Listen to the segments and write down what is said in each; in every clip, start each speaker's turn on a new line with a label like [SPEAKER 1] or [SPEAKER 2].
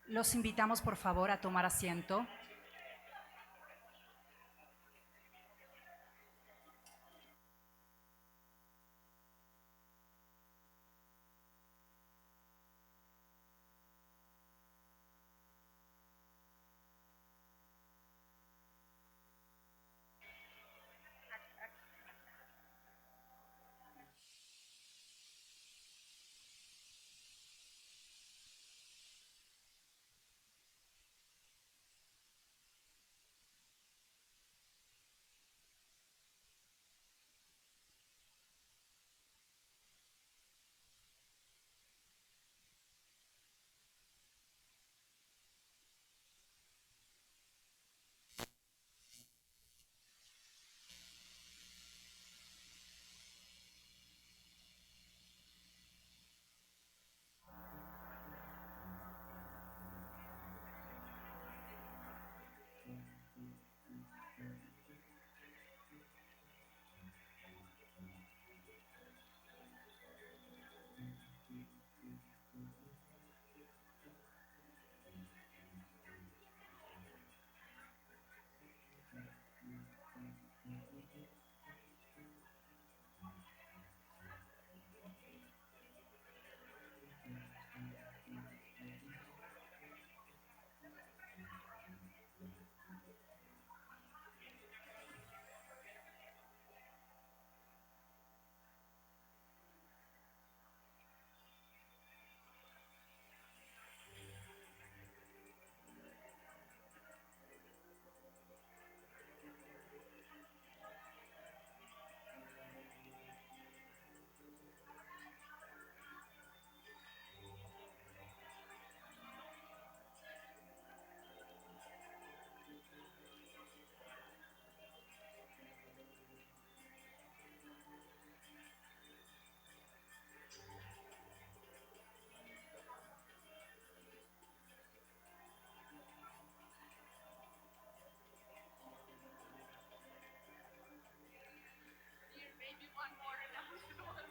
[SPEAKER 1] Los invitamos, por favor, a tomar asiento.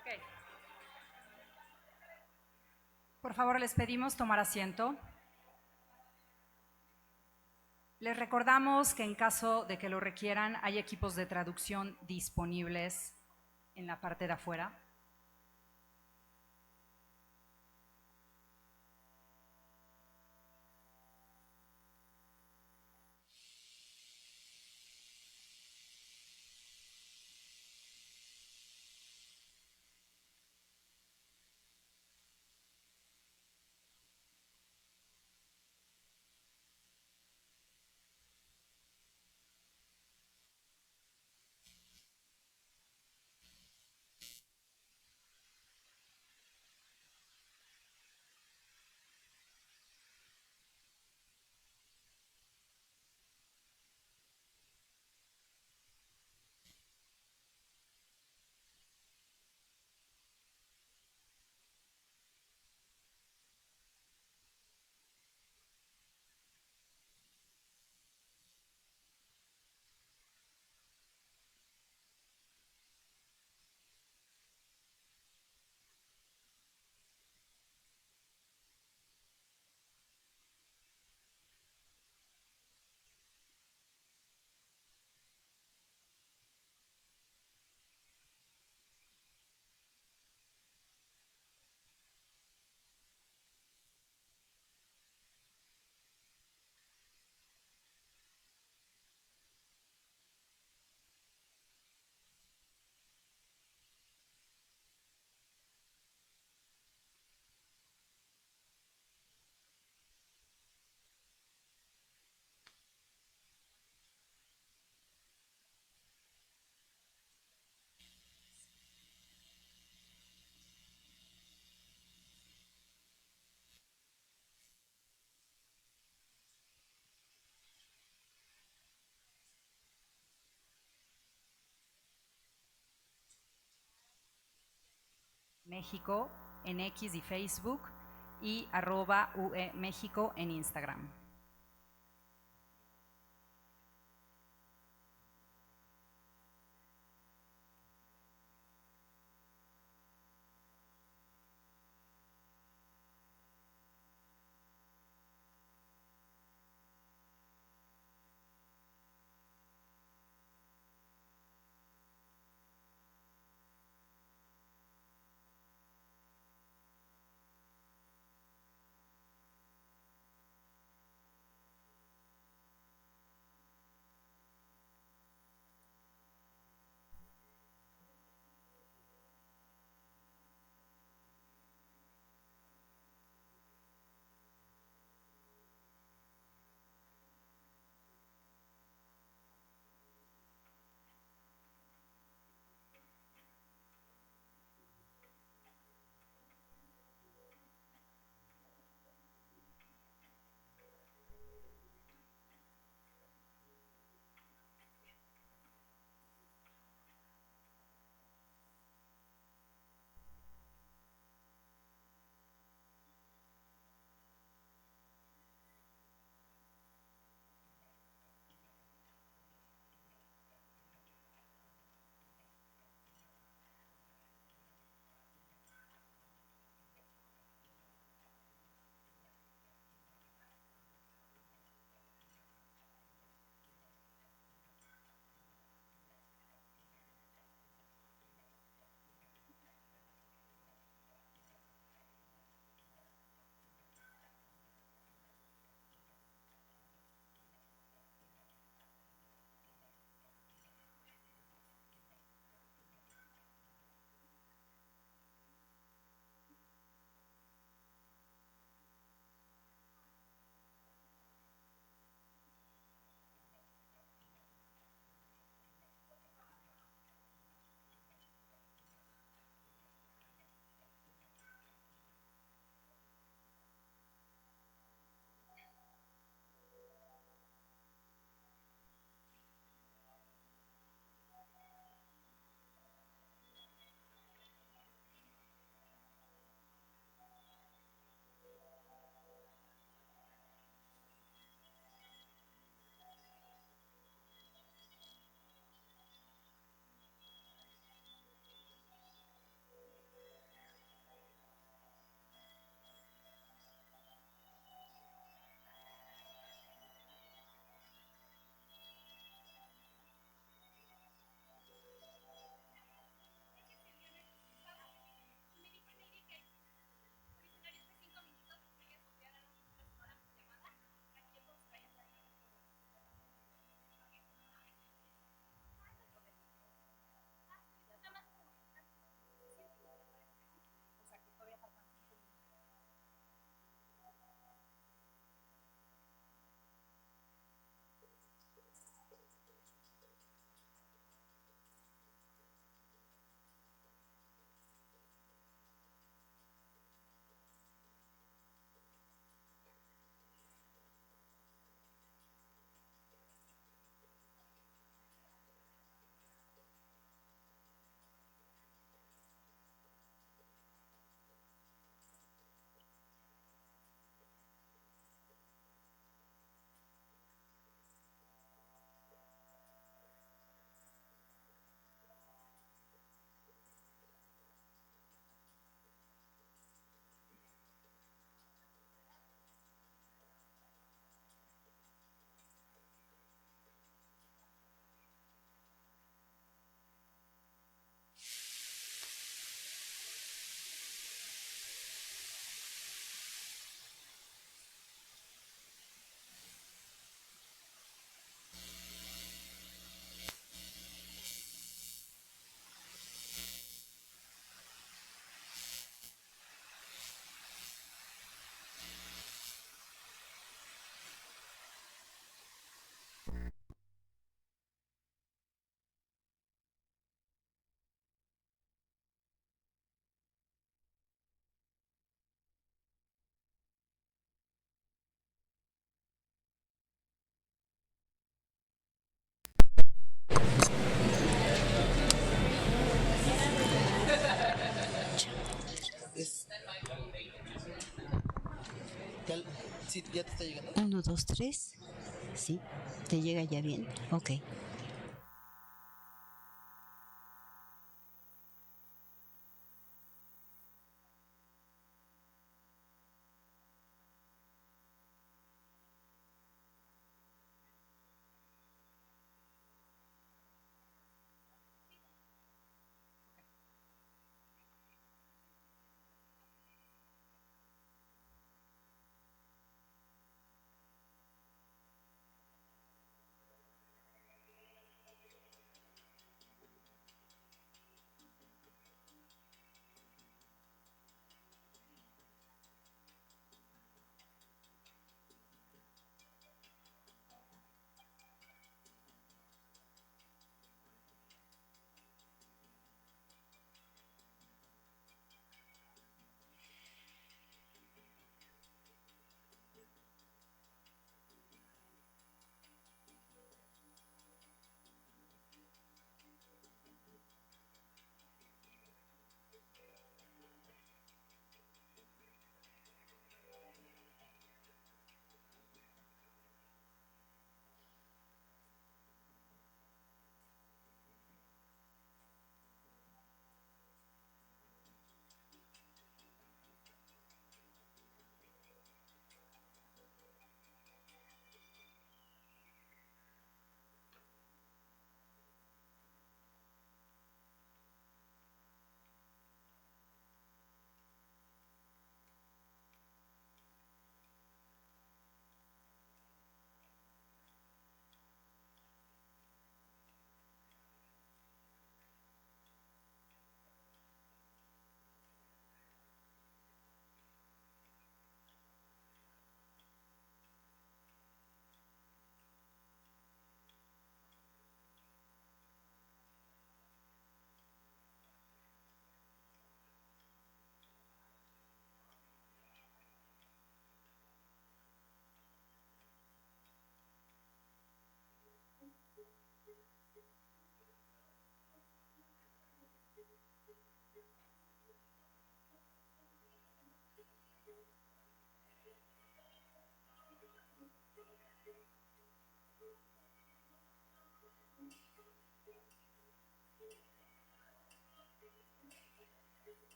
[SPEAKER 1] Okay. Por favor, les pedimos tomar asiento. Les recordamos que en caso de que lo requieran, hay equipos de traducción disponibles en la parte de afuera. México en X y Facebook y @UE México en Instagram.
[SPEAKER 2] Sí, ya te está llegando.
[SPEAKER 3] 1, 2, 3. Sí, te llega ya bien. Ok.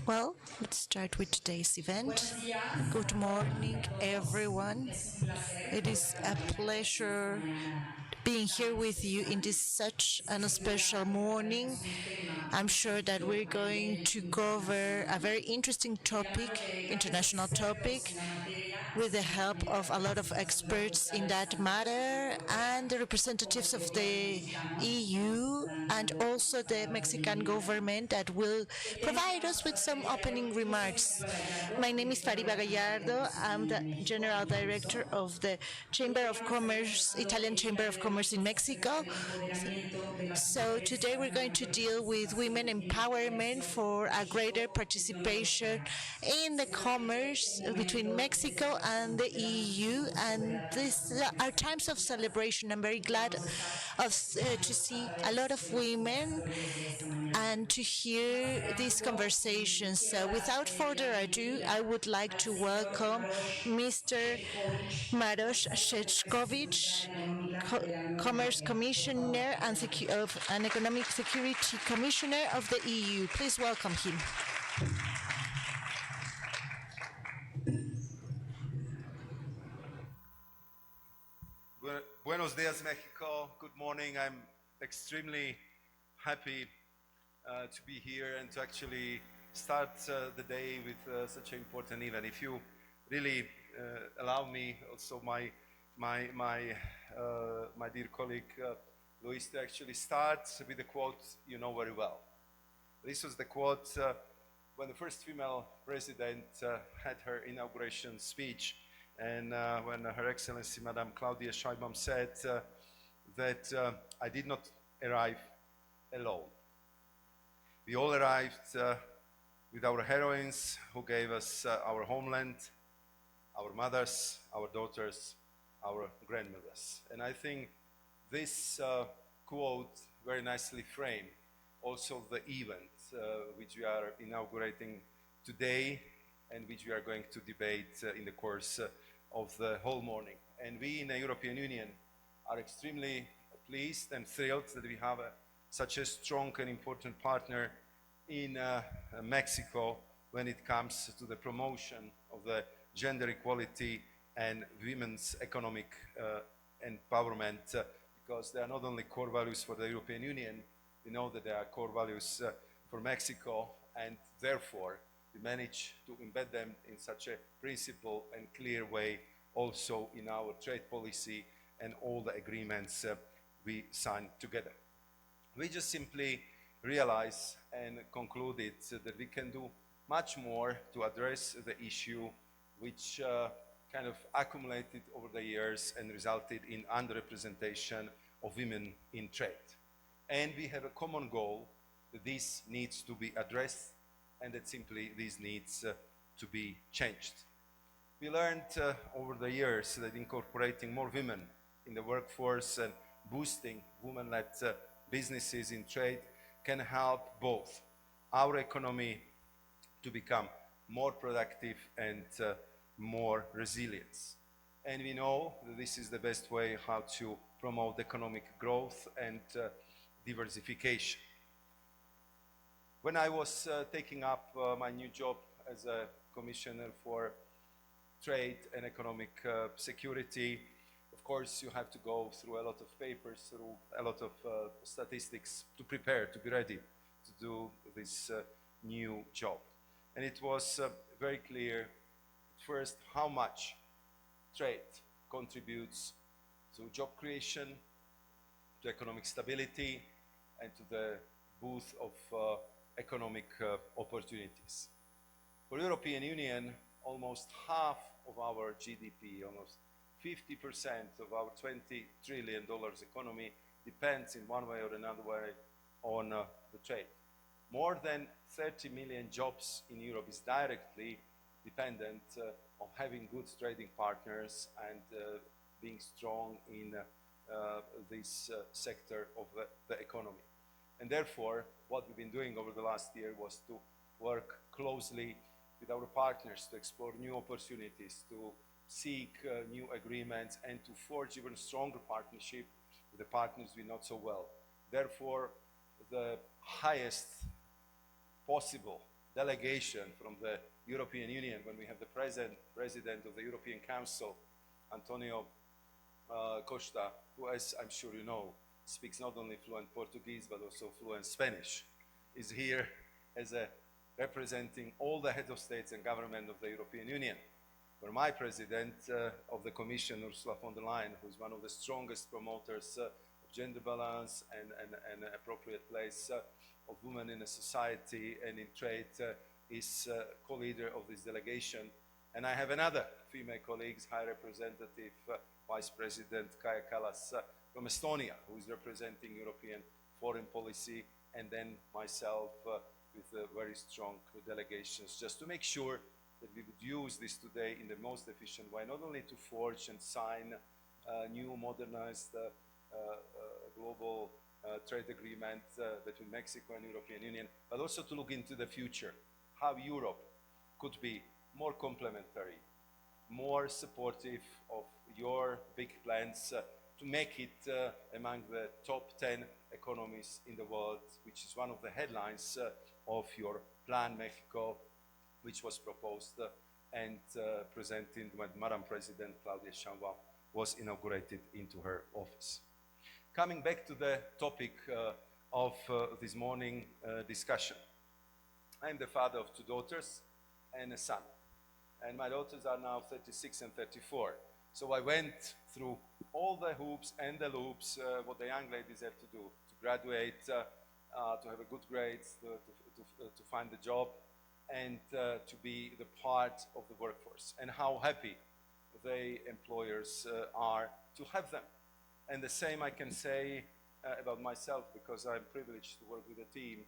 [SPEAKER 3] Well, Let's start with today's event. Good morning, everyone. It is a pleasure being here with you in this such a special morning. I'm sure that we're going to cover a very interesting topic, international topic, with the help of a lot of experts in that matter and the representatives of the EU and also the Mexican government that will provide us with some opening remarks. My name is Fariba Gallardo. I'm the General Director of the Chamber of Commerce, Italian Chamber of Commerce in Mexico. So today we're going to deal with women empowerment for a greater participation in the commerce between Mexico and the EU. And these are times of celebration. I'm very glad to see a lot of women and to hear these conversations. So without further ado, I would like to welcome Mr. Maroš Šefčovič, Commerce Commissioner and Economic Security Commissioner of the EU. Please welcome him.
[SPEAKER 4] Buenos dias, Mexico. Good morning. I'm extremely happy to be here and to actually start the day with such an important event. If you really allow me, also my dear colleague Luis, to actually start with a quote you know very well. This was the quote when the first female president had her inauguration speech, and when Her Excellency Madame Claudia Sheinbaum said that I did not arrive alone. We all arrived with our heroines who gave us our homeland, our mothers, our daughters, our grandmothers. And I think this quote very nicely framed also the event which we are inaugurating today and which we are going to debate in the course of the whole morning. And we in the European Union are extremely pleased and thrilled that we have such a strong and important partner in Mexico when it comes to the promotion of the gender equality and women's economic empowerment, because they are not only core values for the European Union, we know that they are core values for Mexico, and therefore we manage to embed them in such a principled and clear way also in our trade policy and all the agreements we sign together. We just simply realized and concluded that we can do much more to address the issue which kind of accumulated over the years and resulted in underrepresentation of women in trade. And we have a common goal that this needs to be addressed and that simply this needs to be changed. We learned over the years that incorporating more women in the workforce and boosting women-led businesses in trade can help both our economy to become more productive and more resilient. And we know that this is the best way how to promote economic growth and diversification. When I was taking up my new job as a commissioner for trade and economic security, of course you have to go through a lot of papers, through a lot of statistics to prepare, to be ready to do this new job. And it was very clear first how much trade contributes to job creation, to economic stability, and to the boost of economic opportunities. For the European Union, almost half of our GDP, almost 50% of our $20 trillion economy depends in one way or another way on the trade. More than 30 million jobs in Europe is directly dependent on having good trading partners and being strong in this sector of the economy. And therefore, what we've been doing over the last year was to work closely with our partners to explore new opportunities, to seek new agreements, and to forge even stronger partnership with the partners we know so well. Therefore, the highest possible delegation from the European Union, when we have the president of the European Council, Antonio Costa, who, as I'm sure you know, speaks not only fluent Portuguese but also fluent Spanish, is here as representing all the heads of states and government of the European Union. Where my president of the Commission, Ursula von der Leyen, who is one of the strongest promoters of gender balance and appropriate place of women in a society and in trade, is co-leader of this delegation. And I have another female colleague, High Representative Vice President Kaja Kallas from Estonia, who is representing European foreign policy, and then myself with very strong delegations, just to make sure that we would use this today in the most efficient way, not only to forge and sign new modernized global trade agreement between Mexico and European Union, but also to look into the future, how Europe could be more complementary, more supportive of your big plans to make it among the top 10 economies in the world, which is one of the headlines of your Plan Mexico, which was proposed and presented when Madam President Claudia Sheinbaum was inaugurated into her office. Coming back to the topic of this morning discussion. I am the father of 2 daughters and a son. And my daughters are now 36 and 34. So I went through all the hoops and the loops, what the young ladies have to do to graduate, to have a good grades, to find a job, and to be the part of the workforce, and how happy the employers are to have them. And the same I can say about myself, because I'm privileged to work with a team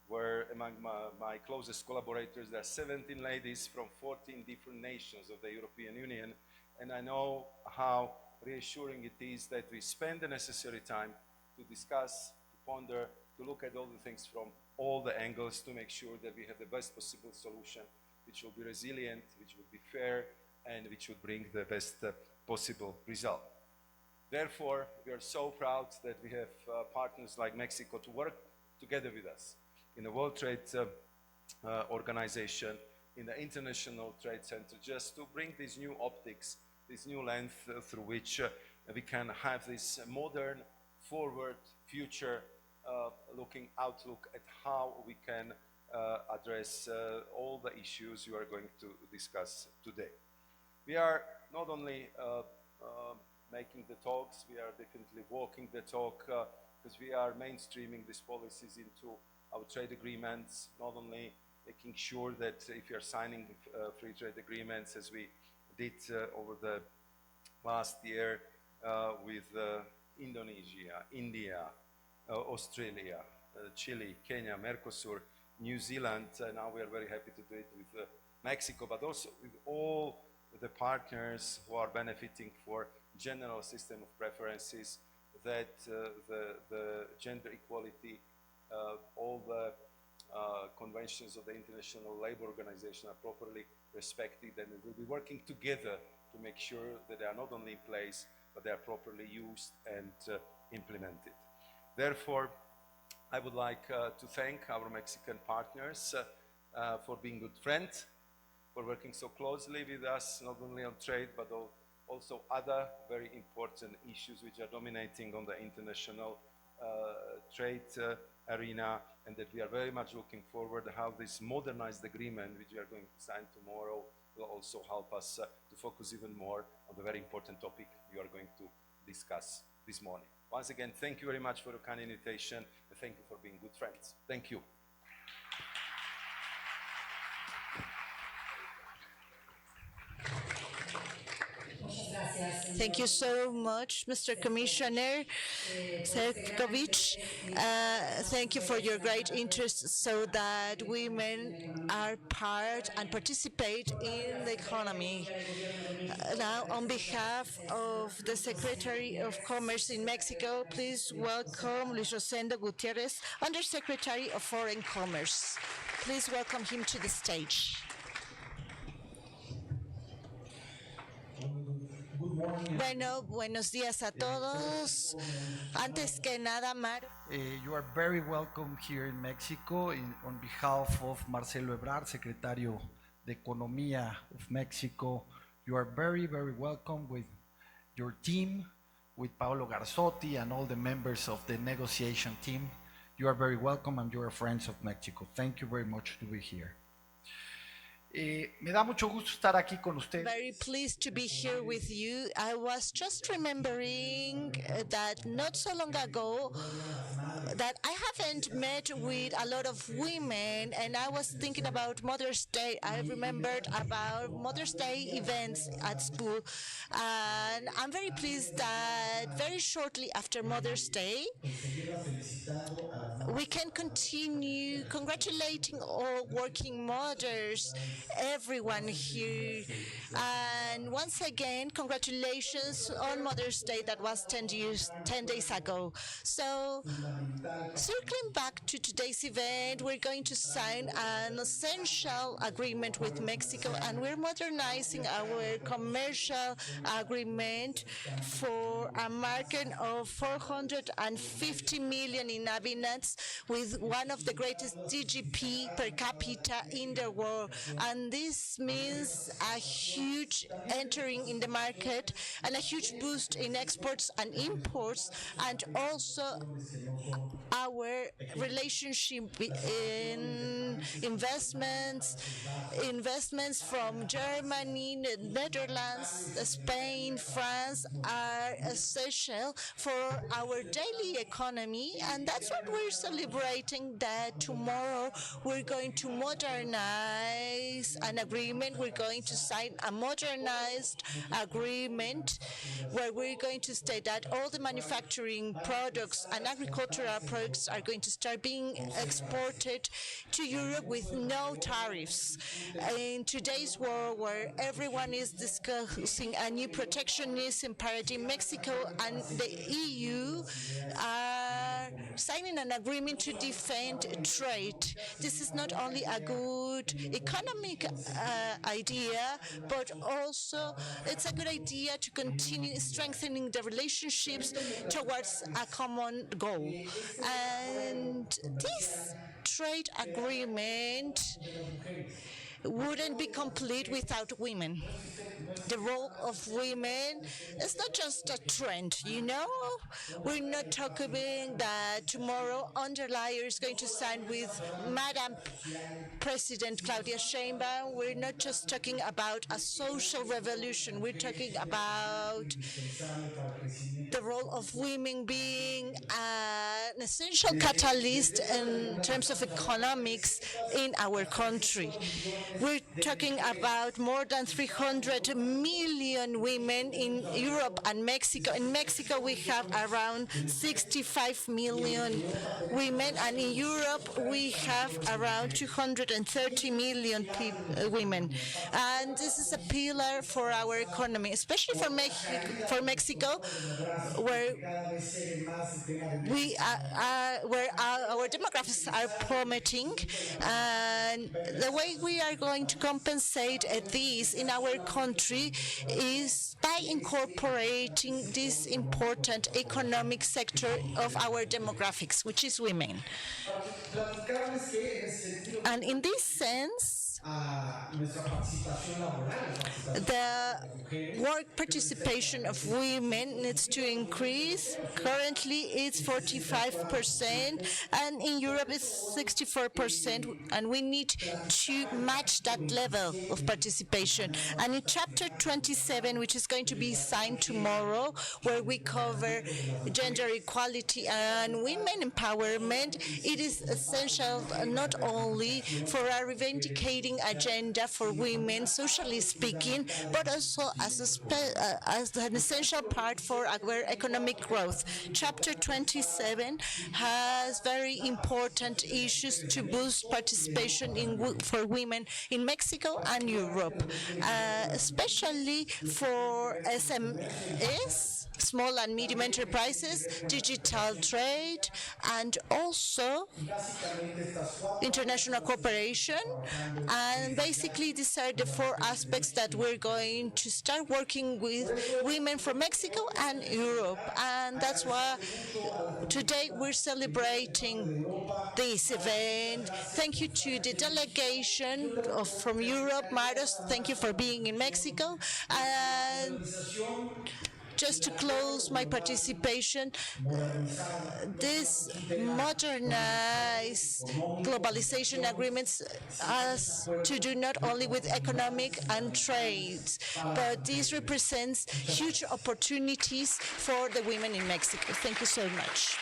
[SPEAKER 4] where among my closest collaborators there are 17 ladies from 14 different nations of the European Union, and I know how reassuring it is that we spend the necessary time to discuss, to ponder, to look at all the things from all the angles to make sure that we have the best possible solution, which will be resilient, which will be fair, and which will bring the best possible result. Therefore, we are so proud that we have partners like Mexico to work together with us in the World Trade Organization, in the International Trade Center, just to bring these new optics, this new lens through which we can have this modern, forward, future looking outlook at how we can address all the issues you are going to discuss today. We are not only making the talks, we are definitely walking the talk, because we are mainstreaming these policies into our trade agreements, not only making sure that if you are signing free trade agreements, as we did over the last year with Indonesia, India, Australia, Chile, Kenya, Mercosur, New Zealand, now we are very happy to do it with Mexico, but also with all the partners who are benefiting for general system of preferences, that the gender equality, all the conventions of the International Labour Organization are properly respected, and we will be working together to make sure that they are not only in place, but they are properly used and implemented. Therefore, I would like to thank our Mexican partners for being good friends, for working so closely with us, not only on trade, but also other very important issues which are dominating on the international trade arena, and that we are very much looking forward to how this modernized agreement, which we are going to sign tomorrow, will also help us to focus even more on the very important topic we are going to discuss this morning. Once again, thank you very much for your kind invitation, and thank you for being good friends. Thank you.
[SPEAKER 3] Thank you so much, Mr. Commissioner Sefcovic. Thank you for your great interest so that women are part and participate in the economy. Now, on behalf of the Secretary of Commerce in Mexico, please welcome Luis Rosendo Gutierrez, Undersecretary of Foreign Commerce. Please welcome him to the stage.
[SPEAKER 5] Good
[SPEAKER 3] Bueno, buenos días a todos. Antes que nada, Mar.
[SPEAKER 5] You are very welcome here in Mexico on behalf of Marcelo Ebrard, Secretario de Economía of Mexico. You are very, very welcome with your team, with Paolo Garzotti and all the members of the negotiation team. You are very welcome and you are friends of Mexico. Thank you very much to be here. Me da mucho gusto estar aquí con ustedes.
[SPEAKER 3] Very pleased to be here with you. I was just remembering that not so long ago that I haven't met with a lot of women, and I was thinking about Mother's Day. I remembered about Mother's Day events at school, and I'm very pleased that very shortly after Mother's Day, we can continue congratulating all working mothers, everyone here. And once again, congratulations on Mother's Day. That was 10 days ago. So, circling back to today's event, we're going to sign an essential agreement with Mexico, and we're modernizing our commercial agreement for a market of 450 million inhabitants, with one of the greatest GDP per capita in the world. And this means a huge entering in the market and a huge boost in exports and imports, and also our relationship in investments from Germany, Netherlands, Spain, France are essential for our daily economy, and that's what we're celebrating, that tomorrow we're going to modernize an agreement. We're going to sign a modernized agreement where we're going to state that all the manufacturing products and agricultural products are going to start being exported to Europe with no tariffs. In today's world, where everyone is discussing a new protectionism paradigm, Mexico and the EU are signing an agreement to defend trade. This is not only a good economic idea, but also it's a good idea to continue strengthening the relationships towards a common goal. And this trade agreement wouldn't be complete without women. The role of women is not just a trend, you know? We're not talking that tomorrow Underlayer is going to sign with Madam President Claudia Sheinbaum. We're not just talking about a social revolution. We're talking about the role of women being an essential catalyst in terms of economics in our country. We're talking about more than 300 million women in Europe and Mexico. In Mexico, we have around 65 million women, and in Europe, we have around 230 million women. And this is a pillar for our economy, especially for Mexico, where our demographics are plummeting, and the way we are going to compensate this in our country is by incorporating this important economic sector of our demographics, which is women. And in this sense, the work participation of women needs to increase. Currently, it's 45%, and in Europe, it's 64%, and we need to match that level of participation. And in Chapter 27, which is going to be signed tomorrow, where we cover gender equality and women empowerment, it is essential not only for our reivindicating agenda for women, socially speaking, but also as an essential part for our economic growth. Chapter 27 has very important issues to boost participation for women in Mexico and Europe, especially for SMEs, small and medium enterprises, digital trade, and also international cooperation. And basic basically, these are the 4 aspects that we're going to start working with women from Mexico and Europe. And that's why today we're celebrating this event. Thank you to the delegation from Europe. Maros, thank you for being in Mexico. And just to close my participation, these modernized globalization agreements has to do not only with economic and trades, but this represents huge opportunities for the women in Mexico. Thank you so much.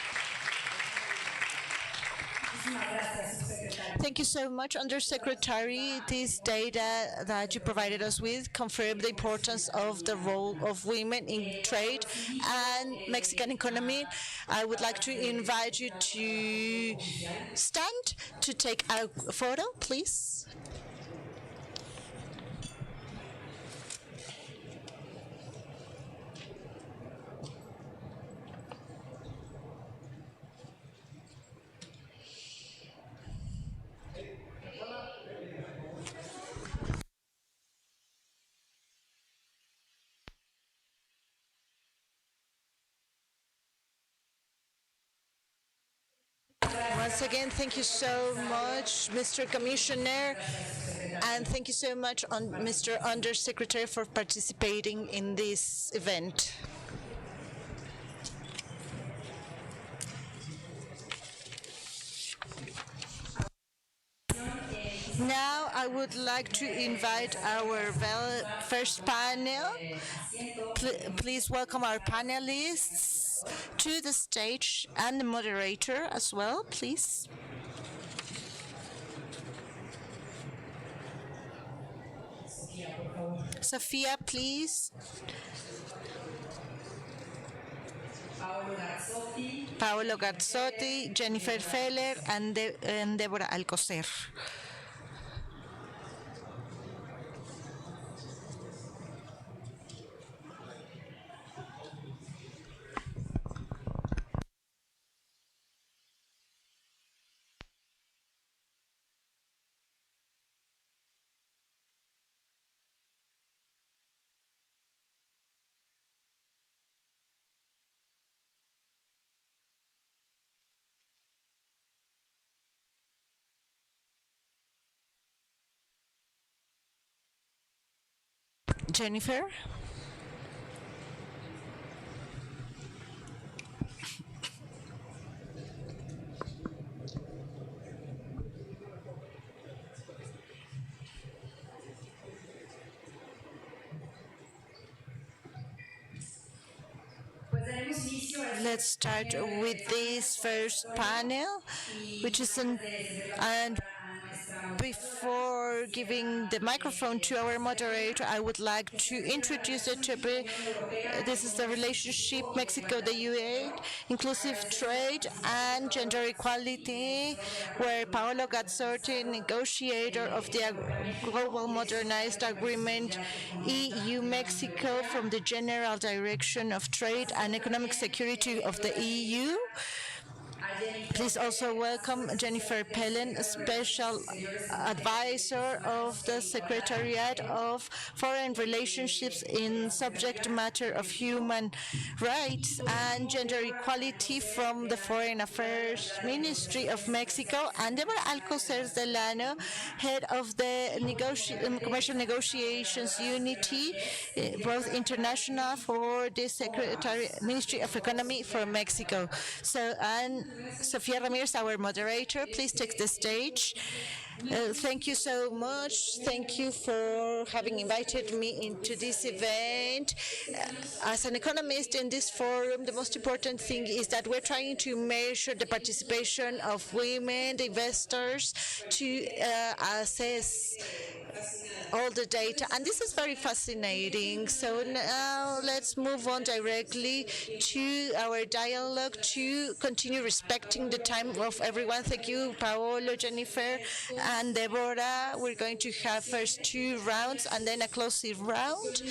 [SPEAKER 3] Thank you so much, Undersecretary. This data that you provided us with confirm the importance of the role of women in trade and Mexican economy. I would like to invite you to stand to take a photo, please. Once again, thank you so much, Mr. Commissioner, and thank you so much, Mr. Undersecretary, for participating in this event. Now I would like to invite our first panel. Please welcome our panelists to the stage and the moderator as well, please. Sophia, please. Paolo Gazzotti, Jennifer Feller, and Deborah Alcocer. Jennifer? Let's start with this first panel, which is and before giving the microphone to our moderator, I would like to introduce the topic. This is the relationship Mexico-the UE, inclusive trade and gender equality, where Paolo Gazzotti, negotiator of the Global Modernized Agreement, EU-Mexico from the General Direction of Trade and Economic Security of the EU. Please also welcome Jennifer Pellen, a special advisor of the Secretariat of Foreign Relationships in subject matter of human rights and gender equality from the Foreign Affairs Ministry of Mexico, and Deborah Alcocer Delano, head of the Commercial Negotiations Unity, both international for the Ministry of Economy for Mexico. So, and Sofia Ramirez, our moderator, please take the stage. Thank you so much. Thank you for having invited me into this event. As an economist in this forum, the most important thing is that we're trying to measure the participation of women, the investors, to assess all the data, and this is very fascinating. So now let's move on directly to our dialogue to continue respecting the time of everyone. Thank you, Paolo, Jennifer, and Deborah. We're going to have first 2 rounds and then a closing round.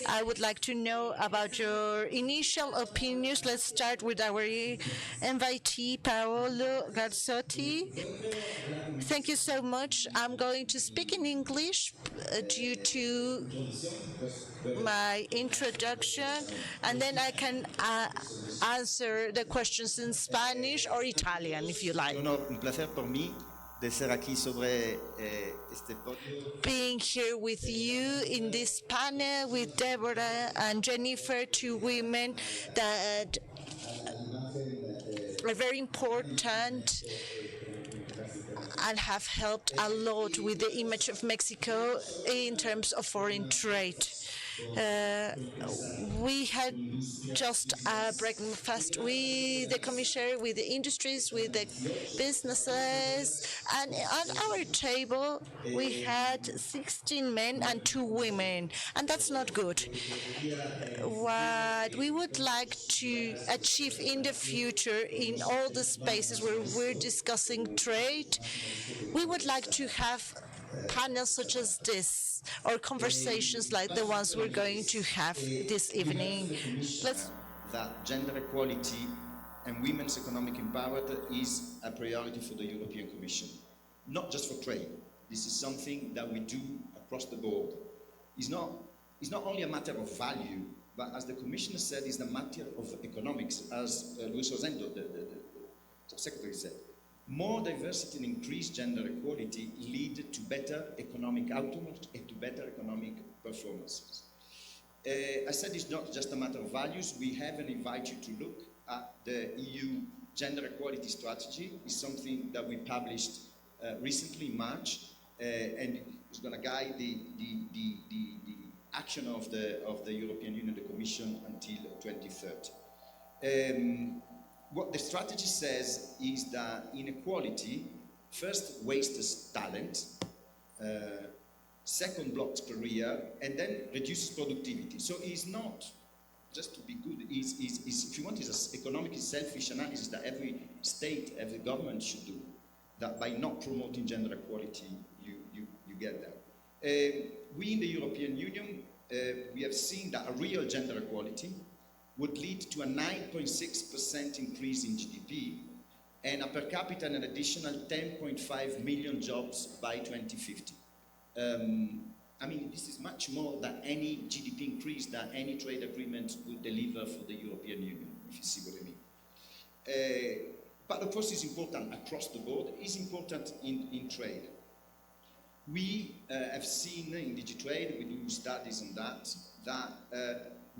[SPEAKER 3] I would like to know about your initial opinions. Let's start with our invitee, Paolo Garzotti. Thank you so much. I'm going to speak in English due to my introduction, and then I can answer the questions in Spanish or Italian, if you like.
[SPEAKER 6] Un placer por mí de ser aquí sobre este podio.
[SPEAKER 3] Being here with you in this panel with Deborah and Jennifer, 2 women that are very important and have helped a lot with the image of Mexico in terms of foreign trade. We had just a breakfast with the commissioner, with the industries, with the businesses, and on our table we had 16 men and 2 women, and that's not good. What we would like to achieve in the future in all the spaces where we're discussing trade, we would like to have panels such as this or conversations like the ones we're going to have this evening.
[SPEAKER 6] That gender equality and women's economic empowerment is a priority for the European Commission, not just for trade. This is something that we do across the board. It's not only a matter of value, but as the Commissioner said, it's a matter of economics, as Luis Rosendo, the Secretary, said. More diversity and increased gender equality lead to better economic outcomes and to better economic performances. I said it's not just a matter of values. We have and invite you to look at the EU gender equality strategy. It's something that we published recently in March, and it's going to guide the action of the European Union, the Commission, until 2030. What the strategy says is that inequality first wastes talent, second blocks career, and then reduces productivity. So it's not just to be good. If you want, it's an economic selfish analysis that every state, every government should do. That by not promoting gender equality, you get that. We in the European Union, we have seen that a real gender equality would lead to a 9.6% increase in GDP and a per capita an additional 10.5 million jobs by 2050. I mean, this is much more than any GDP increase that any trade agreement would deliver for the European Union, if you see what I mean. But of course it's important across the board. It's important in trade. We have seen in Digitrade, we do studies on that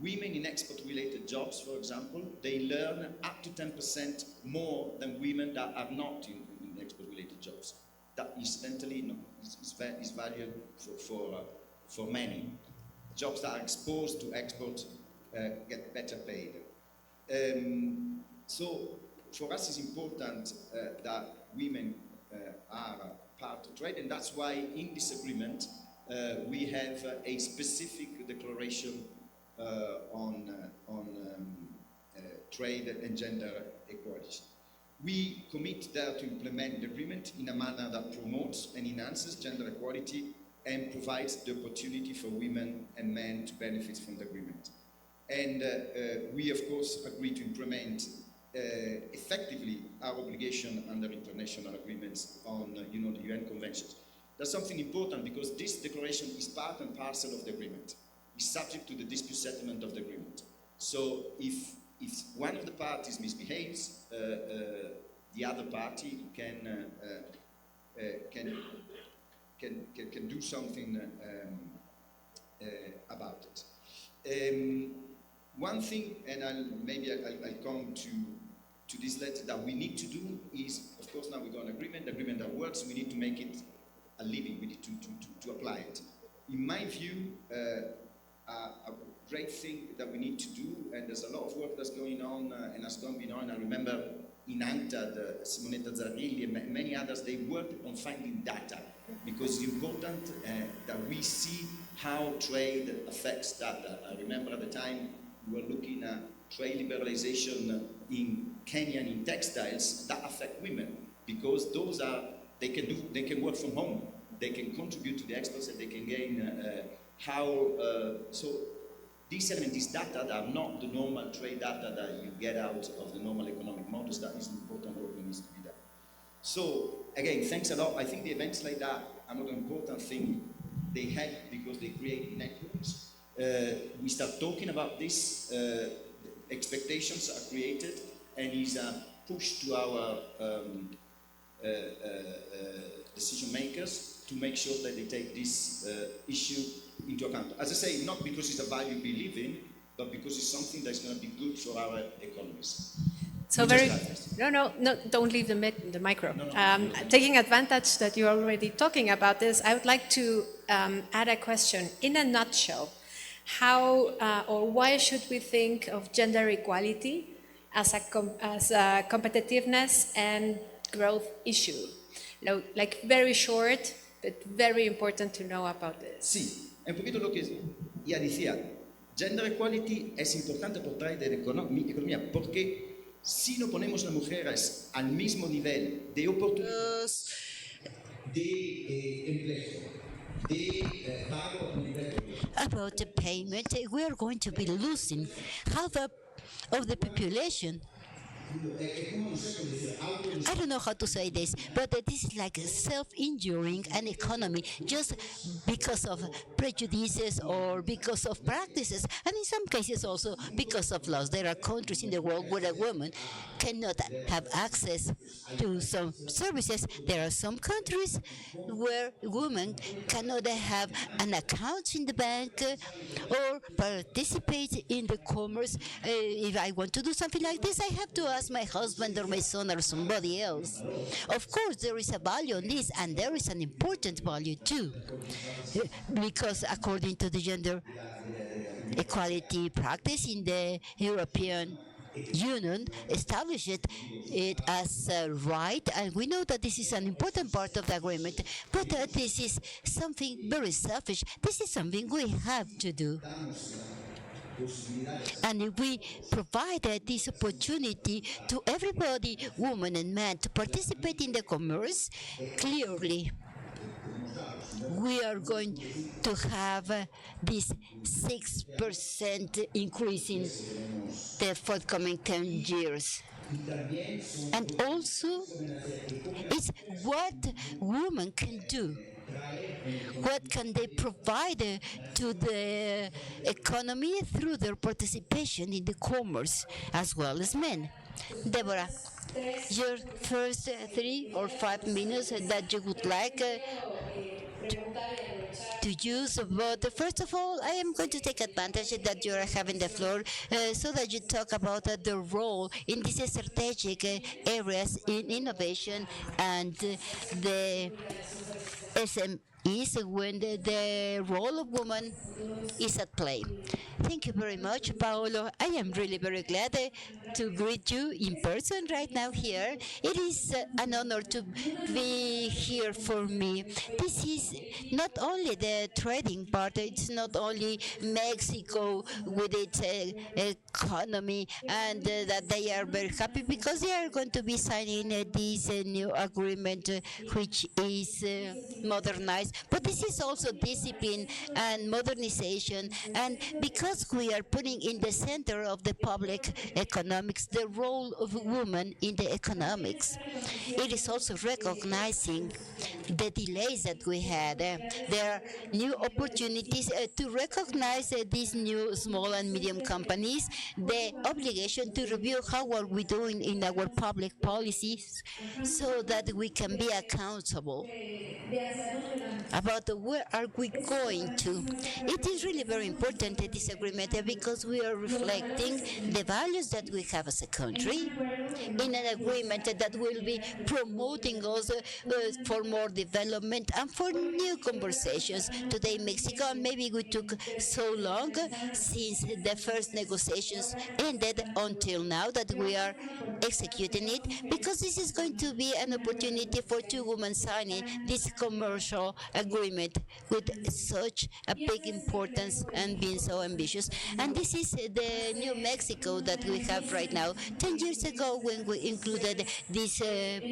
[SPEAKER 6] women in export-related jobs, for example, they learn up to 10% more than women that are not in export-related jobs. That incidentally is valued for many. Jobs that are exposed to export get better paid. So for us it's important that women are part of trade, and that's why in this agreement we have a specific declaration on trade and gender equality. We commit there to implement the agreement in a manner that promotes and enhances gender equality and provides the opportunity for women and men to benefit from the agreement. And we, of course, agree to implement effectively our obligation under international agreements on the UN conventions. That's something important because this declaration is part and parcel of the agreement. It's subject to the dispute settlement of the agreement. So if one of the parties misbehaves, the other party can do something about it. One thing, and I'll come to this letter, that we need to do is, of course, now we got an agreement that works. We need to make it a living. We need to apply it. In my view, a great thing that we need to do, and there's a lot of work that's going on and has been on. I remember in UNCTAD, Simonetta Zarrilli and many others, they worked on finding data because it's important that we see how trade affects data. I remember at the time we were looking at trade liberalization in Kenya and in textiles that affect women because those are They can work from home. They can contribute to the experts, and they can gain so these elements, these data that are not the normal trade data that you get out of the normal economic models. That is an important work that needs to be done. So again, thanks a lot. I think the events like that, another important thing, they help because they create networks. We start talking about this, expectations are created, and is a push to our decision makers to make sure that they take this issue into account. As I say, not because it's a value we live in, but because it's something that's going to be good for our economies.
[SPEAKER 7] So no, don't leave the micro. Taking advantage that you're already talking about this, I would like to add a question. In a nutshell, how or why should we think of gender equality as a competitiveness and growth issue? Like very short, but very important to know about this.
[SPEAKER 6] Sí, un poquito lo que ya decía, gender equality es importante por traer de la economía, porque si no ponemos las mujeres al mismo nivel de oportunidades, de empleo, de pago a nivel.
[SPEAKER 8] About the payment, we are going to be losing half of the population. I don't know how to say this, but this is like self-injuring an economy just because of prejudices or because of practices, and in some cases also because of laws. There are countries in the world where a woman cannot have access to some services. There are some countries where women cannot have an account in the bank or participate in the commerce. If I want to do something like this, I have to ask my husband or my son or somebody else. Of course, there is a value on this, and there is an important value too, because according to the gender equality practice in the European Union established it as a right, and we know that this is an important part of the agreement, but this is something very selfish. This is something we have to do. And if we provide this opportunity to everybody, women and men, to participate in the commerce, clearly we are going to have this 6% increase in the forthcoming 10 years. And also, it's what women can do. What can they provide to the economy through their participation in the commerce, as well as men? Deborah, your first 3 or 5 minutes that you would like to use, but first of all, I am going to take advantage that you are having the floor so that you talk about the role in these strategic areas in innovation and the SMEs when the role of women is at play. Thank you very much, Paolo. I am really very glad to greet you in person right now here. It is an honor to be here for me. This is not only the trading part, it's not only Mexico with its economy, and that they are very happy because they are going to be signing this new agreement which is modernized. But this is also discipline and modernization, and because we are putting in the center of the public economics the role of women in the economics, it is also recognizing the delays that we had. There are new opportunities to recognize these new small and medium companies, the obligation to review how are we doing in our public policies so that we can be accountable about where are we going to. It is really very important, this agreement, because we are reflecting the values that we have as a country in an agreement that will be promoting us for more development and for new conversations. Today, Mexico, maybe we took so long since the first negotiations ended until now that we are executing it, because this is going to be an opportunity for two women signing this commercial agreement with such a big importance and being so ambitious. And this is the new Mexico that we have right now. 10 years ago, when we included these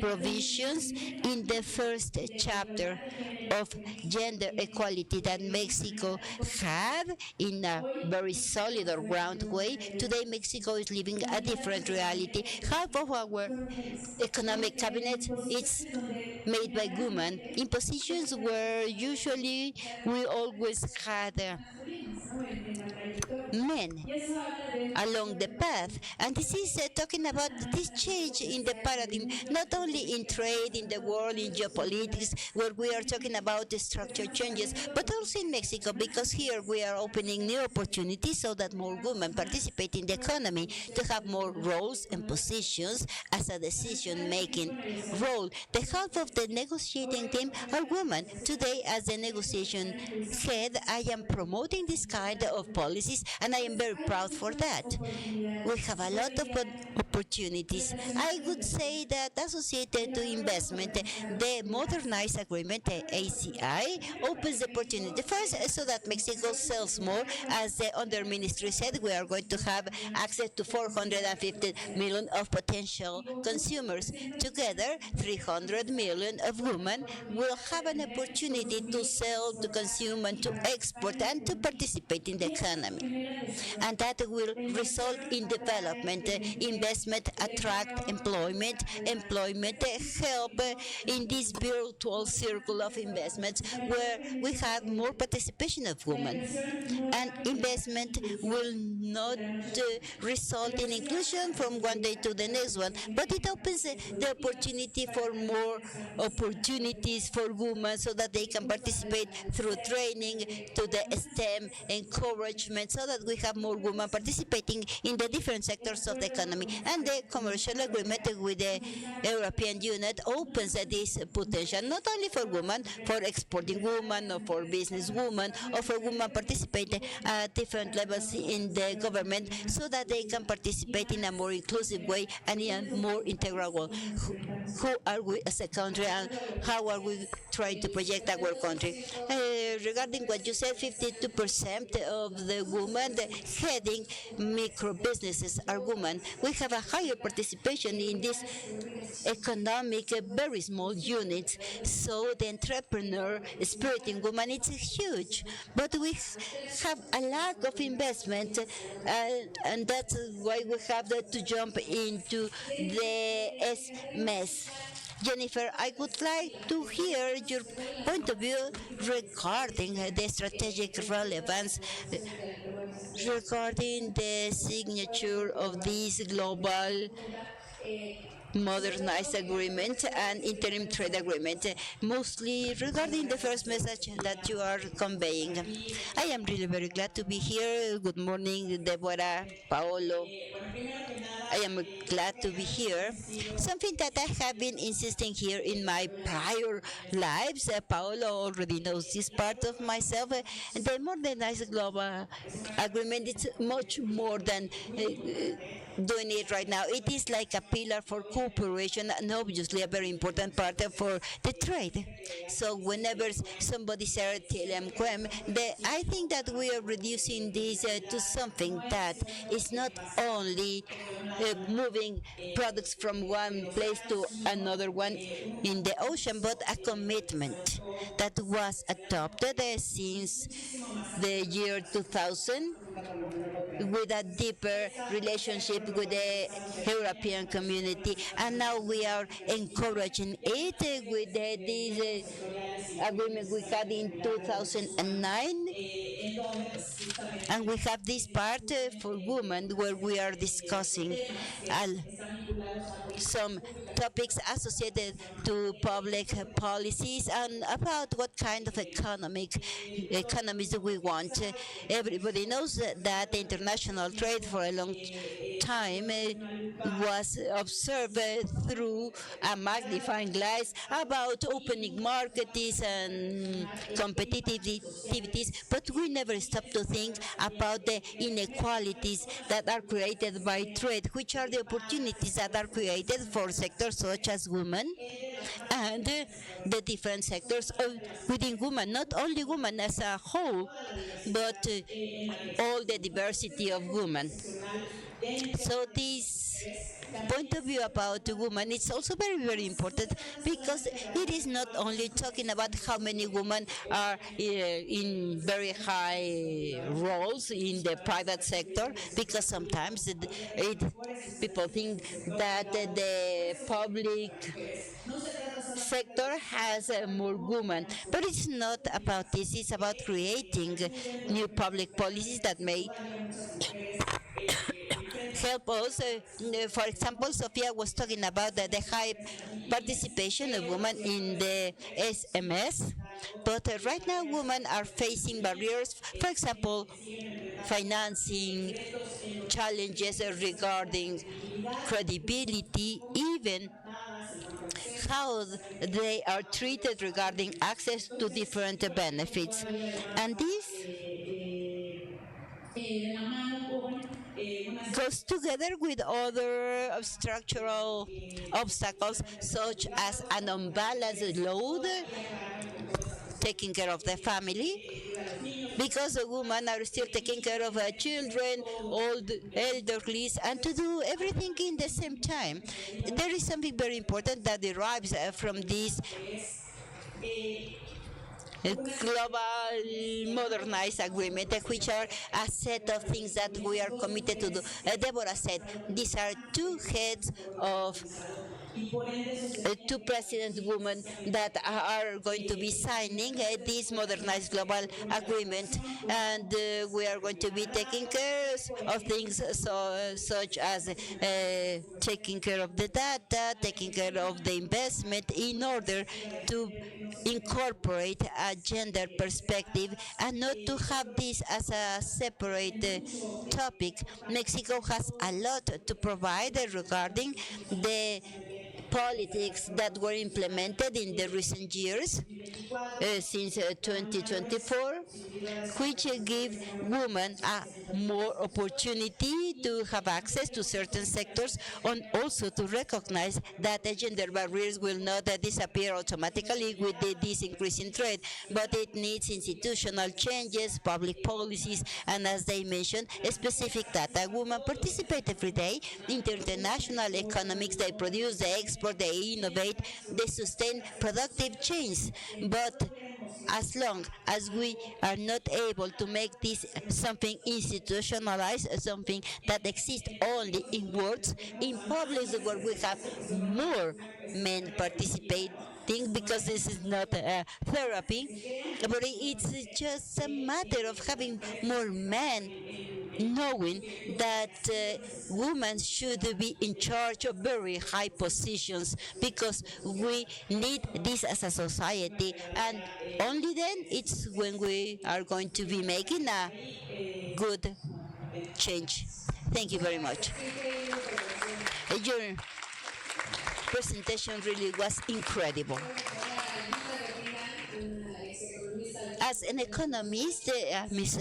[SPEAKER 8] provisions in the first chapter of gender equality that Mexico had in a very solid or ground way, today Mexico is living a different reality. Half of our economic cabinet is made by women in positions where usually we always had men along the path. And this is talking about this change in the paradigm, not only in trade, in the world, in geopolitics, where we are talking about the structure changes, but also in Mexico, because here we are opening new opportunities so that more women participate in the economy, to have more roles and positions as a decision-making role. The half of the negotiating team are women. Today, as the negotiation head, I am promoting this kind of policies, and I am very proud for that. We have a lot of opportunities. I would say that associated to investment, the Modernized Agreement, the ACI, opens the opportunity first so that Mexico sells more. As the Under Ministry said, we are going to have access to 450 million of potential consumers. Together, 300 million of women will have an opportunity to sell, to consume, and to export, and to participate in the economy. And that will result in development, investment, attract employment, help in this virtual circle of investments where we have more participation of women. And investment will not result in inclusion from one day to the next one, but it opens the opportunity for more opportunities for women so that they can participate through training, to the STEM encouragement, so that we have more women participating in the different sectors of the economy. And the commercial agreement with the European Union opens this potential, not only for women, for exporting women, or for business women, or for women participating at different levels in the government, so that they can participate in a more inclusive way and in a more integral way. Who are we as a country, and how are we trying to project our country? Regarding what you said, 52% of the women heading micro businesses are women. We have a higher participation in this economic, very small units. So the entrepreneur spirit in women is huge. But we have a lack of investment, and that's why we have to jump into the mess. Jennifer, I would like to hear your point of view regarding the strategic relevance, regarding the signature of this global modernized agreement and interim trade agreement, mostly regarding the first message that you are conveying. I am really very glad to be here. Good morning, Deborah, Paolo. I am glad to be here. Something that I have been insisting here in my prior lives, Paolo already knows this part of myself, the modernized global agreement is much more than doing it right now. It is like a pillar for cooperation, and obviously a very important part for the trade. So whenever somebody says I think that we are reducing this to something that is not only moving products from one place to another one in the ocean, but a commitment that was adopted since the year 2000, with a deeper relationship with the European community, and now we are encouraging it with this agreement we had in 2009, and we have this part for women where we are discussing some topics associated to public policies and about what kind of economies we want. Everybody knows that the international trade for a long time was observed through a magnifying glass about opening markets and competitivities, but we never stop to think about the inequalities that are created by trade, which are the opportunities that are created for sectors such as women and the different sectors within women, not only women as a whole, but all the diversity of women. So this point of view about the woman is also very, very important, because it is not only talking about how many women are in very high roles in the private sector, because sometimes people think that the public sector has more women, but it's not about this. It's about creating new public policies that may help us. For example, Sofia was talking about the high participation of women in the SMS, but right now women are facing barriers, for example, financing, challenges regarding credibility, even how they are treated regarding access to different benefits. And this goes together with other structural obstacles, such as an unbalanced load, taking care of the family, because the women are still taking care of children, old, elderly, and to do everything in the same time. There is something very important that derives from this global modernized agreement, which are a set of things that we are committed to do. Deborah said these are two heads of two president women that are going to be signing this modernized global agreement, and we are going to be taking care of things such as taking care of the data, taking care of the investment, in order to incorporate a gender perspective and not to have this as a separate topic. Mexico has a lot to provide regarding the politics that were implemented in the recent years, since 2024, which give women more opportunity to have access to certain sectors, and also to recognize that the gender barriers will not disappear automatically with this increasing trade, but it needs institutional changes, public policies, and as they mentioned, specific data. Women participate every day in the international economics. They produce, they export, they innovate, they sustain productive change. But as long as we are not able to make this something institutionalized, something that exists only in words, in public where we have more men participating, because this is not therapy, but it's just a matter of having more men knowing that women should be in charge of very high positions, because we need this as a society, and only then it's when we are going to be making a good change. Thank you very much. Your presentation really was incredible. As an economist, Ms.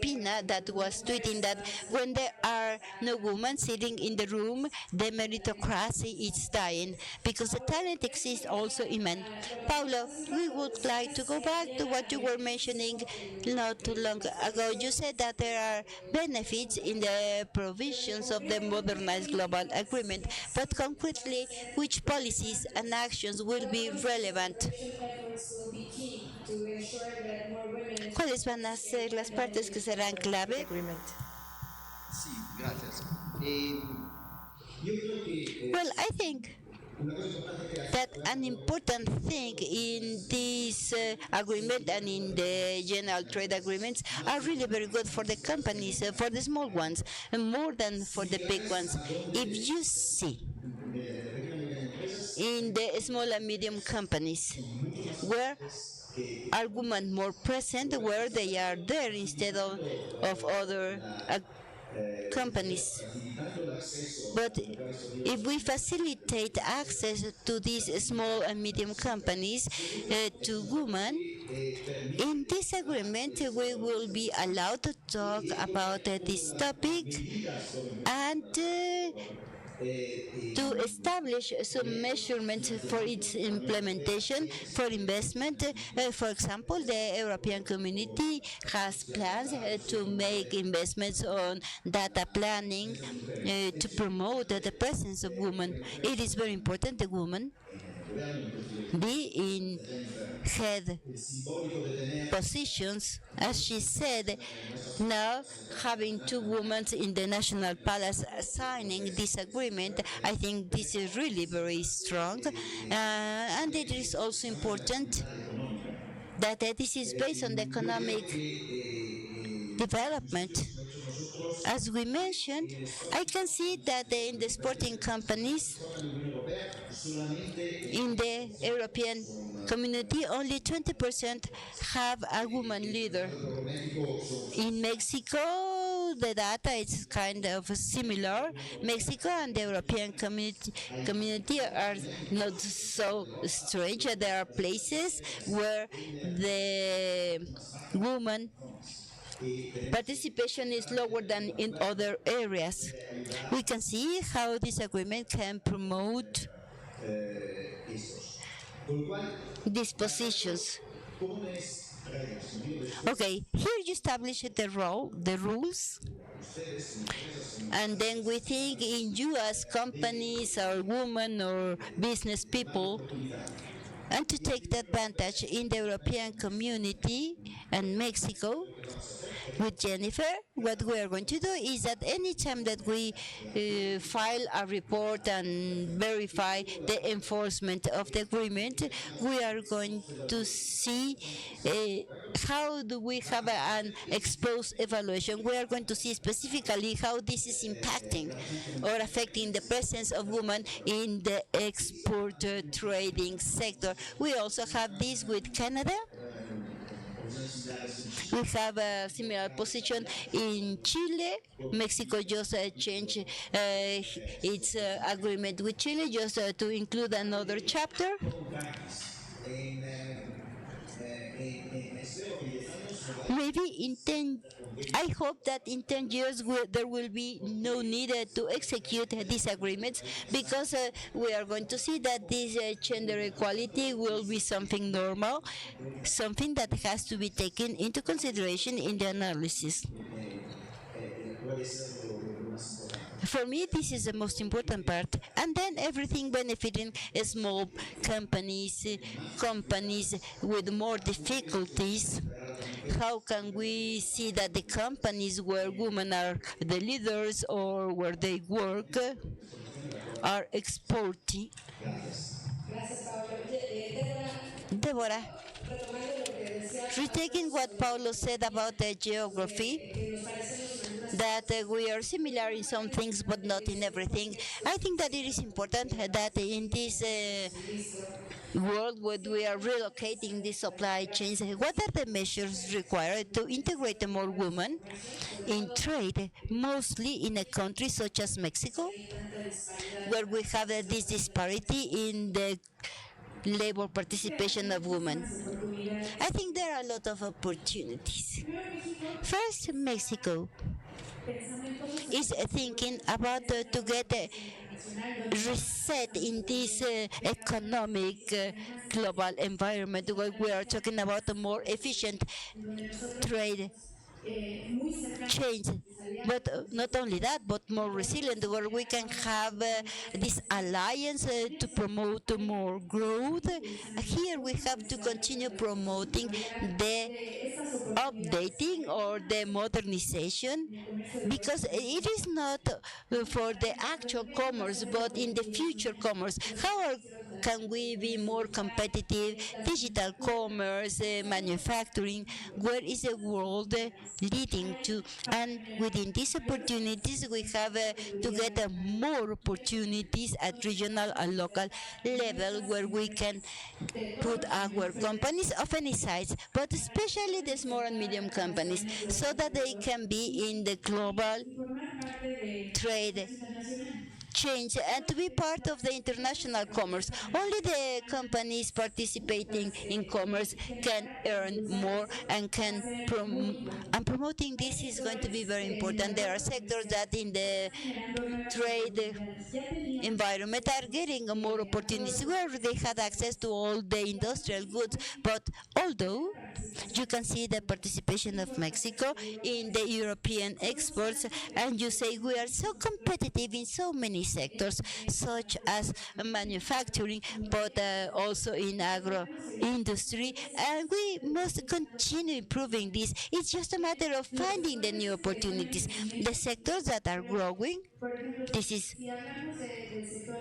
[SPEAKER 8] Pina, that was tweeting that when there are no women sitting in the room, the meritocracy is dying, because the talent exists also in men. Paulo, we would like to go back to what you were mentioning not too long ago. You said that there are benefits in the provisions of the modernized global agreement, but concretely, which policies and actions will be relevant? ¿Cuáles van a ser las partes que serán clave?
[SPEAKER 6] Sí, gracias.
[SPEAKER 8] Well, I think that an important thing in this agreement and in the general trade agreements are really very good for the companies, for the small ones, and more than for the big ones. If you see in the small and medium companies where are women more present, where they are there instead of other companies. But if we facilitate access to these small and medium companies to women, in this agreement we will be allowed to talk about this topic and to establish some measurements for its implementation, for investment. For example, the European Community has plans to make investments on data planning to promote the presence of women. It is very important that women be in head positions. As she said, now having two women in the National Palace signing this agreement, I think this is really very strong. And it is also important that this is based on the economic development. As we mentioned, I can see that in the sporting companies in the European community, only 20% have a woman leader. In Mexico, the data is kind of similar. Mexico and the European community are not so strange. There are places where the woman participation is lower than in other areas. We can see how this agreement can promote these positions. Okay, here you establish the rules, and then we think in you as companies or women or business people, and to take the advantage in the European community and Mexico. With Jennifer, what we are going to do is that any time that we file a report and verify the enforcement of the agreement, we are going to see how do we have an exposed evaluation. We are going to see specifically how this is impacting or affecting the presence of women in the export trading sector. We also have this with Canada. We have a similar position in Chile. Mexico just changed its agreement with Chile just to include another chapter. Maybe I hope that in 10 years there will be no need to execute these agreements, because we are going to see that this gender equality will be something normal, something that has to be taken into consideration in the analysis. For me, this is the most important part. And then everything benefiting small companies, companies with more difficulties. How can we see that the companies where women are the leaders or where they work are exporting? Deborah, retaking what Paulo said about the geography, that we are similar in some things but not in everything. I think that it is important that in this world where we are relocating the supply chains, what are the measures required to integrate more women in trade, mostly in a country such as Mexico, where we have this disparity in the labor participation of women? I think there are a lot of opportunities. First, Mexico is thinking about to get reset in this economic global environment where we are talking about a more efficient trade change, but not only that, but more resilient, where we can have this alliance to promote more growth. Here we have to continue promoting the updating or the modernization, because it is not for the actual commerce, but in the future commerce. How can we be more competitive? Digital commerce, manufacturing, where is the world leading to? And within these opportunities, we have to get more opportunities at regional and local level, where we can put our companies of any size, but especially the small and medium companies, so that they can be in the global trade change and to be part of the international commerce. Only the companies participating in commerce can earn more and can and promoting this is going to be very important. There are sectors that in the trade environment are getting more opportunities where they had access to all the industrial goods, but although you can see the participation of Mexico in the European exports, and you say we are so competitive in so many sectors, such as manufacturing, but also in agro industry, and we must continue improving this. It's just a matter of finding the new opportunities. The sectors that are growing, this is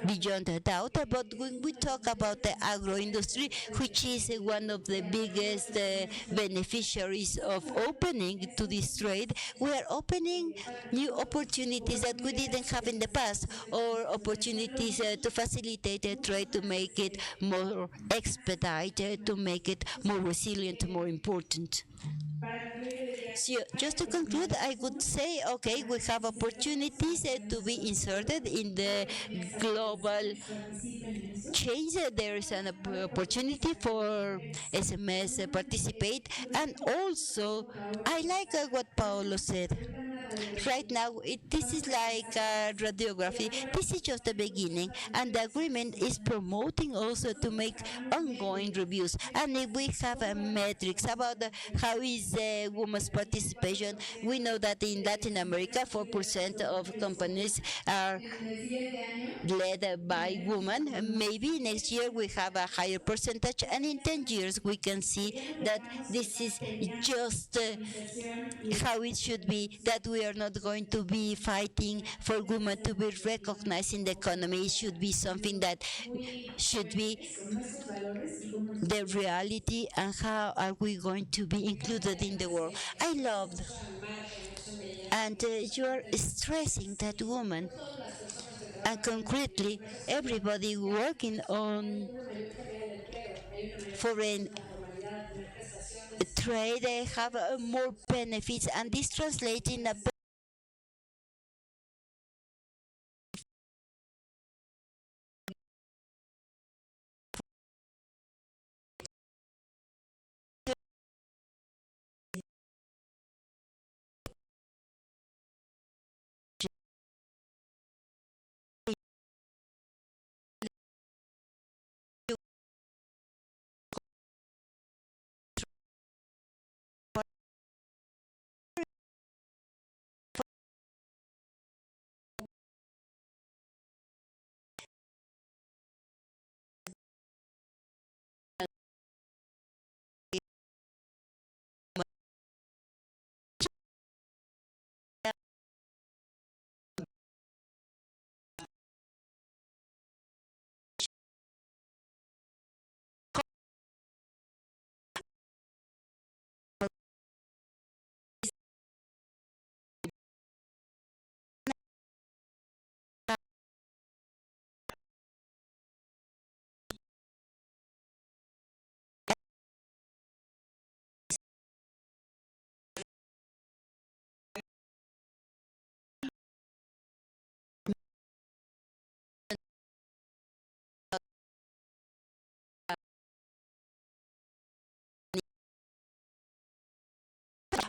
[SPEAKER 8] beyond a doubt, but when we talk about the agro industry, which is one of the biggest beneficiaries of opening to this trade, we are opening new opportunities that we didn't have in the past, or opportunities to facilitate the trade, to make it more expedited, to make it more resilient, more important. So just to conclude, I would say, okay, we have opportunities to be inserted in the global change. There is an opportunity for SMS participate, and also I like what Paolo said. Right now, this is like radiography. This is just the beginning, and the agreement is promoting also to make ongoing reviews. And if we have metrics about how is women's participation, we know that in Latin America, 4% of companies are led by women. Maybe next year we have a higher percentage, and in 10 years we can see that this is just how it should be, that we are not going to be fighting for women to be recognized in the economy. It should be something that should be the reality, and how are we going to be included in the world. I loved, and you are stressing that woman, and concretely everybody working on foreign trade, they have more benefits, and this translates in a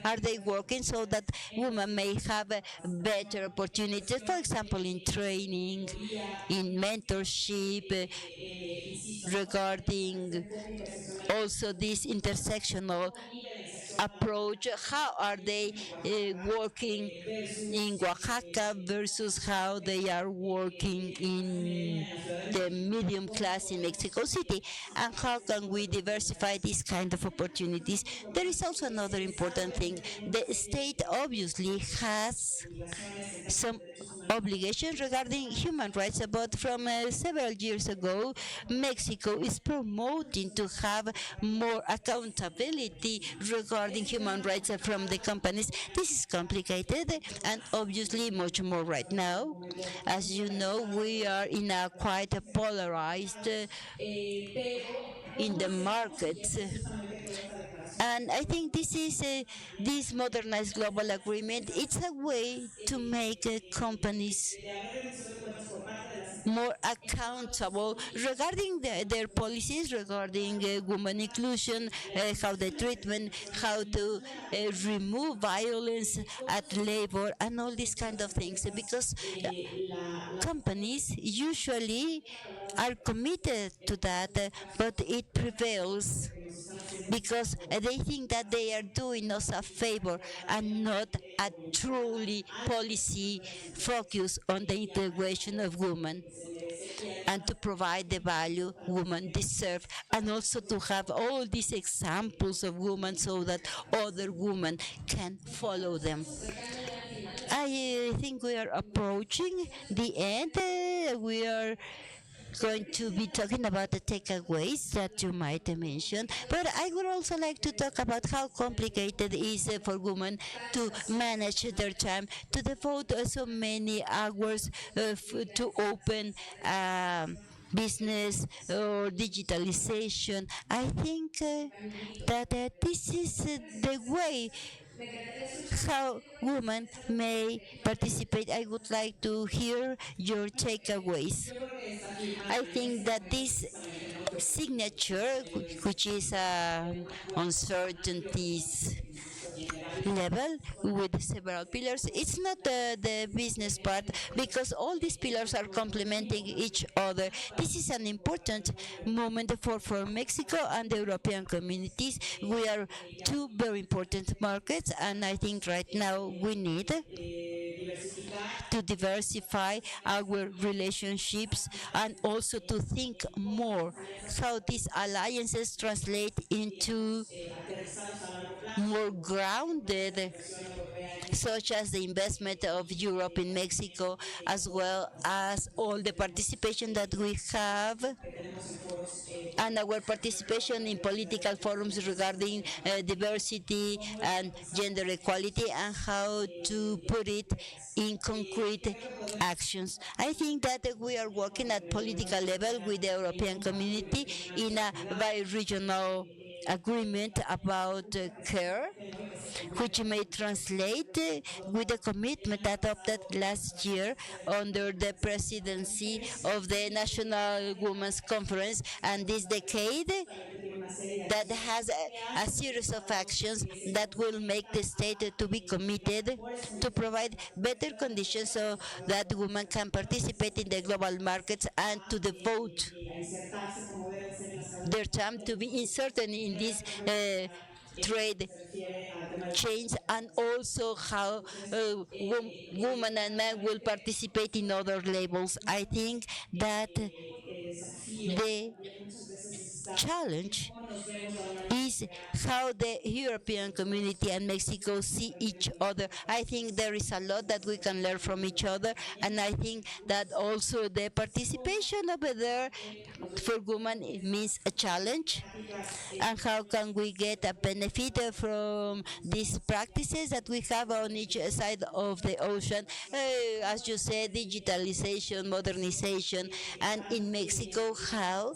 [SPEAKER 8] are they working so that women may have better opportunities, for example, in training, in mentorship, regarding also this intersectional approach? How are they working in Oaxaca versus how they are working in the medium class in Mexico City? And how can we diversify these kind of opportunities? There is also another important thing. The state obviously has some obligations regarding human rights, but from several years ago, Mexico is promoting to have more accountability regarding human rights from the companies. This is complicated and obviously much more right now. As you know, we are in a quite polarized in the markets. And I think this modernized global agreement, it's a way to make companies more accountable regarding their policies, regarding women inclusion, how the treatment, how to remove violence at labor, and all these kind of things. Because companies usually are committed to that, but it prevails because they think that they are doing us a favor and not a truly policy focus on the integration of women and to provide the value women deserve, and also to have all these examples of women so that other women can follow them. I think we are approaching the end. We are going to be talking about the takeaways that you might mention, but I would also like to talk about how complicated it is for women to manage their time, to devote so many hours to open business or digitalization. I think that this is the way how women may participate. I would like to hear your takeaways. I think that this signature, which is uncertainties level with several pillars, it's not the business part because all these pillars are complementing each other. This is an important moment for Mexico and the European communities. We are two very important markets, and I think right now we need to diversify our relationships and also to think more how these alliances translate into more grounded, such as the investment of Europe in Mexico, as well as all the participation that we have and our participation in political forums regarding diversity and gender equality and how to put it in concrete actions. I think that we are working at political level with the European community in a bi-regional agreement about care, which may translate with the commitment adopted last year under the presidency of the National Women's Conference, and this decade that has a series of actions that will make the state to be committed to provide better conditions so that women can participate in the global markets and to devote their time to be inserted in this trade chains, and also how women and men will participate in other labels. I think that the challenge is how the European community and Mexico see each other. I think there is a lot that we can learn from each other, and I think that also the participation over there for women means a challenge. And how can we get a benefit from these practices that we have on each side of the ocean? As you said, digitalization, modernization, and in Mexico, how,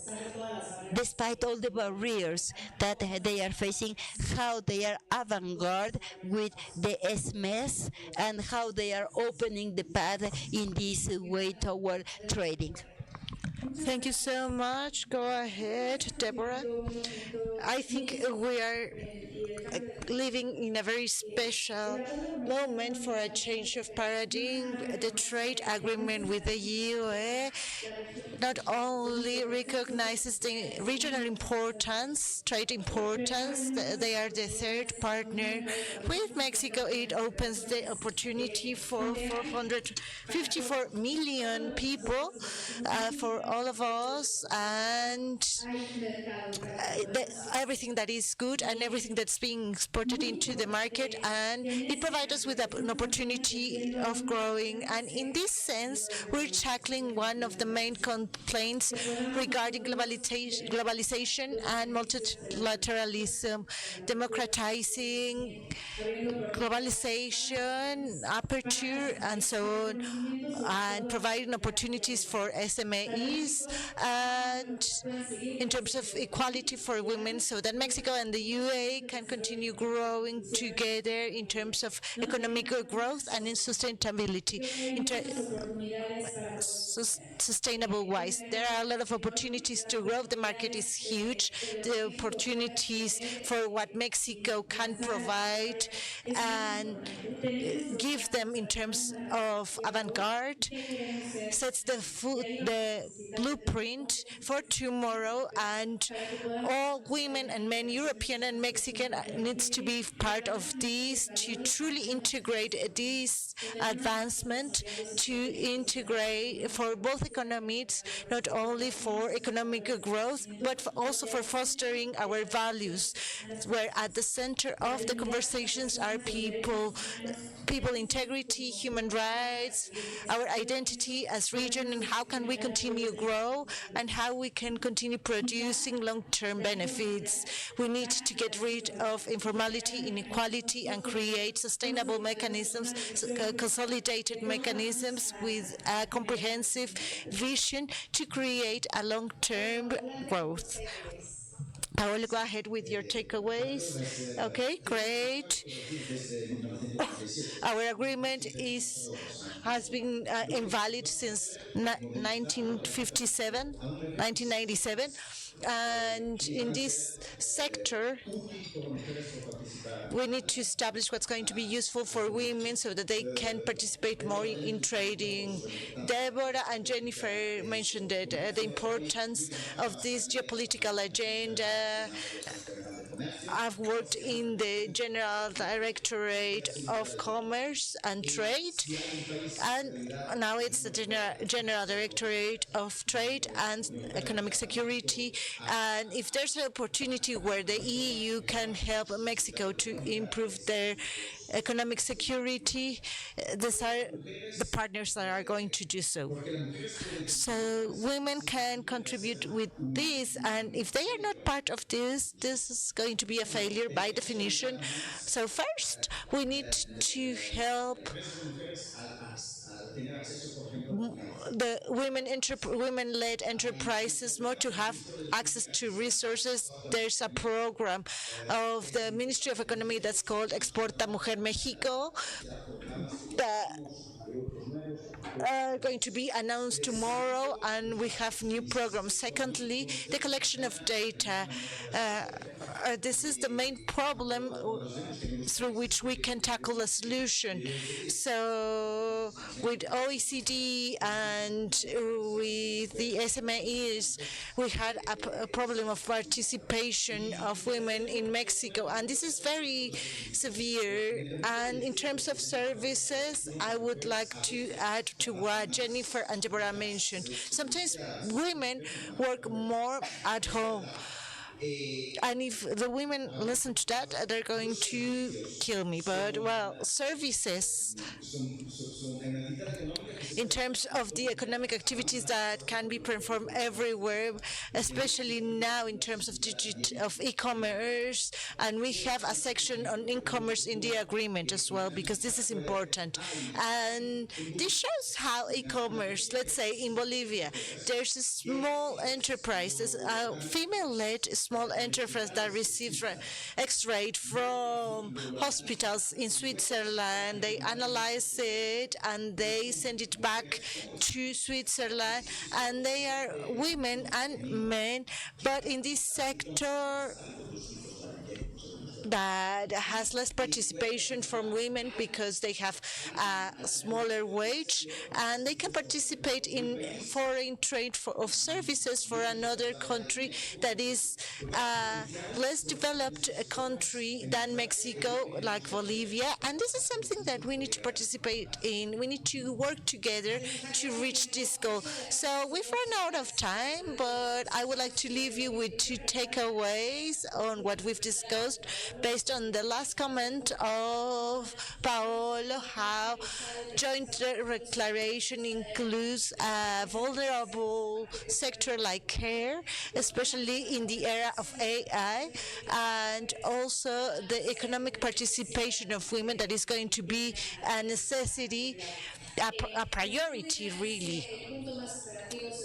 [SPEAKER 8] despite all the barriers that they are facing, how they are avant-garde with the SMEs and how they are opening the path in this way toward trading.
[SPEAKER 3] Thank you so much. Go ahead, Deborah. I think we are living in a very special moment for a change of paradigm. The trade agreement with the UE not only recognizes the regional importance, trade importance, they are the third partner with Mexico. It opens the opportunity for 454 million people, for all of us, and everything that is good and everything that's being being exported into the market, and it provides us with an opportunity of growing. And in this sense, we're tackling one of the main complaints regarding globalization and multilateralism, democratizing globalization, aperture, and so on, and providing opportunities for SMEs, and in terms of equality for women, so that Mexico and the UA can continue growing together in terms of economic growth and in sustainability, sustainable wise. There are a lot of opportunities to grow. The market is huge. The opportunities for what Mexico can provide and give them in terms of avant-garde sets the blueprint for tomorrow, and all women and men, European and Mexican, needs to be part of this to truly integrate this advancement, to integrate for both economies, not only for economic growth, but also for fostering our values, where at the center of the conversations are people integrity, human rights, our identity as region, and how can we continue grow, and how we can continue producing long-term benefits. We need to get rid of informality, inequality, and create sustainable mechanisms, consolidated mechanisms with a comprehensive vision to create a long-term growth. Paolo, go ahead with your takeaways. Okay, great. Our agreement has been invalid since 1997, and in this sector, we need to establish what's going to be useful for women so that they can participate more in trading. Deborah and Jennifer mentioned it, the importance of this geopolitical agenda. I've worked in the General Directorate of Commerce and Trade, and now it's the General Directorate of Trade and Economic Security. And if there's an opportunity where the EU can help Mexico to improve their economic security, these are the partners that are going to do so. So women can contribute with this, and if they are not part of this, this is going to be a failure by definition. So first, we need to help the women-led enterprises more to have access to resources. There's a program of the Ministry of Economy that's called Exporta Mujer Mexico that are going to be announced tomorrow, and we have new programs. Secondly, the collection of data. This is the main problem through which we can tackle a solution. So with OECD and with the SMEs, we had a problem of participation of women in Mexico, and this is very severe. And in terms of services, I would like to add to what Jennifer and Deborah mentioned. Sometimes women work more at home. And if the women listen to that, they're going to kill me. But, well, services, in terms of the economic activities that can be performed everywhere, especially now in terms of e-commerce, and we have a section on e-commerce in the agreement as well, because this is important. And this shows how e-commerce, let's say in Bolivia, there's a small enterprise, a female-led small enterprise that receives X-ray from hospitals in Switzerland. They analyze it and they send it back to Switzerland, and they are women and men, but in this sector that has less participation from women because they have a smaller wage, and they can participate in foreign trade of services for another country that is a less developed country than Mexico, like Bolivia. And this is something that we need to participate in. We need to work together to reach this goal. So we've run out of time, but I would like to leave you with two takeaways on what we've discussed. based on the last comment of Paolo, how joint declaration includes a vulnerable sector like care, especially in the era of AI, and also the economic participation of women that is going to be a necessity, a priority really.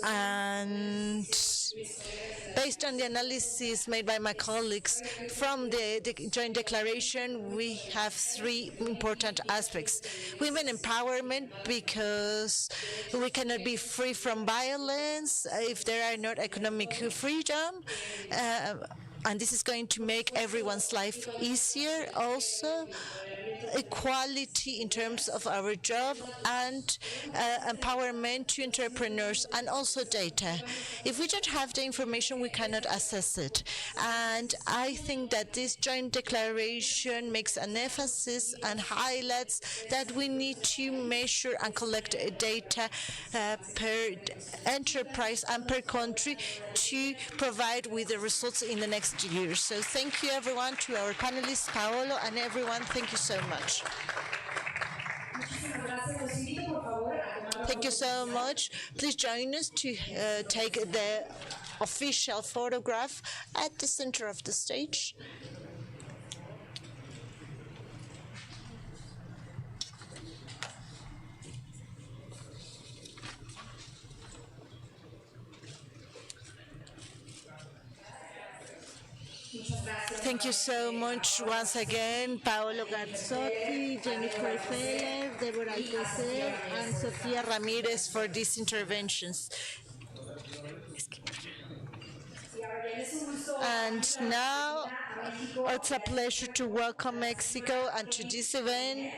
[SPEAKER 3] And based on the analysis made by my colleagues from the joint declaration, we have three important aspects. Women empowerment, because we cannot be free from violence if there are not economic freedom. And this is going to make everyone's life easier. Also, equality in terms of our job and empowerment to entrepreneurs, and also data. If we don't have the information, we cannot assess it. And I think that this joint declaration makes an emphasis and highlights that we need to measure and collect data per enterprise and per country to provide with the results in the next year. So thank you everyone, to our panelists, Paolo and everyone, thank you so much. Thank you so much. Please join us to take the official photograph at the center of the stage. Thank you so much once again, Paolo Garzotti, Jennifer Feller, Deborah Alcocer, and Sofia Ramirez for these interventions. And now it's a pleasure to welcome Mexico and to this event,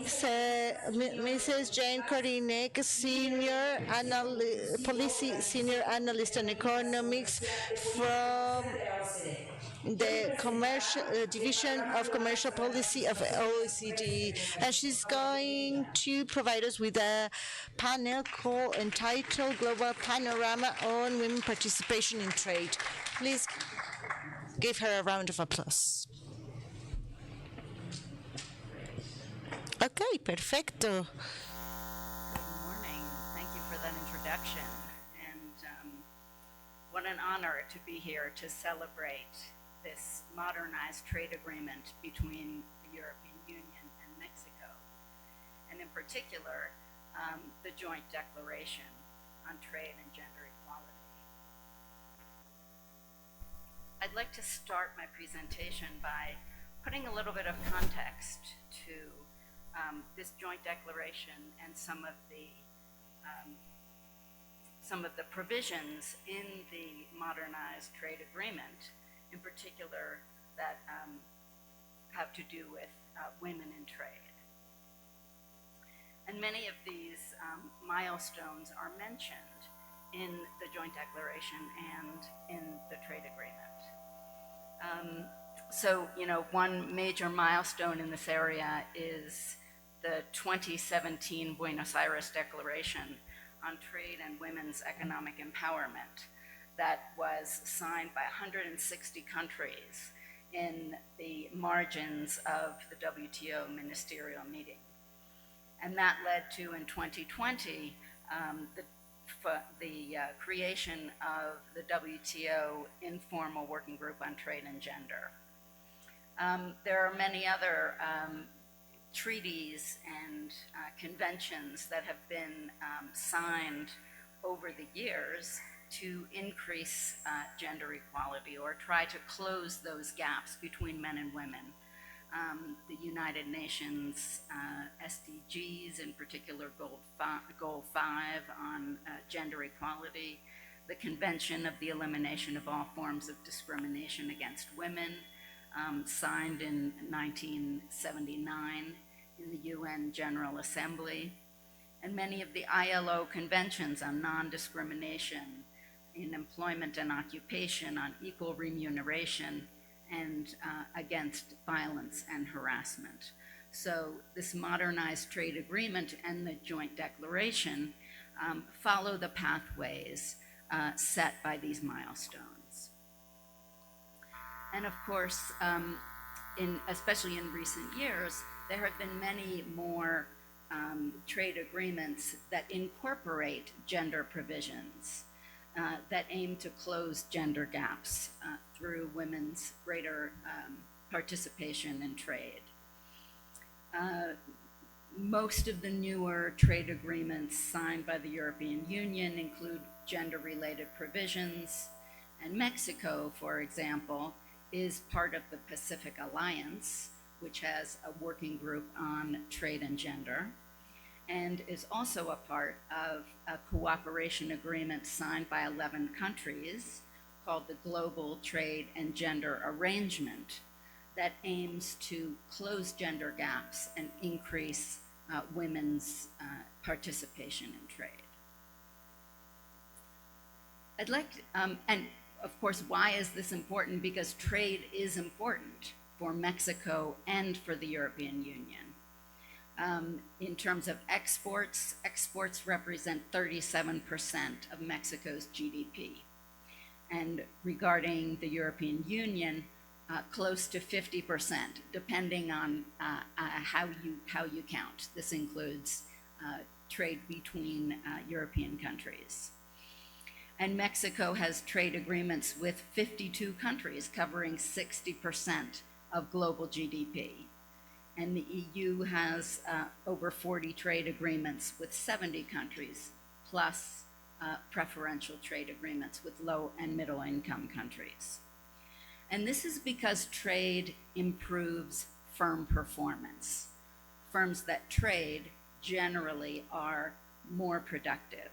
[SPEAKER 3] Mrs. Jane Korinek, Senior Analyst on Economics from the Division of Commercial Policy of OECD, and she's going to provide us with a panel entitled Global Panorama on Women Participation in Trade. Please give her a round of applause. Okay, perfecto.
[SPEAKER 9] Good morning. Thank you for that introduction. And what an honor to be here to celebrate this modernized trade agreement between the European Union and Mexico, and in particular, the joint declaration on trade and gender equality. I'd like to start my presentation by putting a little bit of context to this joint declaration and some of the provisions in the modernized trade agreement, in particular that have to do with women in trade. And many of these milestones are mentioned in the joint declaration and in the trade agreement. So, one major milestone in this area is the 2017 Buenos Aires Declaration on Trade and Women's Economic Empowerment that was signed by 160 countries in the margins of the WTO ministerial meeting. And that led to, in 2020, the creation of the WTO Informal Working Group on Trade and Gender. There are many other treaties and conventions that have been signed over the years to increase gender equality or try to close those gaps between men and women. The United Nations SDGs, in particular Goal 5 on gender equality, the Convention of the Elimination of All Forms of Discrimination Against Women, signed in 1979 in the UN General Assembly, and many of the ILO conventions on non-discrimination in employment and occupation, on equal remuneration, and against violence and harassment. So this modernized trade agreement and the joint declaration follow the pathways set by these milestones. And of course, especially in recent years, there have been many more trade agreements that incorporate gender provisions that aim to close gender gaps through women's greater participation in trade. Most of the newer trade agreements signed by the European Union include gender-related provisions, and Mexico, for example, is part of the Pacific Alliance, which has a working group on trade and gender, and is also a part of a cooperation agreement signed by 11 countries called the Global Trade and Gender Arrangement that aims to close gender gaps and increase women's participation in trade. I'd like to, and of course, why is this important? Because trade is important for Mexico and for the European Union. In terms of exports, exports represent 37% of Mexico's GDP. And regarding the European Union, close to 50%, depending on how you count. This includes trade between European countries. And Mexico has trade agreements with 52 countries covering 60% of global GDP. And the EU has over 40 trade agreements with 70 countries, plus preferential trade agreements with low and middle income countries. And this is because trade improves firm performance. Firms that trade generally are more productive.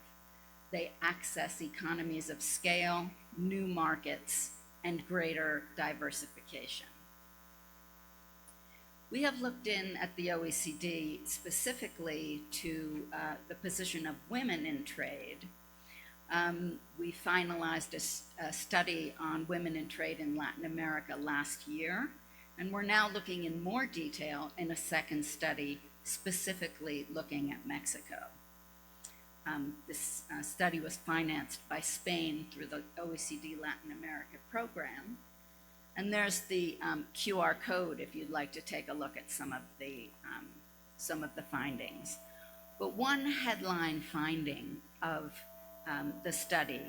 [SPEAKER 9] They access economies of scale, new markets, and greater diversification. We have looked in at the OECD specifically to the position of women in trade. We finalized a study on women in trade in Latin America last year, and we're now looking in more detail in a second study specifically looking at Mexico. This study was financed by Spain through the OECD Latin America program. And there's the QR code if you'd like to take a look at some of the findings. But one headline finding of the study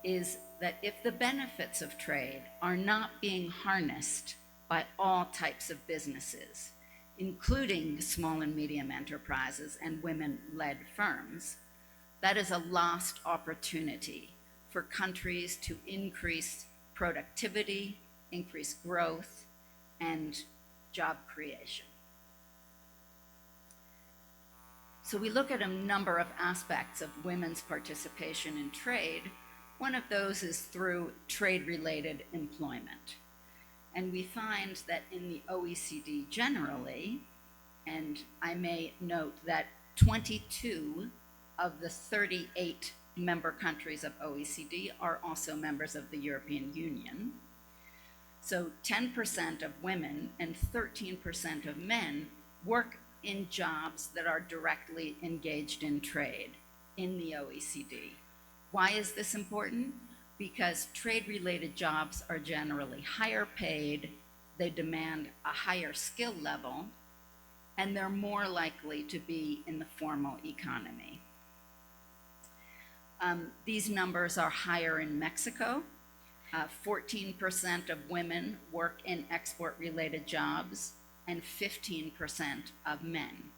[SPEAKER 9] is that if the benefits of trade are not being harnessed by all types of businesses, including small and medium enterprises and women-led firms, that is a lost opportunity for countries to increase productivity, increase growth, and job creation. So we look at a number of aspects of women's participation in trade. One of those is through trade-related employment. And we find that in the OECD generally, and I may note that 22 of the 38 member countries of OECD are also members of the European Union. So 10% of women and 13% of men work in jobs that are directly engaged in trade in the OECD. Why is this important? Because trade-related jobs are generally higher paid, they demand a higher skill level, and they're more likely to be in the formal economy. These numbers are higher in Mexico. 14% of women work in export-related jobs, and 15% of men.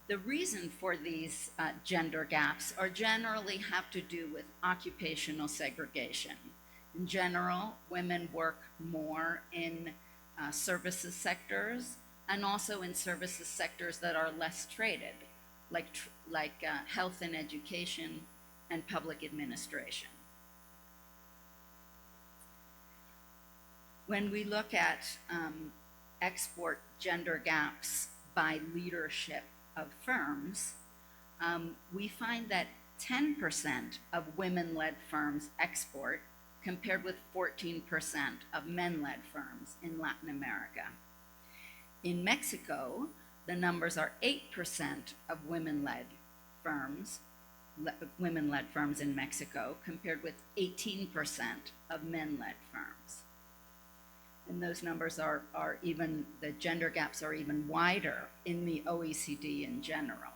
[SPEAKER 9] The reason for these gender gaps are generally have to do with occupational segregation. In general, women work more in services sectors and also in services sectors that are less traded, like health and education and public administration. When we look at export gender gaps by leadership of firms, we find that 10% of women-led firms export compared with 14% of men-led firms in Latin America. In Mexico, the numbers are 8% of women-led firms in Mexico compared with 18% of men-led firms. and those numbers are even, the gender gaps are even wider in the OECD in general.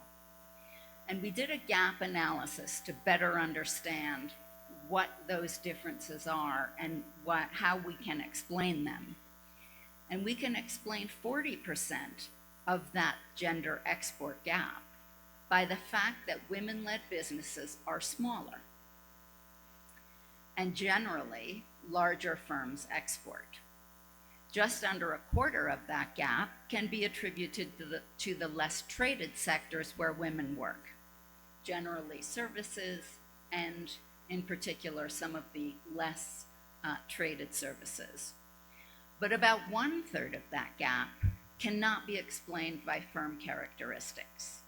[SPEAKER 9] And we did a gap analysis to better understand what those differences are and how we can explain them. And we can explain 40% of that gender export gap by the fact that women-led businesses are smaller. And generally, larger firms export. Just under a quarter of that gap can be attributed to the less traded sectors where women work, generally services, and in particular, some of the less traded services. But about 1/3 of that gap cannot be explained by firm characteristics.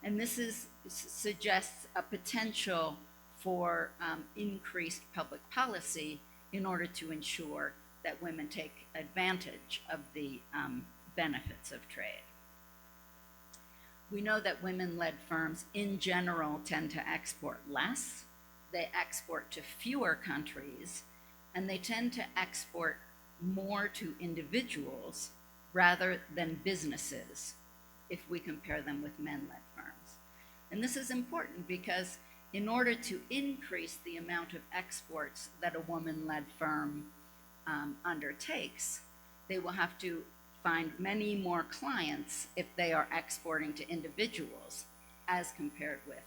[SPEAKER 9] And this suggests a potential for increased public policy in order to ensure that women take advantage of the benefits of trade. We know that women-led firms in general tend to export less. They export to fewer countries, and they tend to export more to individuals rather than businesses if we compare them with men-led firms. And this is important because in order to increase the amount of exports that a woman-led firm undertakes, they will have to find many more clients if they are exporting to individuals as compared with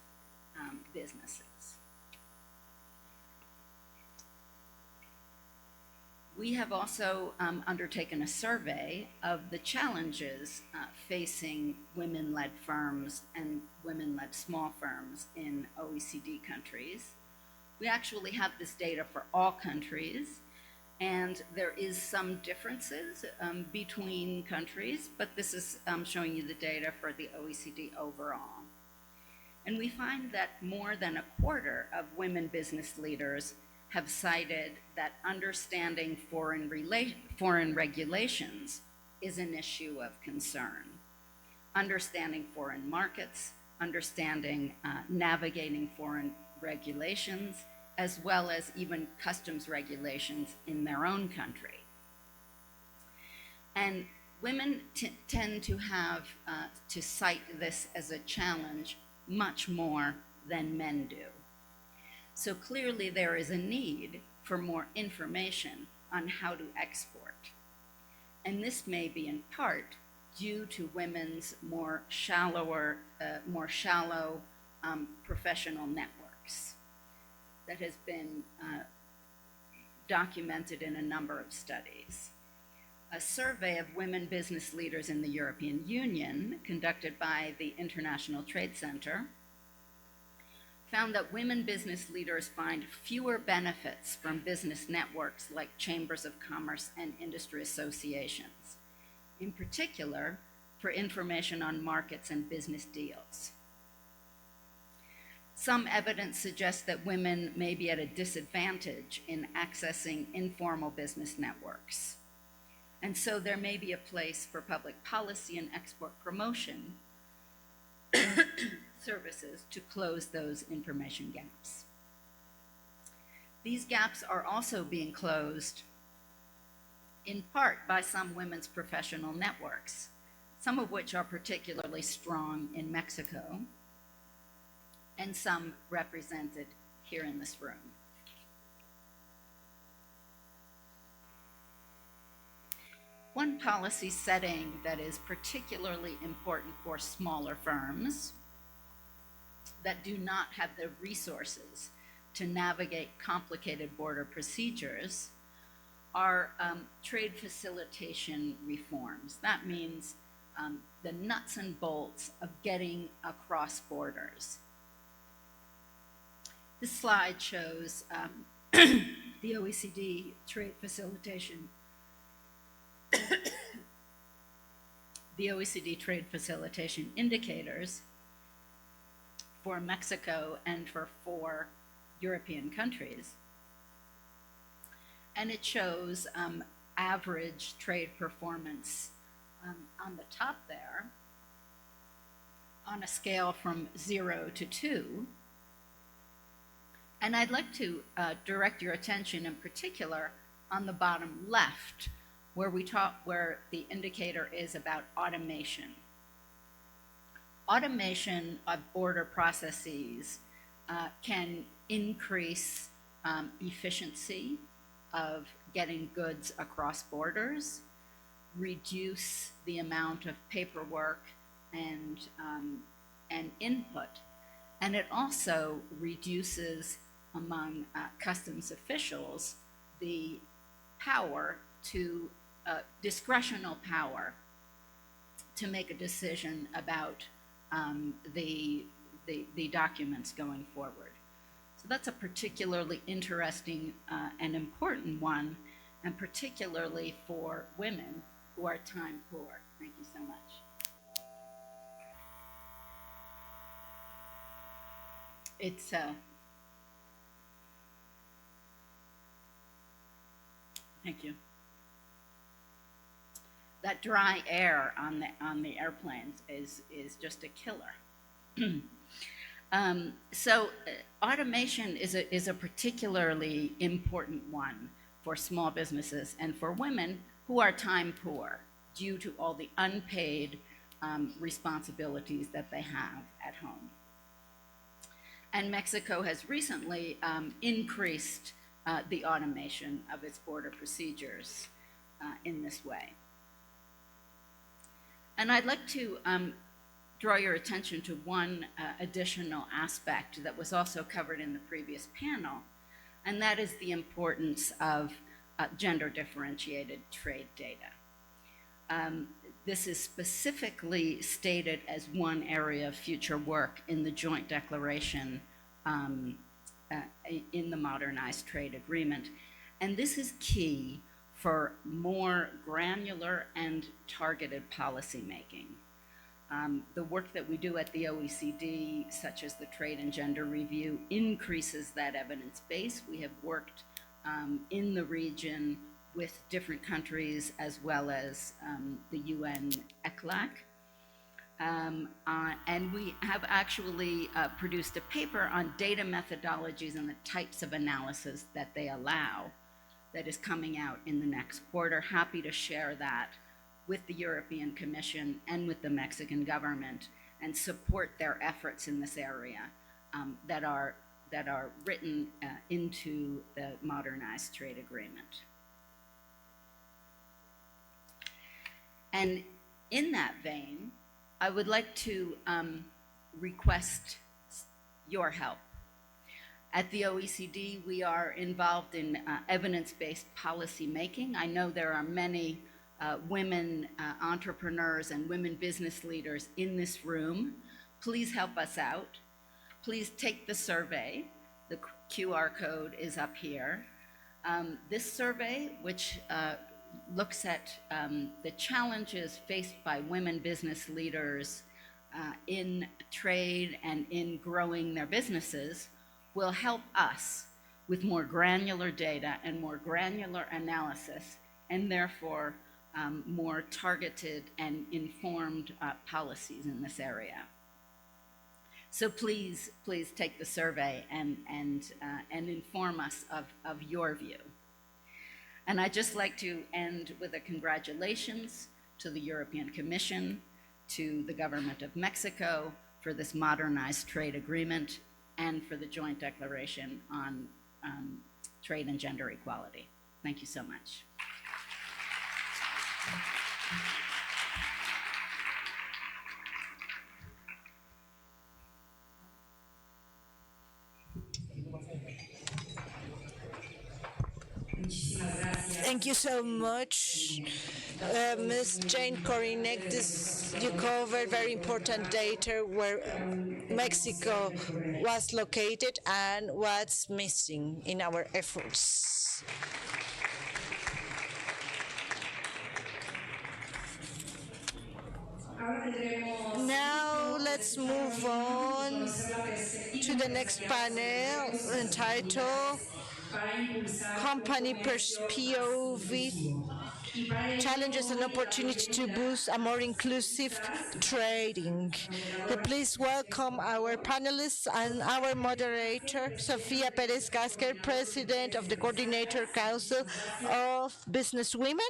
[SPEAKER 9] businesses. We have also undertaken a survey of the challenges facing women-led firms and women-led small firms in OECD countries. We actually have this data for all countries, and there is some differences between countries, but this is showing you the data for the OECD overall. And we find that more than a quarter of women business leaders have cited that understanding foreign regulations is an issue of concern. Understanding foreign markets, understanding navigating foreign regulations, as well as even customs regulations in their own country. And women tend to have to cite this as a challenge much more than men do. So clearly there is a need for more information on how to export. And this may be in part due to women's more shallow professional networks that has been documented in a number of studies. A survey of women business leaders in the European Union, conducted by the International Trade Center, found that women business leaders find fewer benefits from business networks like chambers of commerce and industry associations, in particular for information on markets and business deals. Some evidence suggests that women may be at a disadvantage in accessing informal business networks. And so there may be a place for public policy and export promotion services to close those information gaps. These gaps are also being closed in part by some women's professional networks, some of which are particularly strong in Mexico, and some represented here in this room. One policy setting that is particularly important for smaller firms that do not have the resources to navigate complicated border procedures are trade facilitation reforms. That means the nuts and bolts of getting across borders. This slide shows the OECD trade facilitation the OECD trade facilitation indicators for Mexico and for 4 European countries. And it shows average trade performance on the top there on a scale from 0 to 2. And I'd like to direct your attention in particular on the bottom left where the indicator is about automation. Automation of border processes can increase efficiency of getting goods across borders, reduce the amount of paperwork and input, and it also reduces among customs officials the power to discretional power to make a decision about the documents going forward. So that's a particularly interesting and important one, and particularly for women who are time poor. Thank you so much. It's thank you. That dry air on the airplanes is just a killer. Automation is a particularly important one for small businesses and for women who are time poor due to all the unpaid responsibilities that they have at home. And Mexico has recently increased the automation of its border procedures in this way. And I'd like to draw your attention to one additional aspect that was also covered in the previous panel, and that is the importance of gender differentiated trade data. This is specifically stated as one area of future work in the joint declaration in the Modernized Trade Agreement. And this is key for more granular and targeted policy making. The work that we do at the OECD, such as the Trade and Gender Review, increases that evidence base. We have worked in the region with different countries as well as the UN ECLAC. And we have actually produced a paper on data methodologies and the types of analysis that they allow that is coming out in the next quarter. Happy to share that with the European Commission and with the Mexican government and support their efforts in this area that are written into the Modernized Trade Agreement. And in that vein, I would like to request your help. At the OECD, we are involved in evidence-based policy making. I know there are many women entrepreneurs and women business leaders in this room. Please help us out. Please take the survey. The QR code is up here. This survey, which looks at the challenges faced by women business leaders in trade and in growing their businesses, will help us with more granular data and more granular analysis, and therefore more targeted and informed policies in this area. So please take the survey and inform us of your view. And I'd just like to end with a congratulations to the European Commission, to the government of Mexico for this modernized trade agreement, and for the joint declaration on trade and gender equality. Thank you so much.
[SPEAKER 3] Thank you so much, Ms. Jane Korinek. You covered very important data where Mexico was located and what's missing in our efforts. Now let's move on to the next panel entitled Company POV challenges and opportunity to boost a more inclusive trading. Please welcome our panelists and our moderator, Sofia Perez Gasker, President of the Coordinator Council of Business Women.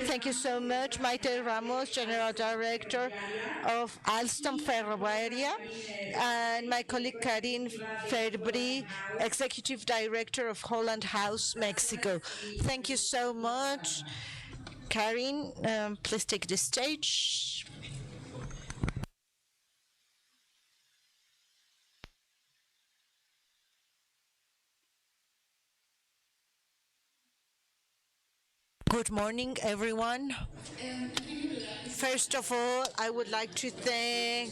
[SPEAKER 3] Thank you so much. Maite Ramos, General Director of Alstom Ferroviaria, and my colleague Karin Ferbri, Executive Director of Holland House, Mexico. Thank you so much. Karin, please take the stage. Good morning, everyone. First of all, I would like to thank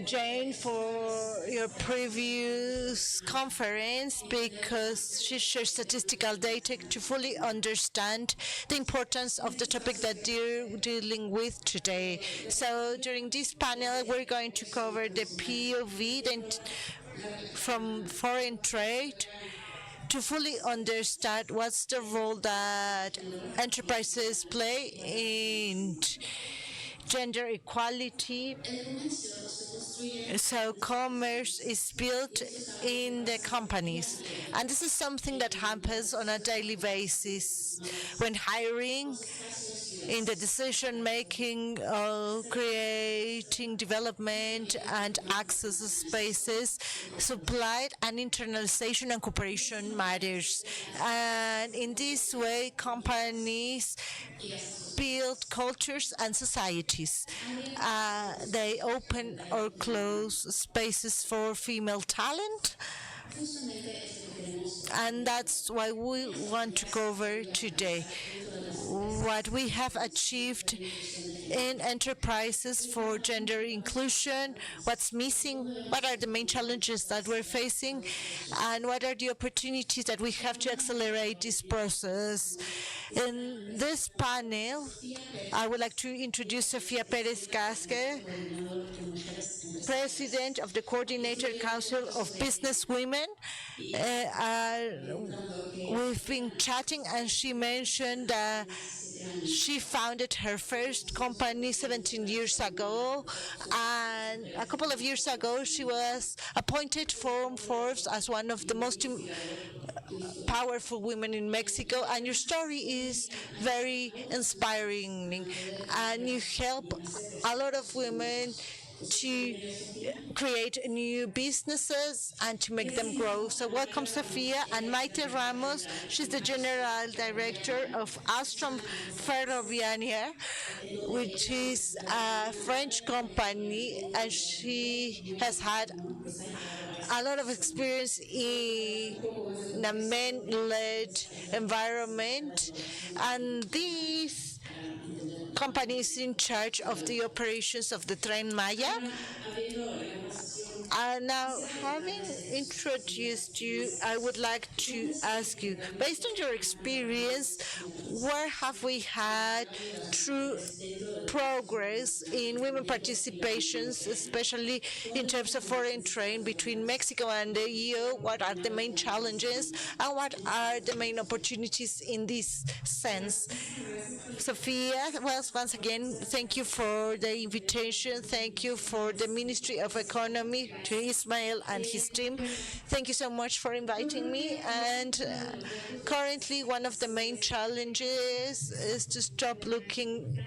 [SPEAKER 3] Jane for your previous conference because she shares statistical data to fully understand the importance of the topic that you're dealing with today. So during this panel, we're going to cover the POV from foreign trade to fully understand what's the role that enterprises play in gender equality. So commerce is built in the companies, and this is something that happens on a daily basis when hiring, in the decision making, creating development and access spaces, supply and internalization and cooperation matters. And in this way, companies build cultures and societies. They open or close spaces for female talent, and that's why we want to cover today what we have achieved in enterprises for gender inclusion, what's missing, what are the main challenges that we're facing, and what are the opportunities that we have to accelerate this process. In this panel, I would like to introduce Sofia Perez Casque, President of the Coordinator Council of Business Women. We've been chatting, and she mentioned that she founded her first company 17 years ago, and a couple of years ago she was appointed from Forbes as one of the most powerful women in Mexico, and your story is very inspiring, and you help a lot of women to create new businesses and to make them grow. So welcome, Sofia. And Maite Ramos, she's the General Director of Alstom Ferroviaria, which is a French company, and she has had a lot of experience in a men-led environment, and this company is in charge of the operations of the Tren Maya. Now, having introduced you, I would like to ask you, based on your experience, where have we had true progress in women participations, especially in terms of foreign trade between Mexico and the EU? What are the main challenges, and what are the main opportunities in this sense? Sophia, well, once again, thank you for the invitation. Thank you for the Ministry of Economy, to Ismael and his team. Thank you so much for inviting me. And currently, one of the main challenges is to stop looking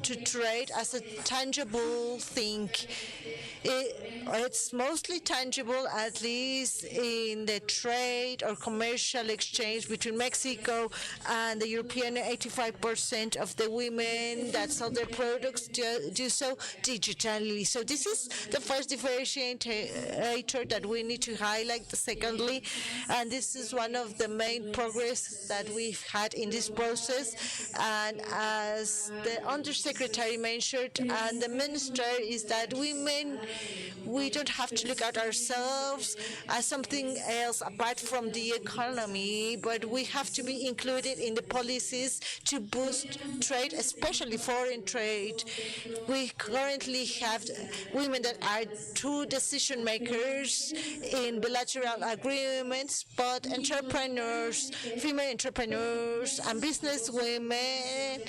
[SPEAKER 3] to trade as a tangible thing. It's mostly tangible, at least in the trade or commercial exchange between Mexico and the European. 85% of the women that sell their products do so digitally. So this is the first differentiator that we need to highlight. Secondly, and this is one of the main progress that we've had in this process, and as the Undersecretary secretary mentioned and the minister is that women, we don't have to look at ourselves as something else apart from the economy, but we have to be included in the policies to boost trade, especially foreign trade. We currently have women that are true decision makers in bilateral agreements, but entrepreneurs, female entrepreneurs and business women,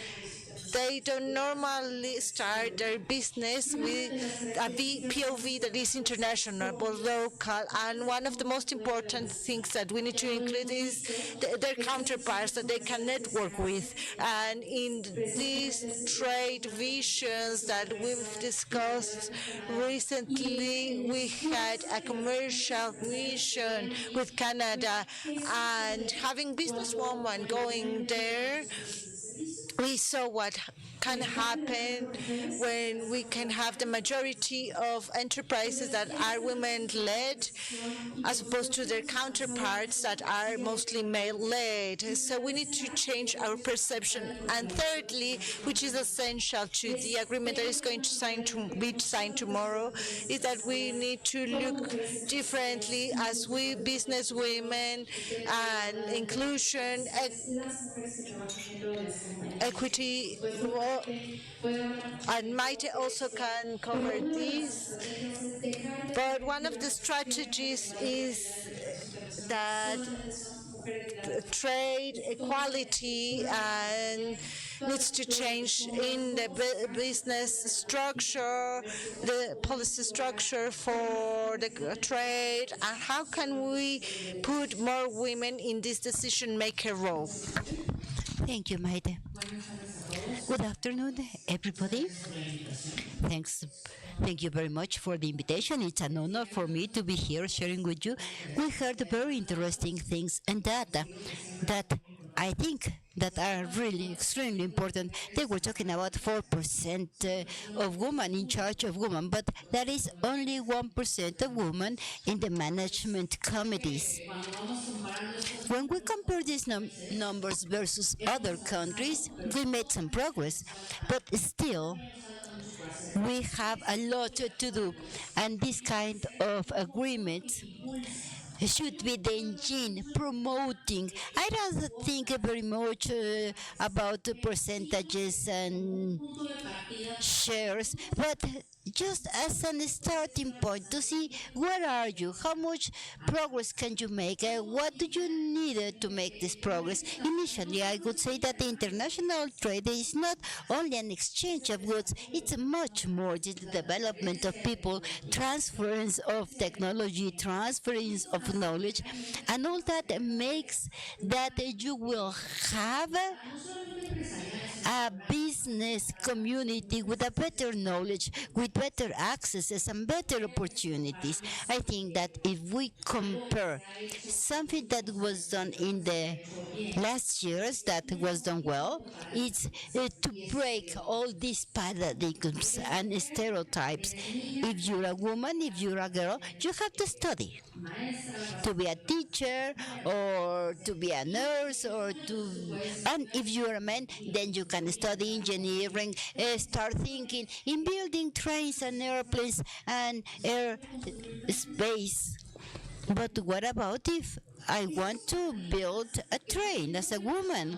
[SPEAKER 3] they don't normally start their business with a POV that is international but local. And one of the most important things that we need to include is their counterparts that they can network with. And in these trade visions that we've discussed recently, we had a commercial vision with Canada, and having businesswomen going there, we saw what can happen when we can have the majority of enterprises that are women-led as opposed to their counterparts that are mostly male-led. So we need to change our perception. And thirdly, which is essential to the agreement that is going to be signed tomorrow, is that we need to look differently as we business women and inclusion, equity, and Maite also can cover this. But one of the strategies is that trade equality and needs to change in the business structure, the policy structure for the trade, and how can we put more women in this decision-maker role?
[SPEAKER 8] Thank you, Maite. Good afternoon, everybody. Thank you very much for the invitation. It's an honor for me to be here sharing with you. We heard very interesting things and data that I think that are really extremely important. They were talking about 4% of women in charge of women, but that is only 1% of women in the management committees. When we compare these numbers versus other countries, we made some progress, but still we have a lot to do, and this kind of agreement should be the engine promoting. I don't think very much about the percentages and shares, but just as a starting point to see where are you, how much progress can you make, what do you need to make this progress. Initially, I would say that the international trade is not only an exchange of goods, it's much more. It's the development of people, transference of technology, transference of knowledge, and all that makes that you will have a business community with a better knowledge, with better accesses and better opportunities. I think that if we compare something that was done in the last years that was done well, it's to break all these paradigms and stereotypes. If you're a woman, if you're a girl, you have to study to be a teacher or to be a nurse and if you're a man, then you can study engineering, start thinking in building trains and airplanes and air space. But what about if I want to build a train as a woman?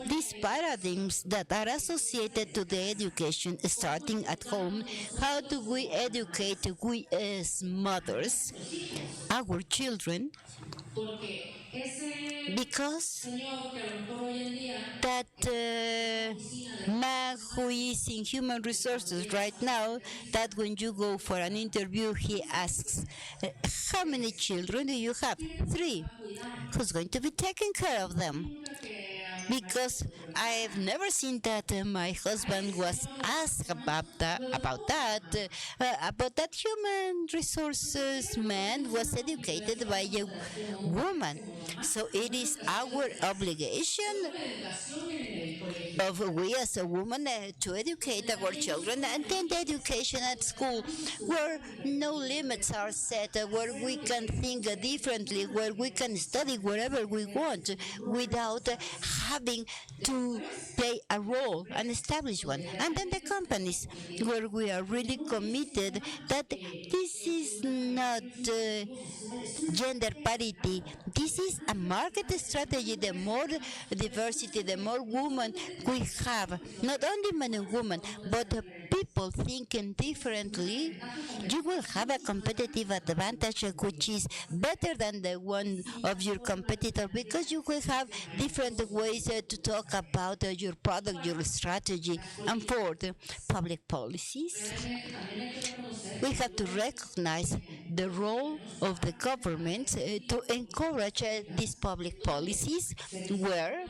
[SPEAKER 8] These paradigms that are associated to the education starting at home, how do we educate, we as mothers, our children? Because that man who is in human resources right now, that when you go for an interview, he asks, how many children do you have? 3. Who's going to be taking care of them? Because I've never seen that my husband was asked about that human resources man was educated by a woman. So it is our obligation of we as a woman to educate our children, and then the education at school where no limits are set, where we can think differently, where we can study wherever we want without having to play a role and establish one. And then the companies, where we are really committed that this is not gender parity. This is a market strategy. The more diversity, the more women we have, not only men and women, but people thinking differently, you will have a competitive advantage which is better than the one of your competitor, because you will have different ways to talk about your product, your strategy. And fourth, public policies. We have to recognize the role of the government to encourage these public policies where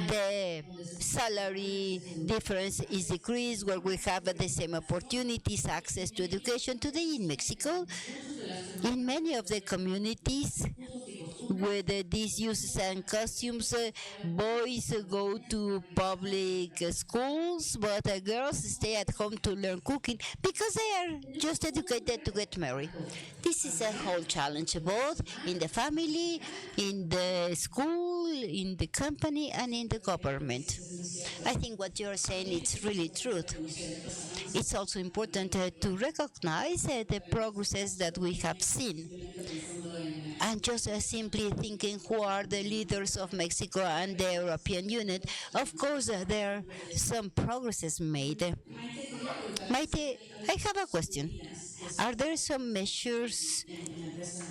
[SPEAKER 8] the salary difference is decreased, where we have the same opportunities, access to education. Today in Mexico, in many of the communities with these uses and costumes, boys go to public schools, but girls stay at home to learn cooking because they are just educated to get married. This is a whole challenge, both in the family, in the school, in the company, and in the government. I think what you're saying is really true. It's also important to recognize the progresses that we have seen. And just simply thinking who are the leaders of Mexico and the European Union, of course there are some progresses made. Maite, I have a question. Are there some measures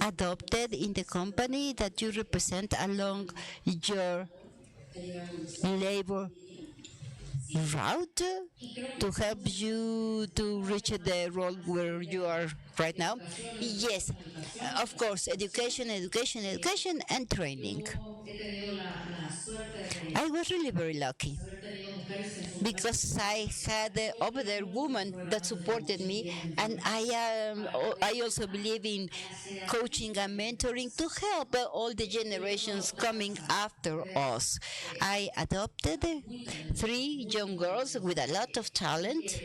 [SPEAKER 8] adopted in the company that you represent along your labor route to help you to reach the role where you are right now? Yes, of course, education, education, education, and training. I was really very lucky because I had over there women that supported me, and I also believe in coaching and mentoring to help all the generations coming after us. I adopted 3 young girls with a lot of talent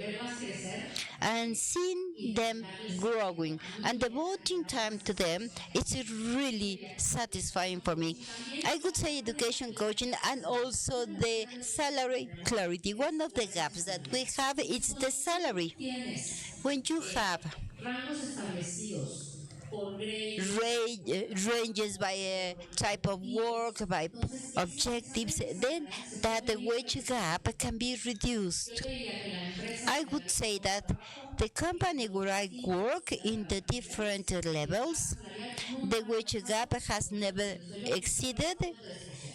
[SPEAKER 8] and seeing them growing and devoting time to them, it's really satisfying for me. I would say education, coaching, and also the salary clarity. One of the gaps that we have is the salary. When you have ranges by type of work, by objectives, then that the wage gap can be reduced. I would say that the company where I work in the different levels, the wage gap has never exceeded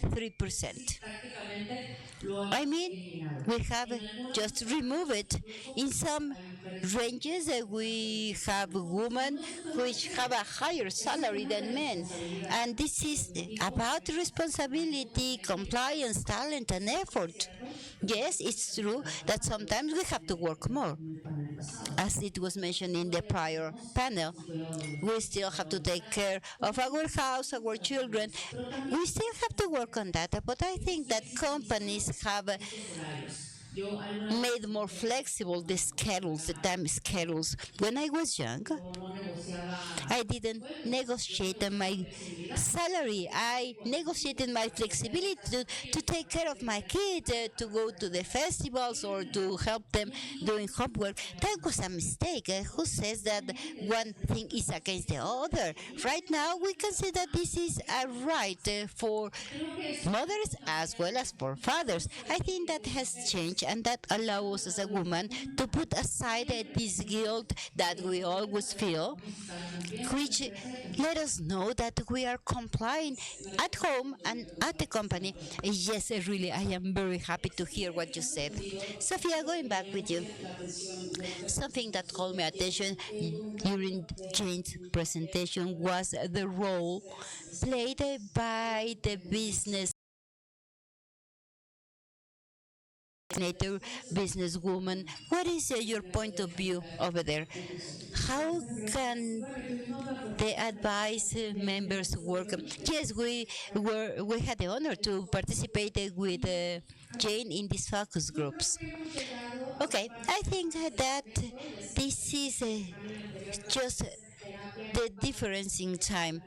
[SPEAKER 8] 3%. I mean, we have just removed it. In some ranges, we have women which have a higher salary than men. And this is about responsibility, compliance, talent, and effort. Yes, it's true that sometimes we have to work more. As it was mentioned in the prior panel, we still have to take care of our house, our children. We still have to work on that, but I think that companies have made more flexible the schedules, the time schedules. When I was young, I didn't negotiate my salary. I negotiated my flexibility to take care of my kids, to go to the festivals or to help them doing homework. That was a mistake. Who says that one thing is against the other? Right now, we can say that this is a right for mothers as well as for fathers. I think that has changed, and that allows us as a woman to put aside this guilt that we always feel, which let us know that we are complying at home and at the company. Yes, really, I am very happy to hear what you said. Sophia, going back with you, something that caught my attention during Jane's presentation was the role played by the business businesswoman. What is your point of view over there? How can the advice members work? Yes, we had the honor to participate with Jane in these focus groups. Okay, I think that this is just the difference in time.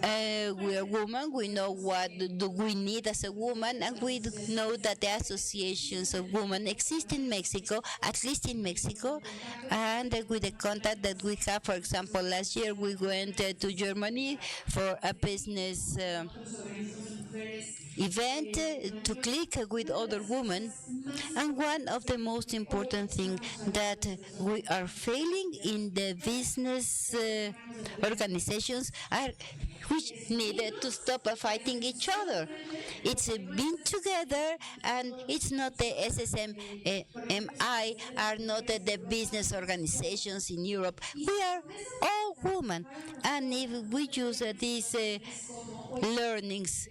[SPEAKER 8] We are women, we know what do we need as a woman, and we know that the associations of women exist in Mexico, at least in Mexico, and with the contact that we have. For example, last year we went to Germany for a business event to click with other women, and one of the most important things that we are failing in the business organizations are which needed to stop fighting each other. It's being together, and it's not the SSMI are not the business organizations in Europe. We are all women, and if we use these learnings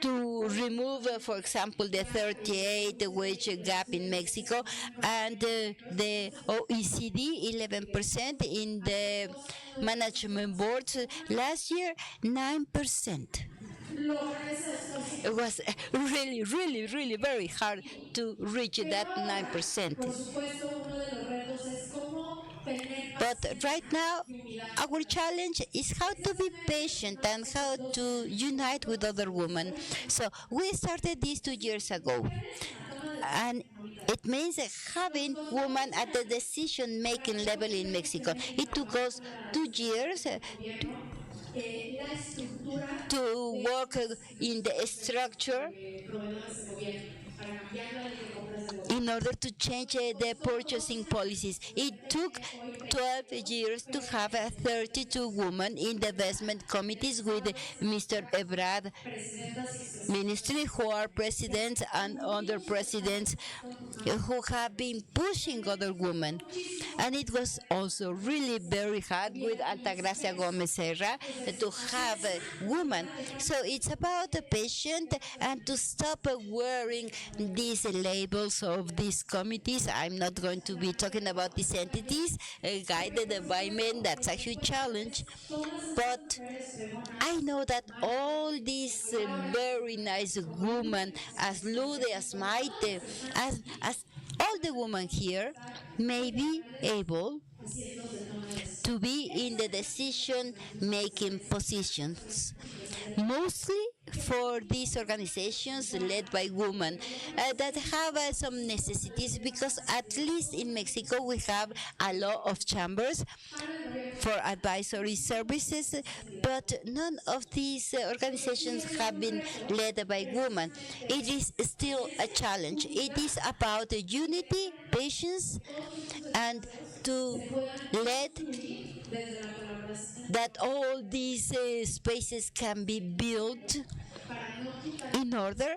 [SPEAKER 8] to remove, for example, the 38 wage gap in Mexico and the OECD 11% in the management boards. Last year, 9%. It was really, really, really very hard to reach that 9%. But right now, our challenge is how to be patient and how to unite with other women. So we started this 2 years ago. And it means having women at the decision-making level in Mexico. It took us 2 years to work in the structure in order to change the purchasing policies. It took 12 years to have 32 women in the investment committees with Mr. Ebrard ministry, who are presidents and under presidents who have been pushing other women. And it was also really very hard with Altagracia Gomez Serra to have a woman. So it's about the patient and to stop wearing these labels of these committees. I'm not going to be talking about these entities guided by men. That's a huge challenge. But I know that all these very nice women, as Lude, as Maite, as all the women here, may be able to be in the decision-making positions, mostly for these organizations led by women that have some necessities, because at least in Mexico we have a law of chambers for advisory services, but none of these organizations have been led by women. It is still a challenge. It is about unity, patience, and to let that all these spaces can be built in order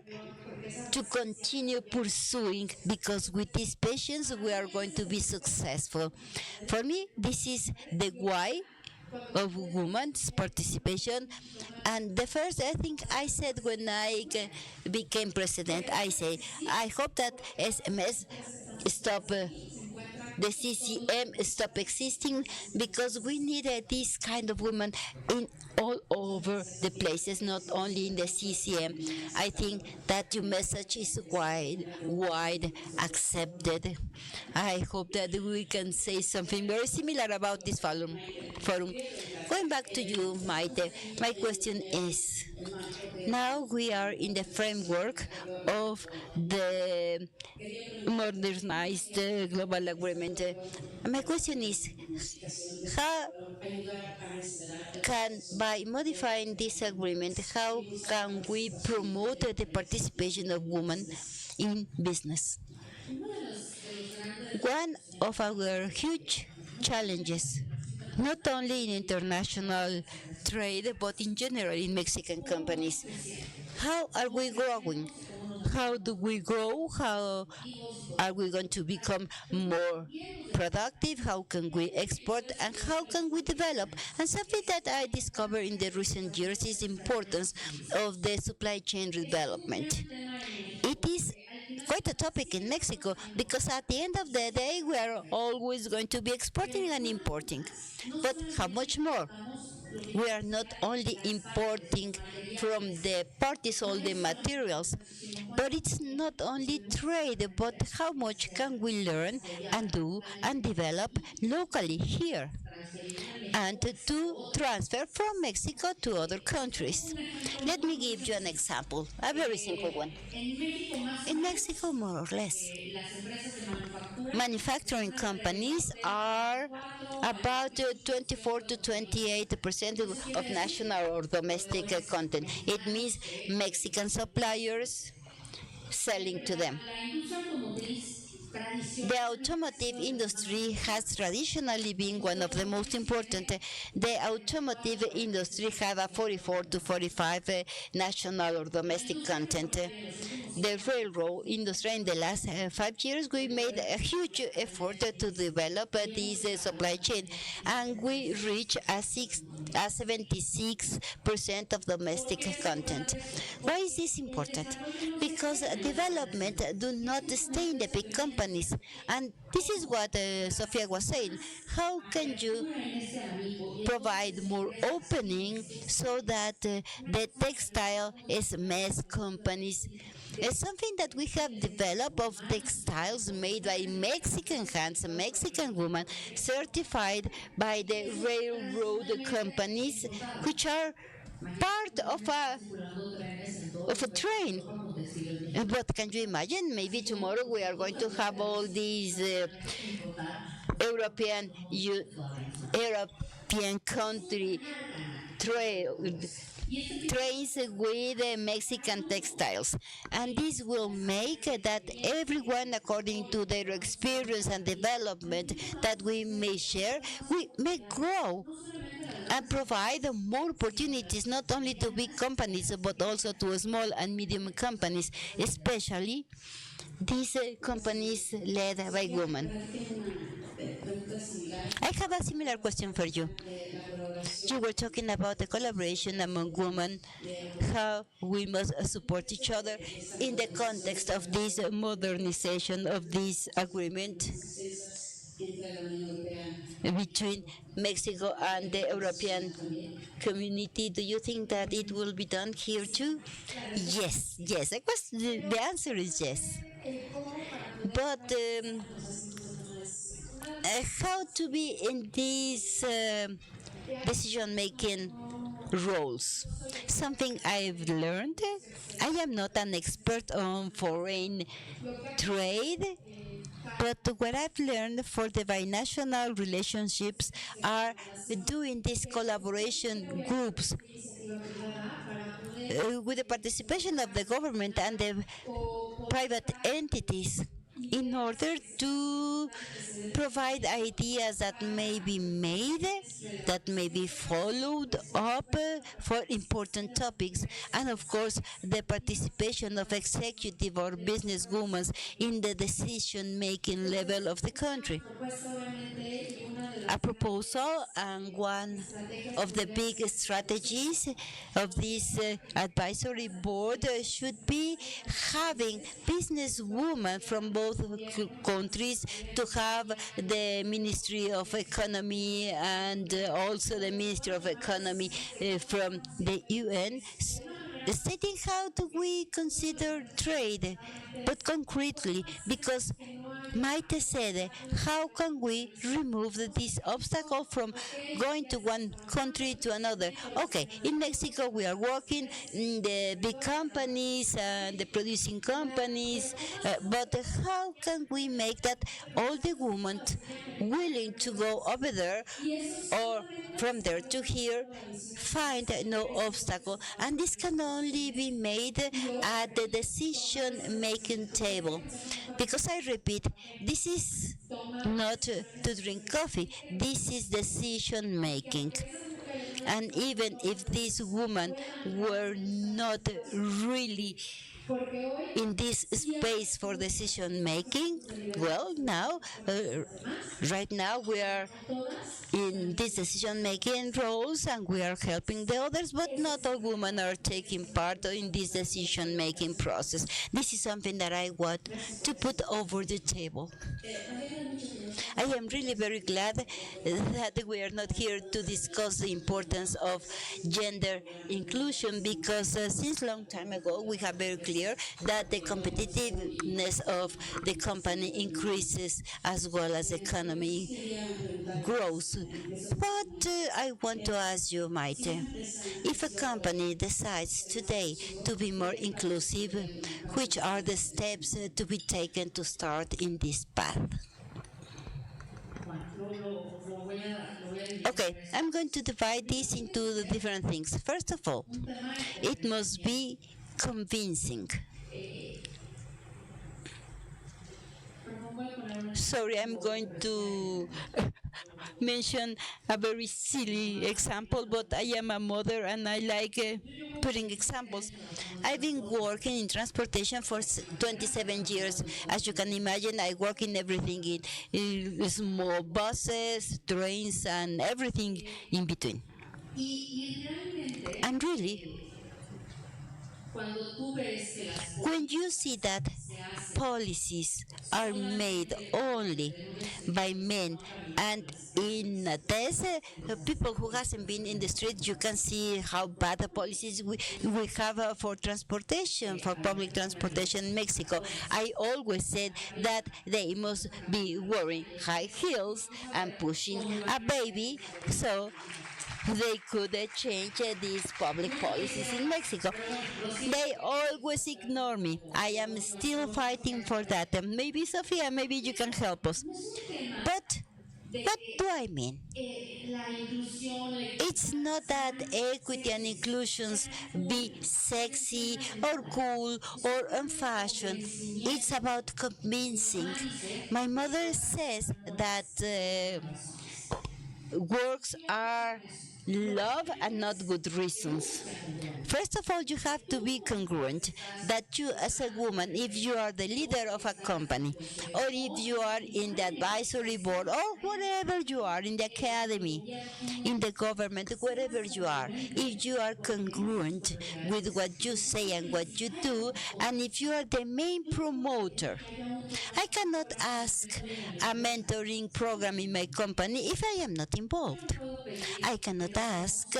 [SPEAKER 8] to continue pursuing, because with this patience we are going to be successful. For me, this is the why of women's participation. And the first thing I said when I became president, I say, I hope that SMS stop the CCM stop existing, because we need this kind of women in all over the places, not only in the CCM. I think that your message is wide accepted. I hope that we can say something very similar about this forum. Going back to you, Maite, my question is, now we are in the framework of the modernized global agreement. My question is, how can, by modifying this agreement, how can we promote the participation of women in business? One of our huge challenges, not only in international trade, but in general in Mexican companies, how are we growing? How do we grow? How are we going to become more productive? How can we export? And how can we develop? And something that I discovered in the recent years is the importance of the supply chain development. It is quite a topic in Mexico, because at the end of the day we are always going to be exporting and importing. But how much more? we are not only importing from the parties all the materials, but it's not only trade, but how much can we learn and do and develop locally here, and to transfer from Mexico to other countries. Let me give you an example, a very simple one. In Mexico, more or less, manufacturing companies are about 24 to 28% of national or domestic content. It means Mexican suppliers selling to them. The automotive industry has traditionally been one of the most important. The automotive industry had a 44 to 45 national or domestic content. The railroad industry in the last 5 years, we made a huge effort to develop this supply chain, and we reached a 76% of domestic content. Why is this important? Because development do not stay in the big companies. And this is what Sofia was saying. How can you provide more opening so that the textile is mass companies? It's something that we have developed of textiles made by Mexican hands, Mexican women, certified by the railroad companies, which are part of a train. But can you imagine? Maybe tomorrow we are going to have all these European country trains with Mexican textiles, and this will make that everyone, according to their experience and development that we may share, we may grow and provide more opportunities not only to big companies but also to small and medium companies, especially these companies led by women. I have a similar question for you. You were talking about the collaboration among women, how we must support each other in the context of this modernization of this agreement between Mexico and the European community. Do you think that it will be done here too? Yes. The answer is yes. But how to be in these decision-making roles? Something I've learned. I am not an expert on foreign trade, but what I've learned for the binational relationships are doing these collaboration groups with the participation of the government and the private entities in order to provide ideas that may be made, that may be followed up for important topics, and of course the participation of executive or business women in the decision-making level of the country. A proposal and one of the big strategies of this advisory board should be having business women from both countries, to have the Ministry of Economy and also the Ministry of Economy from the UN, stating how do we consider trade, but concretely, because Maite said, how can we remove this obstacle from going to one country to another? Okay, in Mexico we are working in the big companies and the producing companies, but how can we make that all the women willing to go over there or from there to here find no obstacle? And this can only be made at the decision-making table. Because I repeat, this is not to drink coffee, this is decision-making. And even if these women were not really in this space for decision making, well, now, right now we are in these decision making roles and we are helping the others, but not all women are taking part in this decision making process. This is something that I want to put over the table. I am really very glad that we are not here to discuss the importance of gender inclusion, because since long time ago we have very clear that the competitiveness of the company increases as well as the economy grows. But I want to ask you, Maite, if a company decides today to be more inclusive, which are the steps to be taken to start in this path? Okay, I'm going to divide this into the different things. First of all, it must be convincing. Sorry, I'm going to mention a very silly example, but I am a mother and I like putting examples. I've been working in transportation for 27 years. As you can imagine, I work in everything, in small buses, trains, and everything in between. And really, when you see that policies are made only by men, and in a test, people who hasn't been in the street, you can see how bad the policies we have for transportation, for public transportation in Mexico. I always said that they must be wearing high heels and pushing a baby, so they could change these public policies in Mexico. They always ignore me. I am still fighting for that. And maybe, Sofia, maybe you can help us. But what do I mean? It's not that equity and inclusions be sexy or cool or on fashion. It's about convincing. My mother says that works are love and not good reasons. First of all, you have to be congruent that you as a woman, if you are the leader of a company, or if you are in the advisory board, or whatever you are, in the academy, in the government, wherever you are, if you are congruent with what you say and what you do, and if you are the main promoter. I cannot ask a mentoring program in my company if I am not involved. I cannot ask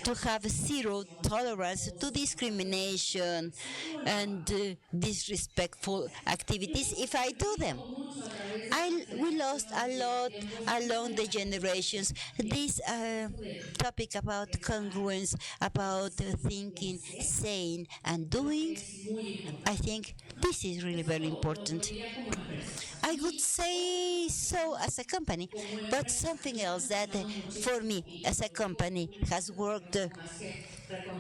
[SPEAKER 8] to have zero tolerance to discrimination and disrespectful activities if I do them. We lost a lot along the generations. This topic about congruence, about thinking, saying, and doing, I think this is really very important. I would say so as a company, but something else that for me as a company has worked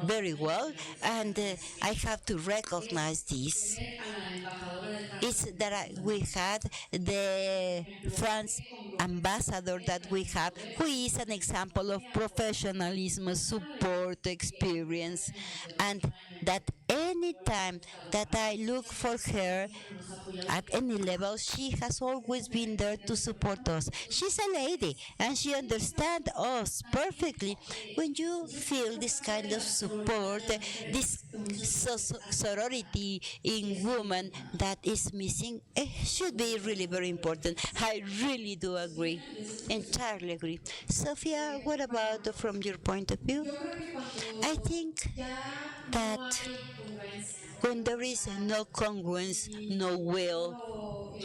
[SPEAKER 8] very well, and I have to recognize this. It's that we had the France ambassador that we have, who is an example of professionalism, support, experience, and that any time that I look for her at any level, she has always been there to support us. She's a lady and she understands us perfectly. When you feel this kind of support, this sorority in women that is missing, it should be really very important. I really do agree, entirely agree. Sophia, what about from your point of view? I think that when there is no congruence, no will,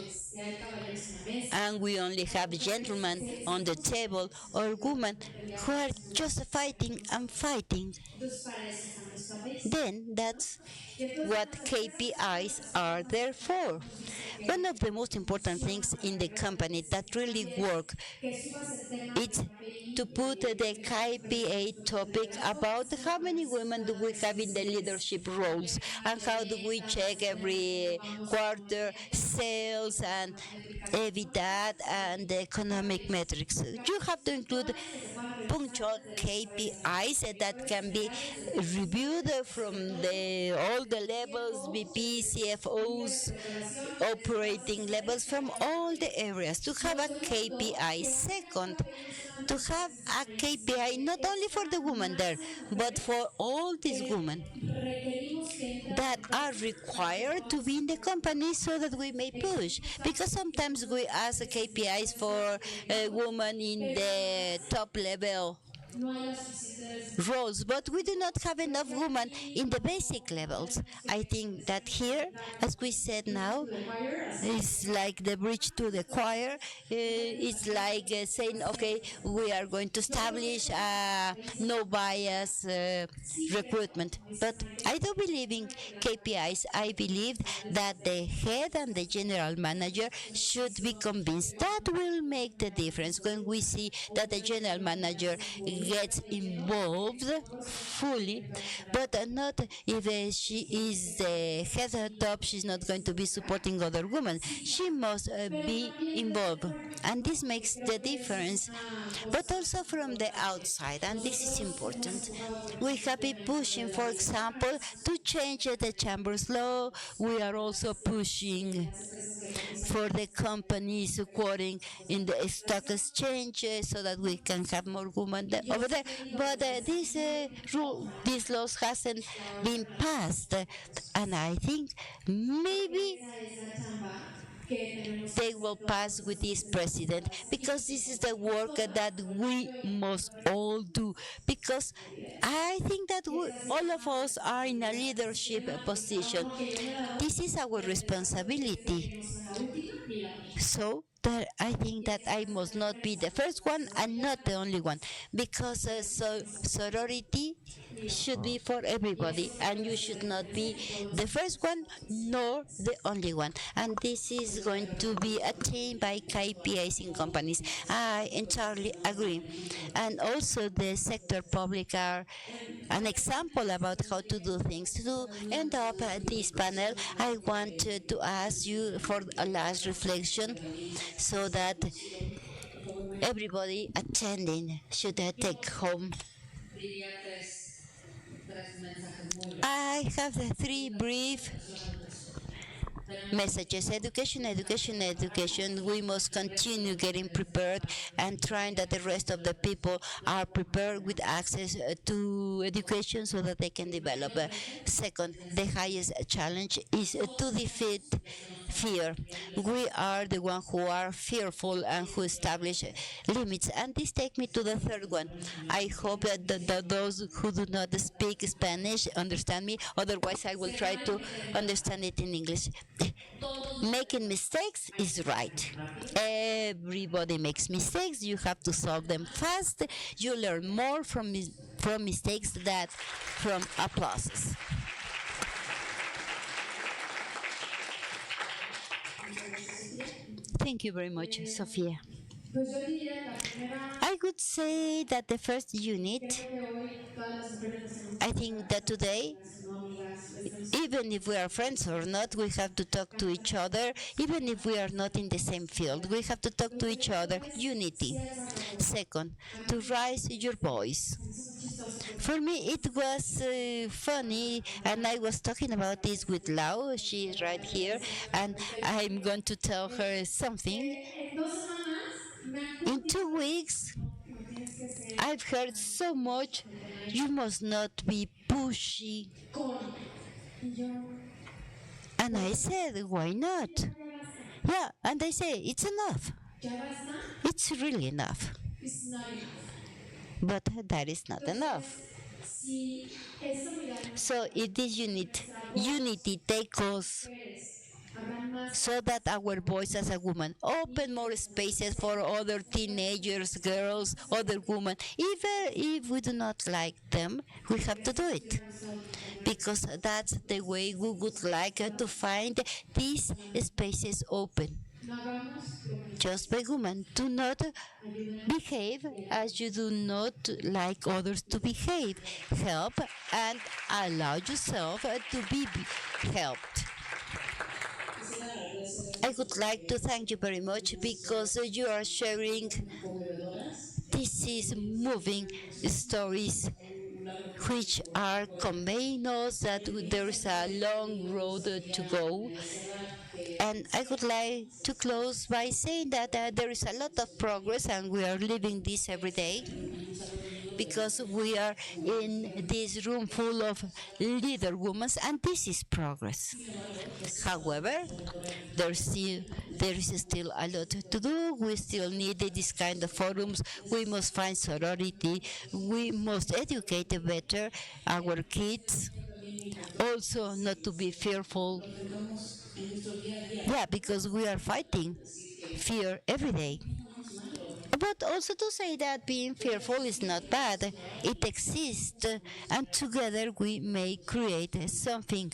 [SPEAKER 8] and we only have gentlemen on the table or women who are just fighting and fighting, then that's what KPIs are there for. One of the most important things in the company that really work is to put the KPI topic about how many women do we have in the leadership roles and how do we check every quarter sales and EBITDA and the economic metrics. You have to include punctual KPIs that can be reviewed from all the levels, VP, CFOs, operating levels, from all the areas, to have a KPI. Second, to have a KPI not only for the woman there, but for all these women that are required to be in the company so that we may push. Because sometimes we ask KPIs for a woman in the top level roles, but we do not have enough women in the basic levels. I think that here, as we said now, it's like the bridge to the choir. It's like saying, okay, we are going to establish no bias recruitment. But I don't believe in KPIs. I believe that the head and the general manager should be convinced. That will make the difference when we see that the general manager gets involved fully, but not if she is the head at top, she's not going to be supporting other women. She must be involved, and this makes the difference. But also from the outside, and this is important. We have been pushing, for example, to change the chambers law. We are also pushing for the companies quoting in the stock exchange so that we can have more women over there. But this laws hasn't been passed, and I think maybe they will pass with this president, because this is the work that we must all do, because I think that all of us are in a leadership position. This is our responsibility. So that I think that I must not be the first one and not the only one, because sorority should be for everybody, and you should not be the first one nor the only one. And this is going to be attained by KPIs in companies. I entirely agree. And also the sector public are an example about how to do things. To end up this panel, I want to ask you for a last reflection so that everybody attending should take home. I have the three brief messages: education, education, education. We must continue getting prepared and trying that the rest of the people are prepared with access to education so that they can develop. Second, the highest challenge is to defeat fear. We are the ones who are fearful and who establish limits. And this takes me to the third one. I hope that those who do not speak Spanish understand me. Otherwise, I will try to understand it in English. Making mistakes is right. Everybody makes mistakes. You have to solve them fast. You learn more from mistakes than from applauses. Thank you very much, Sofia. I would say that the first unit, I think that today, even if we are friends or not, we have to talk to each other. Even if we are not in the same field, we have to talk to each other. Unity. Second, to raise your voice. For me, it was funny, and I was talking about this with Lau. She is right here, and I'm going to tell her something. In 2 weeks, I've heard so much, you must not be pushy. And I said, why not? Yeah, and they say, it's enough. It's really enough. But that is not enough. So if this unity takes us so that our voice as a woman open more spaces for other teenagers, girls, other women. Even if we do not like them, we have to do it, because that's the way we would like to find these spaces open. Just by women, do not behave as you do not like others to behave. Help and allow yourself to be helped. I would like to thank you very much, because you are sharing these moving stories which are conveying us that there is a long road to go. And I would like to close by saying that there is a lot of progress, and we are living this every day. because we are in this room full of leader women, and this is progress. However, there is still a lot to do. We still need this kind of forums. We must find sorority. We must educate better our kids. Also, not to be fearful. Yeah, because we are fighting fear every day. But also to say that being fearful is not bad. It exists, and together we may create something.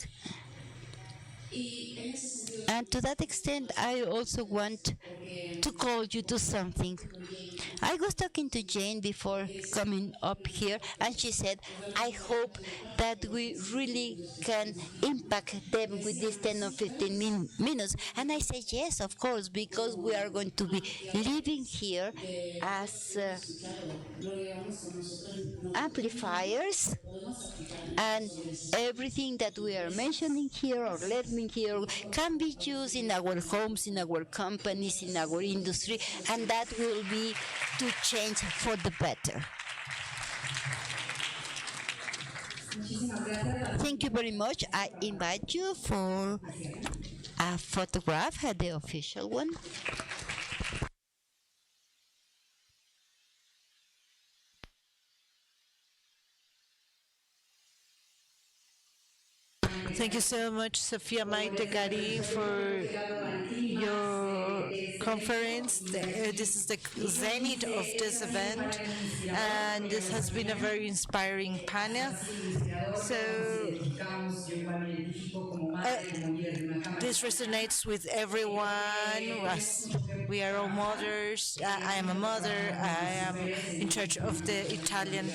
[SPEAKER 8] And to that extent, I also want to call you to something. I was talking to Jane before coming up here, and she said, I hope that we really can impact them with these 10 or 15 minutes. And I said, yes, of course, because we are going to be living here as amplifiers, and everything that we are mentioning here or learning here can be used in our homes, in our companies, in our industry, and that will be to change for the better. Thank you very much. I invite you for a photograph, the official one.
[SPEAKER 3] Thank you so much, Sofia Maite Gari, for your conference. This is the zenith of this event, and this has been a very inspiring panel. So this resonates with everyone. As we are all mothers. I am a mother. I am in charge of the Italian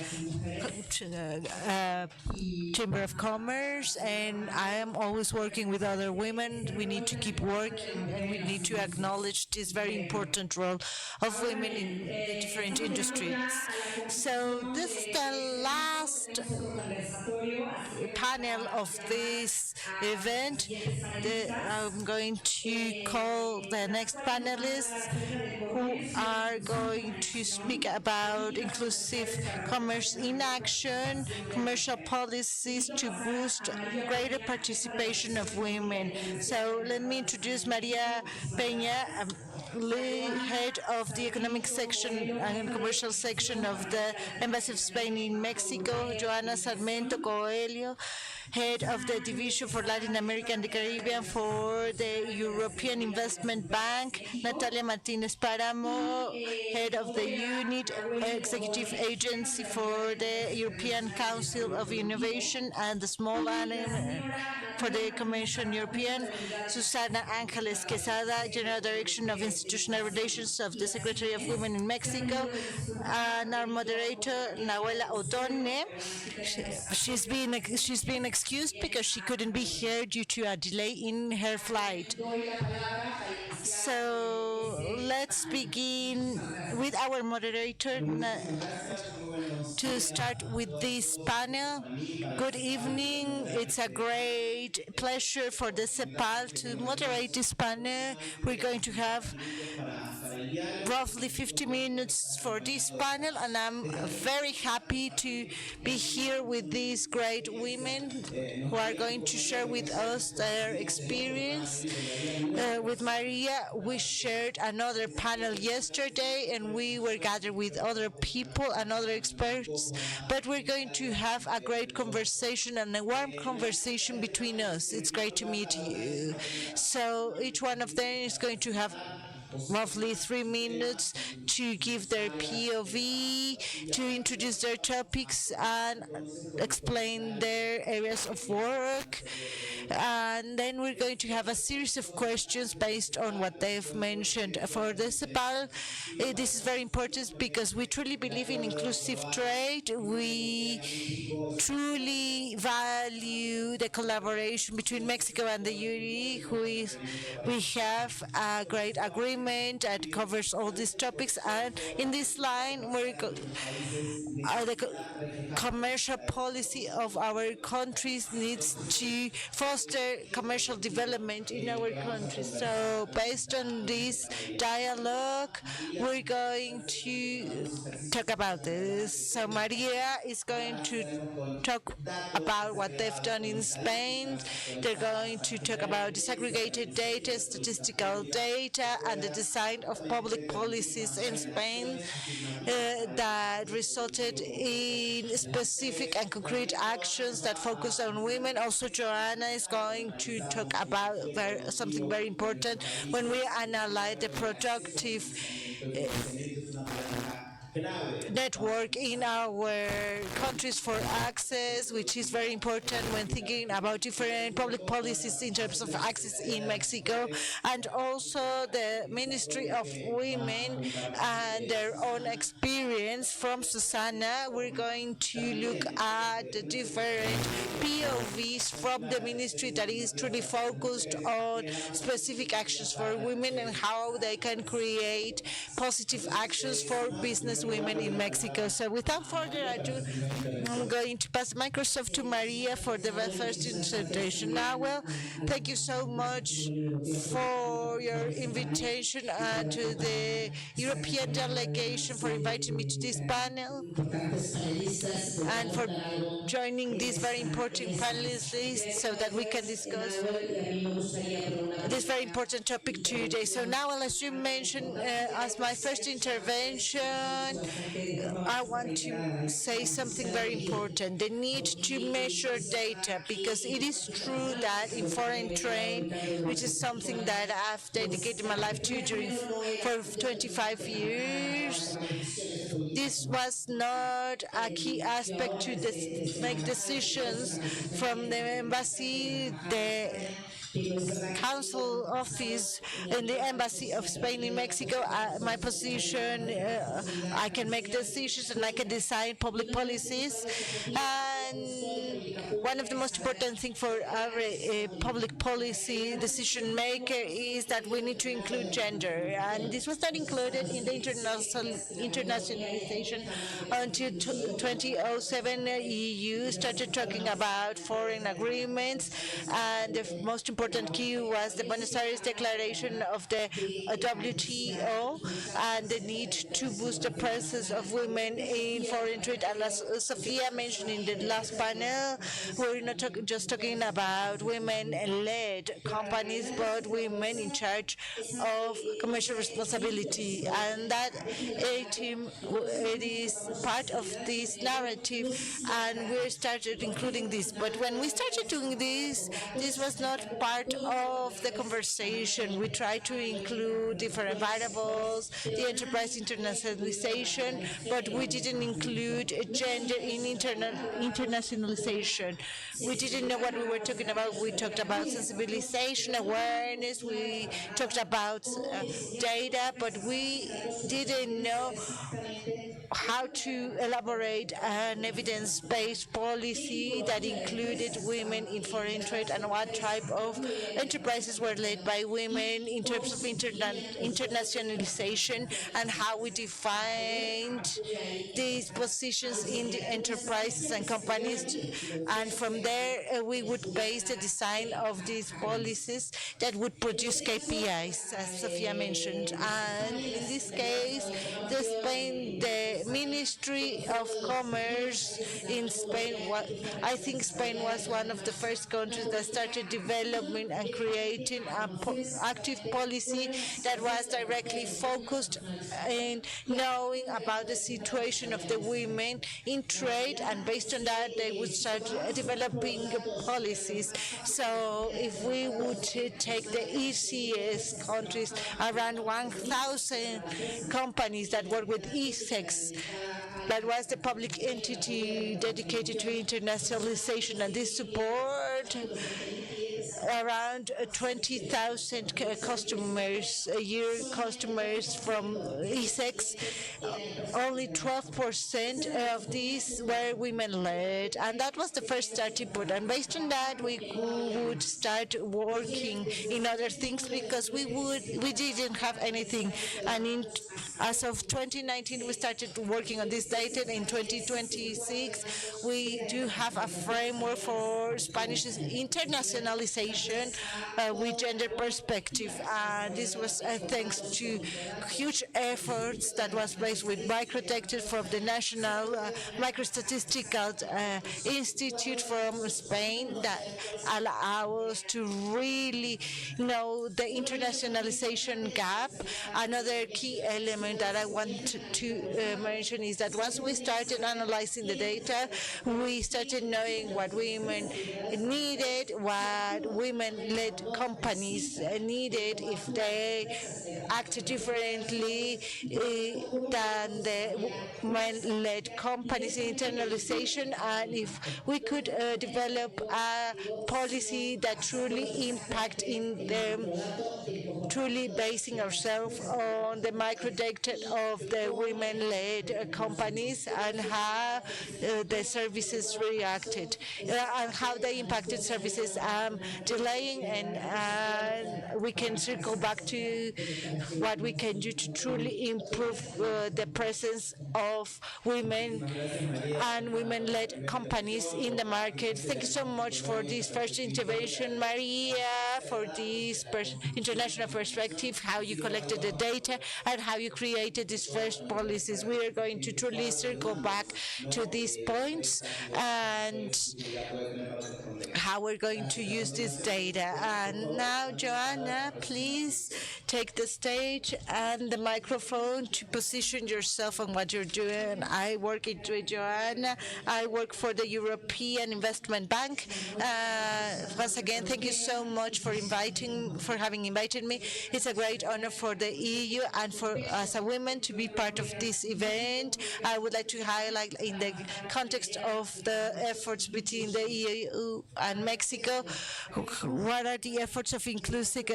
[SPEAKER 3] Chamber of Commerce, and I am always working with other women. We need to keep working, and we need to acknowledge this very important role of women in the different industries. So this is the last panel of this event. I'm going to call the next panelists who are going to speak about inclusive commerce in action, commercial policies to boost greater participation of women. So let me introduce Maria Peña, head of the economic section and commercial section of the Embassy of Spain in Mexico, Joana Sarmiento Coelho, head of the Division for Latin America and the Caribbean for the European Investment Bank, Natalia Martinez Paramo, head of the UNIT Executive Agency for the European Council of Innovation and the Small Animal for the Commission European, Susana Angeles Quesada, General Direction of Institutional Relations of the Secretary of Women in Mexico, and our moderator, Nahuela Odone. She's been excused because she couldn't be here due to a delay in her flight. So let's begin with our moderator to start with this panel. Good evening. It's a great pleasure for the CEPAL to moderate this panel. We're going to have roughly 50 minutes for this panel, and I'm very happy to be here with these great women who are going to share with us their experience. With Maria, we shared another panel yesterday, and we were gathered with other people and other experts, but we're going to have a great conversation and a warm conversation between us. It's great to meet you. So each one of them is going to have roughly 3 minutes to give their POV, to introduce their topics and explain their areas of work. And then we're going to have a series of questions based on what they've mentioned. For the CEPAL, this is very important because we truly believe in inclusive trade. We truly value the collaboration between Mexico and the UE. We have a great agreement document that covers all these topics, and in this line the commercial policy of our countries needs to foster commercial development in our countries. So based on this dialogue, we're going to talk about this. So Maria is going to talk about what they've done in Spain. They're going to talk about disaggregated data, statistical data, and the design of public policies in Spain that resulted in specific and concrete actions that focus on women. Also, Joanna is going to talk about something very important when we analyze the productive network in our countries for access, which is very important when thinking about different public policies in terms of access in Mexico, and also the Ministry of Women and their own experience. From Susana, we're going to look at the different POVs from the ministry that is truly focused on specific actions for women and how they can create positive actions for business women in Mexico. So without further ado, I'm going to pass the microphone to Maria for the first presentation. Now, well, thank you so much for your invitation to the European delegation for inviting me to this panel and for joining these very important panelists so that we can discuss this very important topic today. So now, as you mentioned, as my first intervention, I want to say something very important. The need to measure data, because it is true that in foreign trade, which is something that I've dedicated my life to for 25 years, this was not a key aspect to make decisions from the embassy, the council office in the Embassy of Spain in Mexico. My position, I can make decisions and I can design public policies. And one of the most important things for our public policy decision maker is that we need to include gender. And this was not included in the internationalization until 2007. EU started talking about foreign agreements, and the most important key was the Buenos Aires Declaration of the WTO and the need to boost the presence of women in foreign trade. And as Sofia mentioned in the last panel, we're not just talking about women-led companies, but women in charge of commercial responsibility. And that it is part of this narrative, and we started including this. But when we started doing this was not part of the conversation. We tried to include different variables, the enterprise internationalization, but we didn't include gender in internationalization. We didn't know what we were talking about. We talked about sensibilization, awareness, we talked about data, but we didn't know how to elaborate an evidence-based policy that included women in foreign trade and what type of enterprises were led by women in terms of internationalization, and how we defined these positions in the enterprises and companies. And from there, we would base the design of these policies that would produce KPIs, as Sofia mentioned. And in this case, the Ministry of Commerce in Spain, I think Spain was one of the first countries that started developing and creating an active policy that was directly focused in knowing about the situation of the women in trade, and based on that, they would start developing policies. So if we would take the ECS countries, around 1,000 companies that work with ESEX, that was the public entity dedicated to internationalization, and this support around 20,000 customers a year, customers from e-sex. Only 12% of these were women-led, and that was the first starting point. And based on that, we would start working in other things because we didn't have anything. And as of 2019, we started working on this data. In 2026, we do have a framework for Spanish internationalization with gender perspective. And this was thanks to huge efforts that was placed with microdata from the National Microstatistical Institute from Spain that allow us to really know the internationalization gap. Another key element that I want to mention is that once we started analyzing the data, we started knowing what women needed, what women-led companies needed if they acted differently than the men-led companies in internalization, and if we could develop a policy that truly impact in the truly basing ourselves on the microdata of the women-led companies and how the services reacted and how they impacted services delaying, and we can circle back to what we can do to truly improve the presence of women and women-led companies in the market. Thank you so much for this first intervention, Maria, for this international perspective, how you collected the data and how you created these first policies. We are going to truly circle back to these points and how we're going to use this data. And now, Joanna, please take the stage and the microphone to position yourself on what you're doing. I work with Joanna. I work for the European Investment Bank. Once again, thank you so much for having invited me. It's a great honor for the EU and for us as women to be part of this event. I would like to highlight in the context of the efforts between the EU and Mexico, what are the efforts of inclusive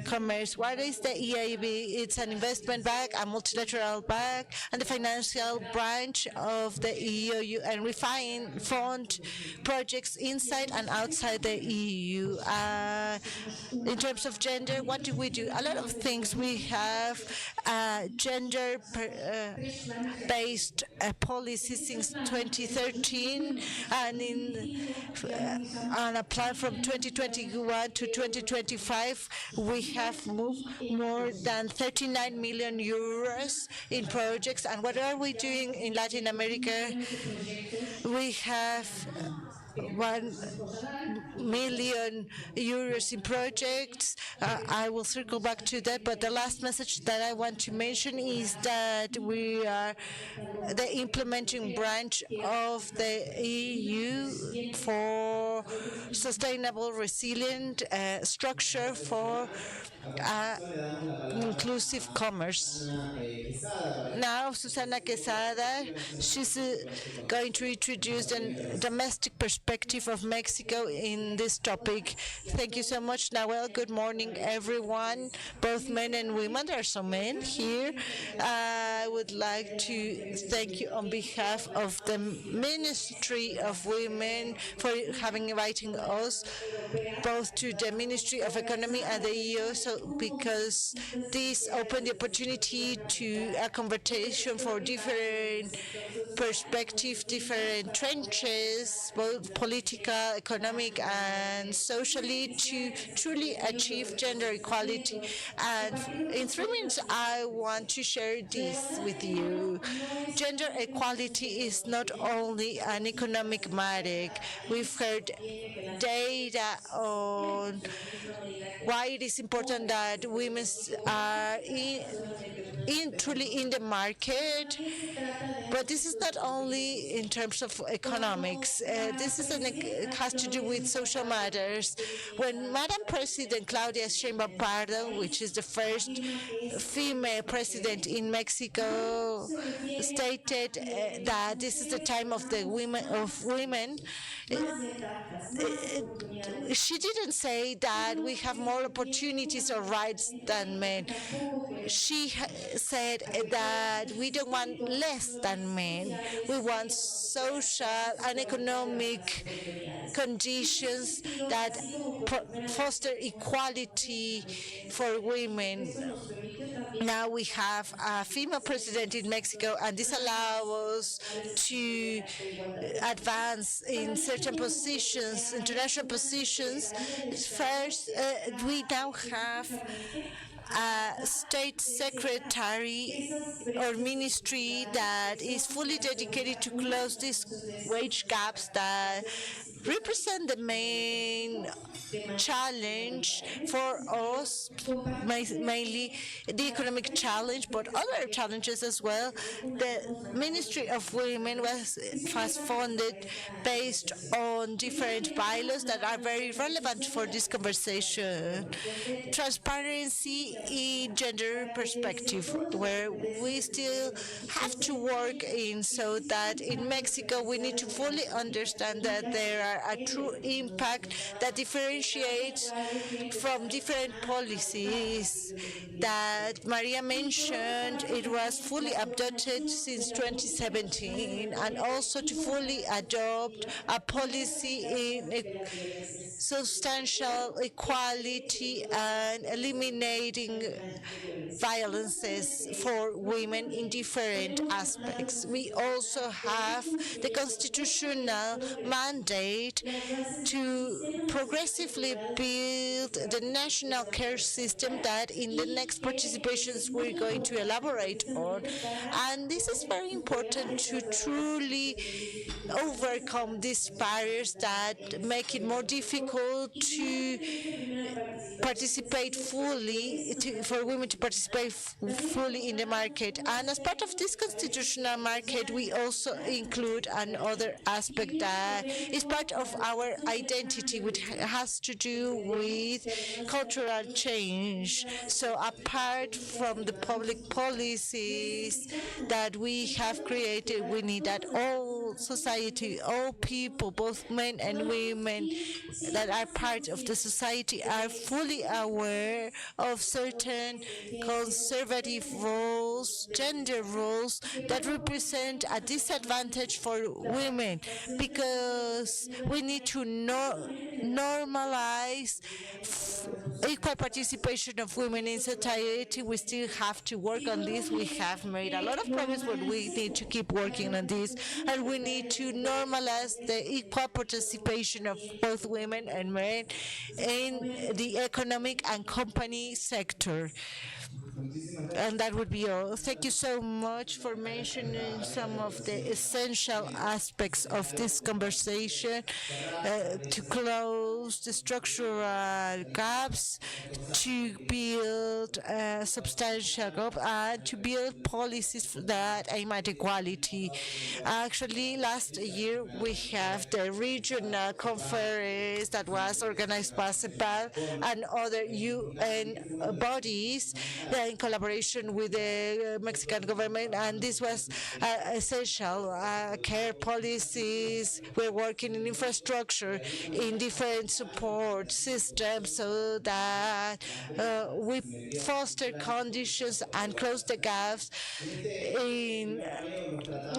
[SPEAKER 3] commerce? What is the EIB? It's an investment bank, a multilateral bank, and the financial branch of the EU, and we fund projects inside and outside the EU. In terms of gender, what do we do? A lot of things. We have gender-based policy since 2013, and on a plan from 2021 to 2025, we have moved more than 39 million euros in projects. And what are we doing in Latin America? We have 1 million euros in projects. I will circle back to that, but the last message that I want to mention is that we are the implementing branch of the EU for sustainable, resilient structure for inclusive commerce. Now, Susana Quesada, she's going to introduce the domestic perspective of Mexico in this topic. Thank you so much, Nahuel. Good morning, everyone, both men and women. There are some men here. I would like to thank you on behalf of the Ministry of Women for having invited us both to the Ministry of Economy and the EU, because this opened the opportunity to a conversation for different perspectives, different trenches, both political, economic, and socially, to truly achieve gender equality. And in 3 minutes, I want to share this with you. Gender equality is not only an economic matter. We've heard data on why it is important that women are truly in the market, but this is not only in terms of economics. It has to do with social matters. When Madam President Claudia Sheinbaum Pardo, which is the first female president in Mexico, stated that this is the time of the women, She didn't say that we have more opportunities or rights than men. She said that we don't want less than men. We want social and economic conditions that foster equality for women. Now we have a female president in Mexico, and this allows us to advance in certain positions, international positions. First, we now have a state secretary or ministry that is fully dedicated to close these wage gaps that represent the main challenge for us, mainly the economic challenge, but other challenges as well. The Ministry of Women was funded based on different bylaws that are very relevant for this conversation. Transparency in gender perspective, where we still have to work in, so that in Mexico we need to fully understand that there are a true impact that differentiates from different policies that Maria mentioned. It was fully adopted since 2017, and also to fully adopt a policy in substantial equality and eliminating violences for women in different aspects. We also have the constitutional mandate to progressively build the national care system that in the next participations we're going to elaborate on. And this is very important to truly overcome these barriers that make it more difficult to participate fully, for women to participate fully in the market. And as part of this constitutional market, we also include another aspect that is part of our identity, which has to do with cultural change. So apart from the public policies that we have created, we need that all society, all people, both men and women that are part of the society, are fully aware of certain conservative roles, gender roles that represent a disadvantage for women, because we need to normalize equal participation of women in society. We still have to work on this. We have made a lot of progress, but we need to keep working on this, and we need to normalize the equal participation of both women and men in the economic and company sector. And that would be all. Thank you so much for mentioning some of the essential aspects of this conversation to close the structural gaps, to build a substantial gap, and to build policies that aim at equality. Actually, last year we have the regional conference that was organized by CEPAL and other UN bodies in collaboration with the Mexican government, and this was essential. Care policies, we're working in infrastructure, in different support systems, so that we foster conditions and close the gaps in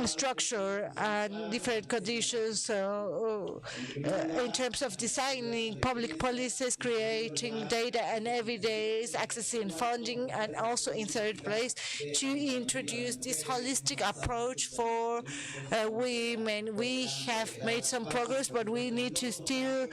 [SPEAKER 3] structure and different conditions. So, in terms of designing public policies, creating data and evidence, accessing funding, and also in third place to introduce this holistic approach for women. We have made some progress, but we need to still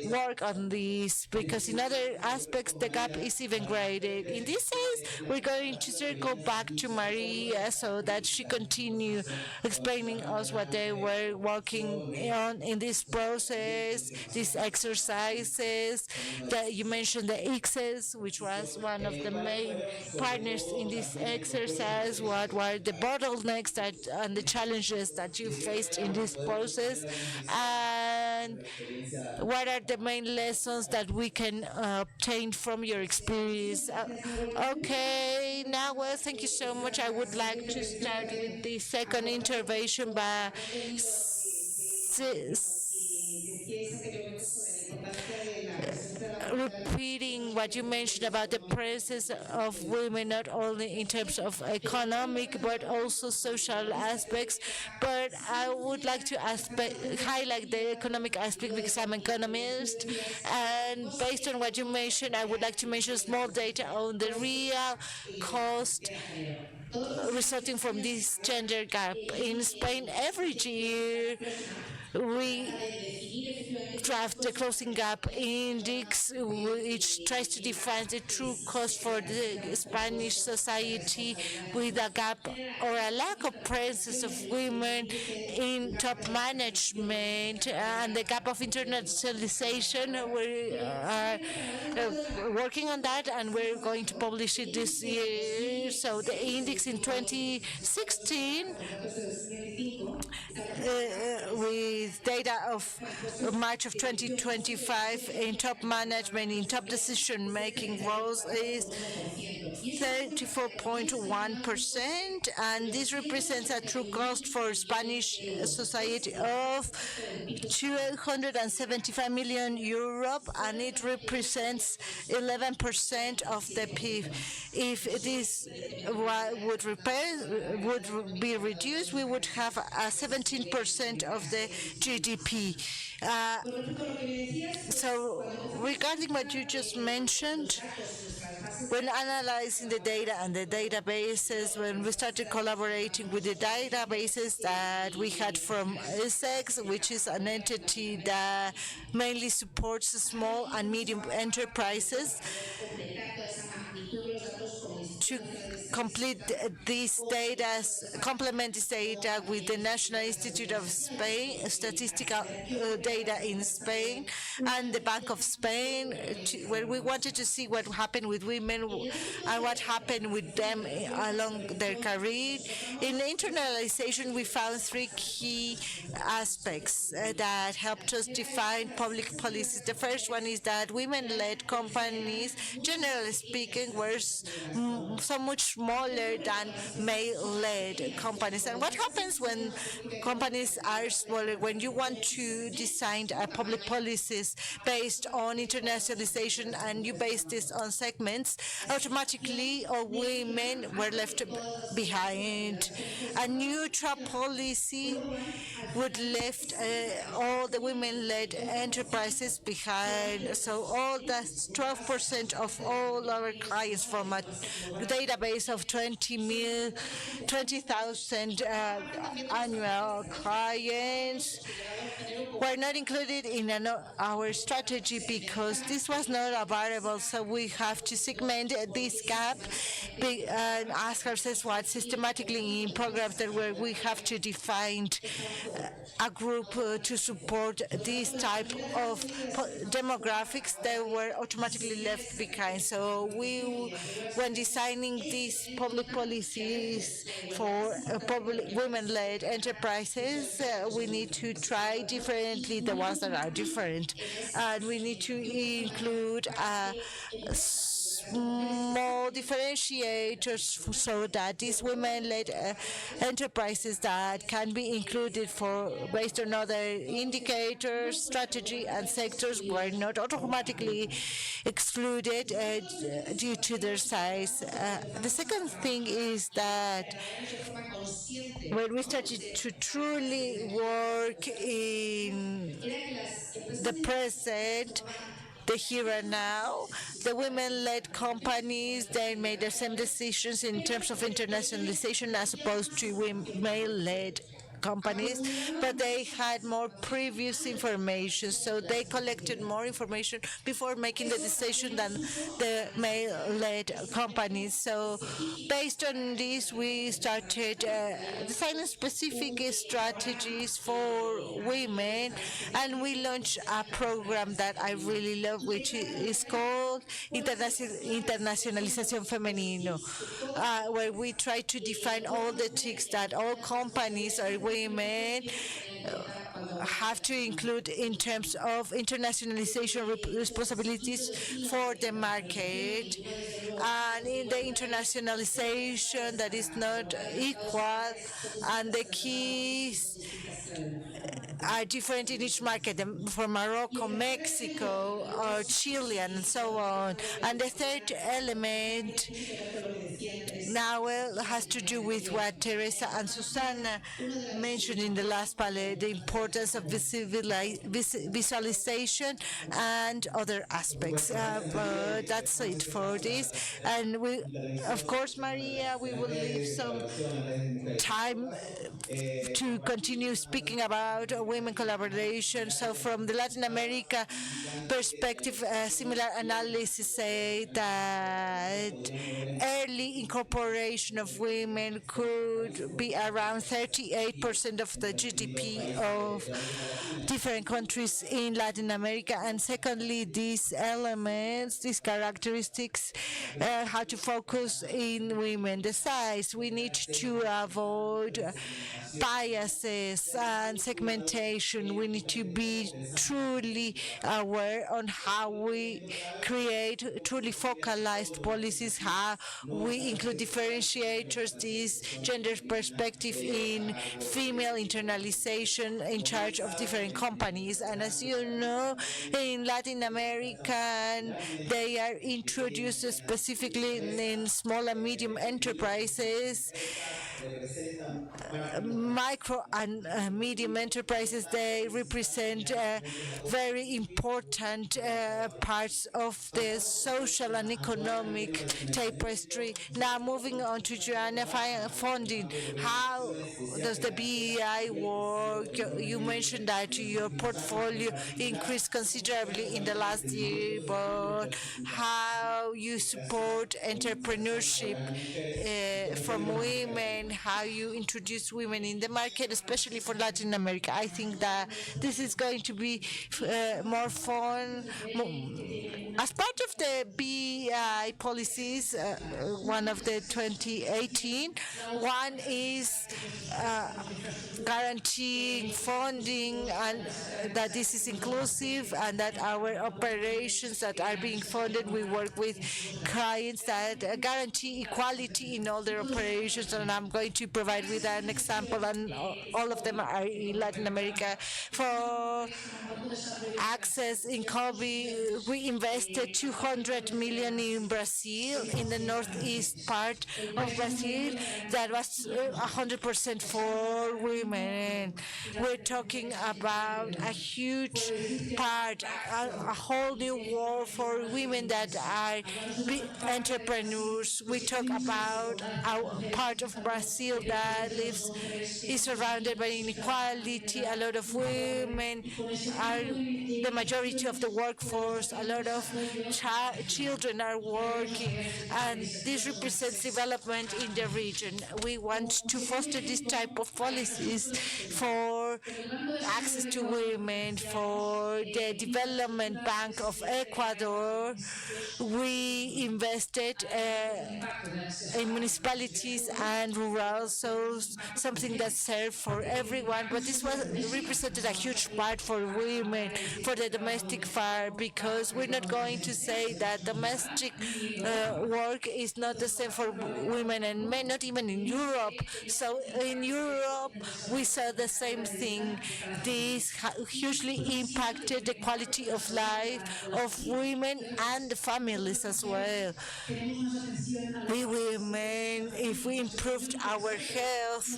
[SPEAKER 3] work on this, because in other aspects the gap is even greater. In this case, we're going to circle back to Maria so that she continue explaining us what they were working on in this process, these exercises. That you mentioned the ICSES, which was one of the main partners in this exercise. What were the bottlenecks and the challenges that you faced in this process, and what are the main lessons that we can obtain from your experience? Okay, now, well, thank you so much. I would like to start with the second intervention by repeating what you mentioned about the presence of women, not only in terms of economic but also social aspects. But I would like to highlight the economic aspect because I'm an economist. And based on what you mentioned, I would like to mention small data on the real cost resulting from this gender gap. In Spain, every year we draft the closing gap index, which tries to define the true cost for the Spanish society with a gap or a lack of presence of women in top management and the gap of internationalization. We are working on that and we're going to publish it this year. So the index in 2016 with data of March of 2025 in top management, in top decision-making roles is 34.1%, and this represents a true cost for Spanish society of 275 million euro, and it represents 11% of the PIB. If this would be reduced, we would have a 17% of the GDP. So regarding what you just mentioned, when analyzing the data and the databases, when we started collaborating with the databases that we had from ESEX, which is an entity that mainly supports small and medium enterprises, to complete this data, complement this data with the National Institute of Spain, statistical data in Spain, and the Bank of Spain, where we wanted to see what happened with women and what happened with them along their career. In internalization, we found three key aspects that helped us define public policies. The first one is that women-led companies, generally speaking, were so much smaller than male-led companies. And what happens when companies are smaller? When you want to design public policies based on internationalization and you base this on segments, automatically all women were left behind. A neutral policy would lift all the women-led enterprises behind. So all that's 12% of all our clients from a database of 20,000 annual clients were not included in our strategy because this was not a variable. So we have to segment this gap and ask ourselves what systematically in programs that where we have to define a group to support this type of demographics that were automatically left behind. So when designing these public policies for public women-led enterprises, we need to try differently the ones that are different, and we need to include small differentiators so that these women-led enterprises that can be included based on other indicators, strategy, and sectors were not automatically excluded due to their size. The second thing is that when we started to truly work in the present, the here and now, the women-led companies, they made the same decisions in terms of internationalization as opposed to male-led companies, but they had more previous information, so they collected more information before making the decision than the male-led companies. So based on this, we started designing specific strategies for women, and we launched a program that I really love, which is called Internacionalización Femenino, where we try to define all the ticks that all companies or women have to include in terms of internationalization responsibilities for the market. and in the internationalization that is not equal, and the keys are different in each market, for Morocco, Mexico, or Chile, and so on. And the third element now has to do with what Teresa and Susana mentioned in the last panel, the importance of visualization and other aspects. But that's it for this. And we, of course, Maria, we will leave some time to continue speaking about women collaboration. So from the Latin America perspective, similar analysis say that early incorporation of women could be around 38% of the GDP of different countries in Latin America. And secondly, these elements, these characteristics, how to focus in women. The size, we need to avoid biases and segmentation. We need to be truly aware on how we create truly focalized policies, how we include differentiators, this gender perspective in female internalization in charge of different companies. And as you know, in Latin America, they are introduced specifically in small and medium enterprises, micro and medium enterprises. They represent very important parts of the social and economic tapestry. Now moving on to Joanna, funding. How does the BEI work? You mentioned that your portfolio increased considerably in the last year, but how you support entrepreneurship from women, how you introduce women in the market, especially for Latin America. I think that this is going to be more fun. As part of the BEI policies, one of the 2018, one is guaranteeing funding and that this is inclusive and that our operations that are being funded, we work with clients that guarantee equality in all their operations. And I'm going to provide with an example, and all of them are in Latin America. For access in COVID, we invested 200 million in Brazil, in the northeast part of Brazil. That was 100% for women. We're talking about a huge part, a whole new world for women that are entrepreneurs. We talk about a part of Brazil that is surrounded by inequality. A lot of women are the majority of the workforce. A lot of children are working, and this represents development in the region. We want to foster this type of policies for access to women. For the Development Bank of Ecuador, we invested in municipalities and rural, so something that served for everyone. But this represented a huge part for women, for the domestic farm, because we're not going to say that domestic work is not the same for women and men, not even in Europe. So in Europe, we saw the same thing. This hugely impacted the quality of life of women and the families as well. We women, if we improved our health,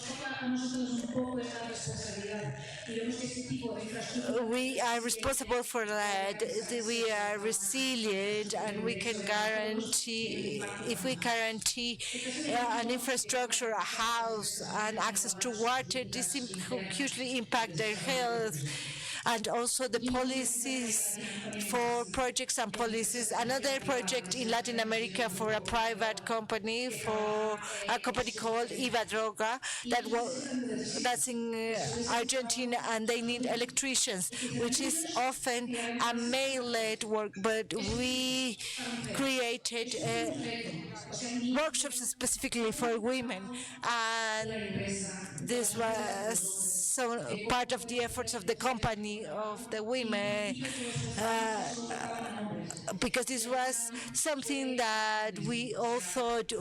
[SPEAKER 3] we are responsible for that. We are resilient, and we can guarantee, if we guarantee an infrastructure, a house, and access to water, this hugely impact their health. And also the policies for projects and policies. Another project in Latin America for a private company, for a company called Iberdrola, that's in Argentina, and they need electricians, which is often a male-led work, but we created workshops specifically for women, and this was so part of the efforts of the company of the women, because this was something that we all thought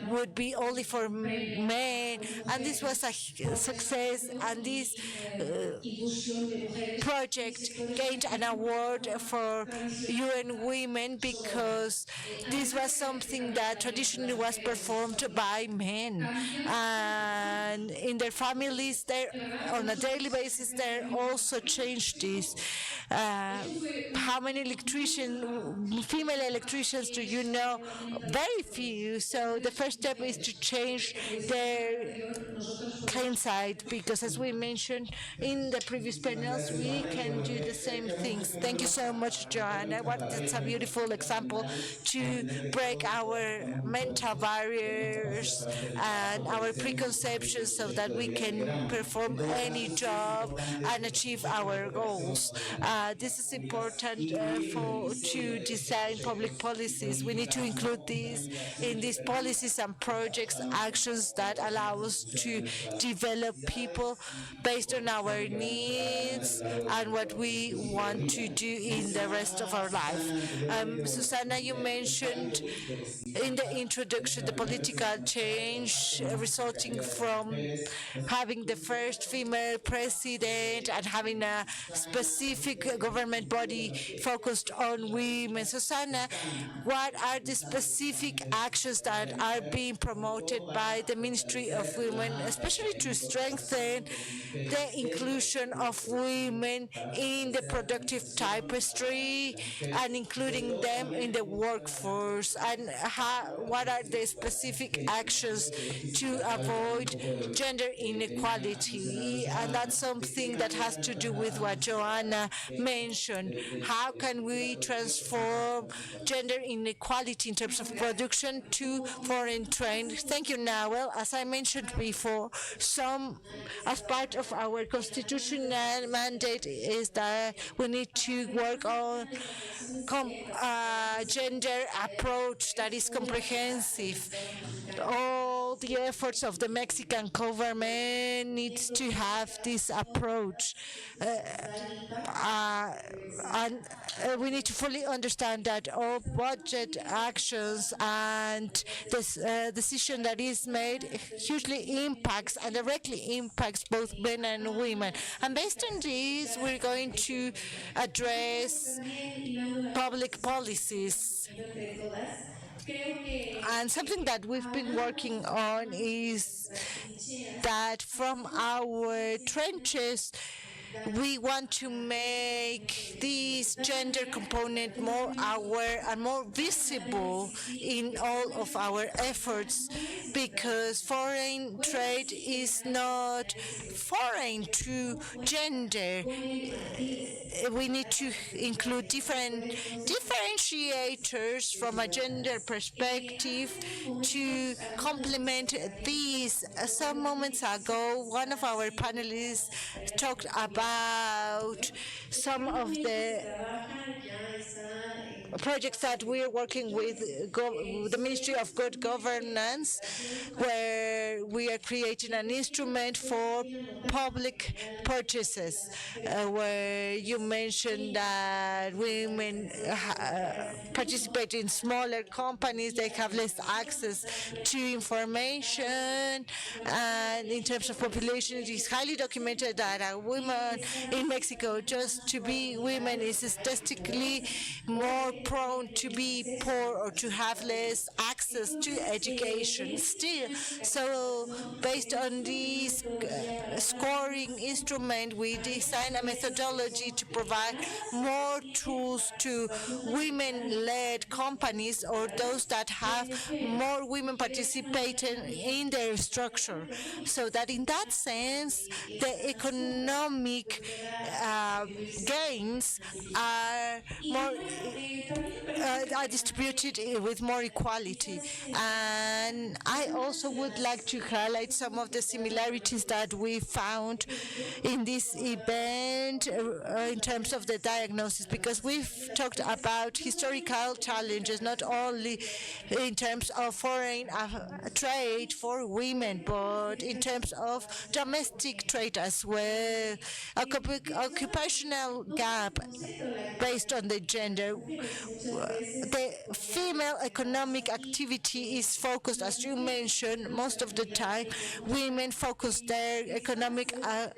[SPEAKER 3] would be only for men, and this was a success, and this project gained an award for UN Women because this was something that traditionally was performed by men, and in their families, on a daily basis, they also changed this. How many female electricians do you know? Very few. So the first step is to change their clean side, because as we mentioned in the previous panels, we can do the same things. Thank you so much, Joanna. It's a beautiful example to break our mental barriers and our preconceptions so that we can perform any job and achieve our goals. This is important to design public policies. We need to include these in these policies and projects, actions that allow us to develop people based on our needs and what we want to do in the rest of our life. Susana, you mentioned in the introduction the political change resulting from having the first female president and having a specific government body focused on women. Susana, what are the specific actions that are being promoted by the Ministry of Women, especially to strengthen the inclusion of women in the productive tapestry and including them in the workforce? And what are the specific actions to avoid gender inequality? And that's something that has to do with what Joanna mentioned. How can we transform gender inequality in terms of production to foreign trade? Thank you, Nawel. As I mentioned before, as part of our constitutional mandate is that we need to work on gender approach that is comprehensive. All the efforts of the Mexican government needs to have this approach. And we need to fully understand that all budget actions and this decision that is made hugely impacts and directly impacts both men and women. And based on this, we're going to address public policies. And something that we've been working on is that from our trenches, we want to make this gender component more aware and more visible in all of our efforts, because foreign trade is not foreign to gender. We need to include different differentiators from a gender perspective to complement these. Some moments ago, one of our panelists talked about some of the projects that we're working with the Ministry of Good Governance, where we are creating an instrument for public purchases, where you mentioned that women participate in smaller companies, they have less access to information, and in terms of population, it is highly documented that a woman in Mexico, just to be women, is statistically more prone to be poor or to have less access to education still. So based on this scoring instrument, we designed a methodology to provide more tools to women-led companies or those that have more women participating in their structure, so that in that sense, the economic gains are more are distributed with more equality. And I also would like to highlight some of the similarities that we found in this event in terms of the diagnosis, because we've talked about historical challenges, not only in terms of foreign trade for women, but in terms of domestic trade as well, occupational gap based on the gender. The female economic activity is focused, as you mentioned, most of the time. Women focus their economic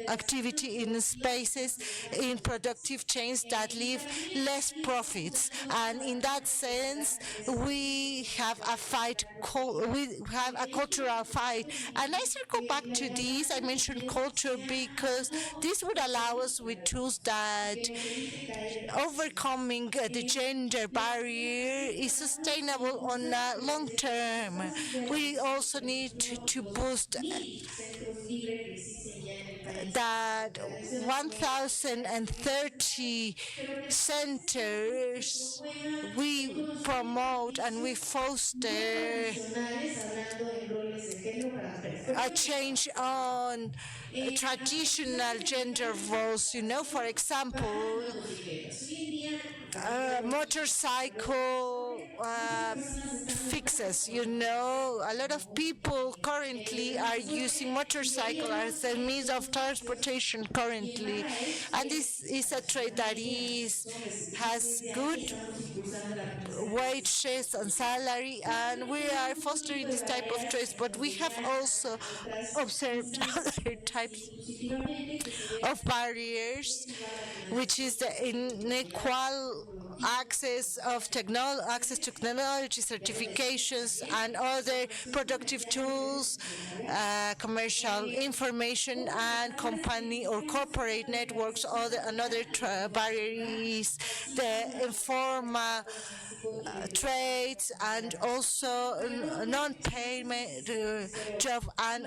[SPEAKER 3] activity in spaces, in productive chains that leave less profits. And in that sense, we have a fight, we have a cultural fight. And I circle back to this. I mentioned culture because this would allow us with tools that overcoming the gender barrier is sustainable on long term. We also need to boost that 1,030 centers we promote and we foster a change on traditional gender roles. You know, for example, motorcycle fixes. You know, a lot of people currently are using motorcycle as a means of transportation currently, and this is a trade that has good wages and salary, and we are fostering this type of trades. But we have also observed other types of barriers, which is the unequal access of access to technology, certifications, and other productive tools, commercial information, and company or corporate networks. Another barrier is the informal trades and also non-payment job. And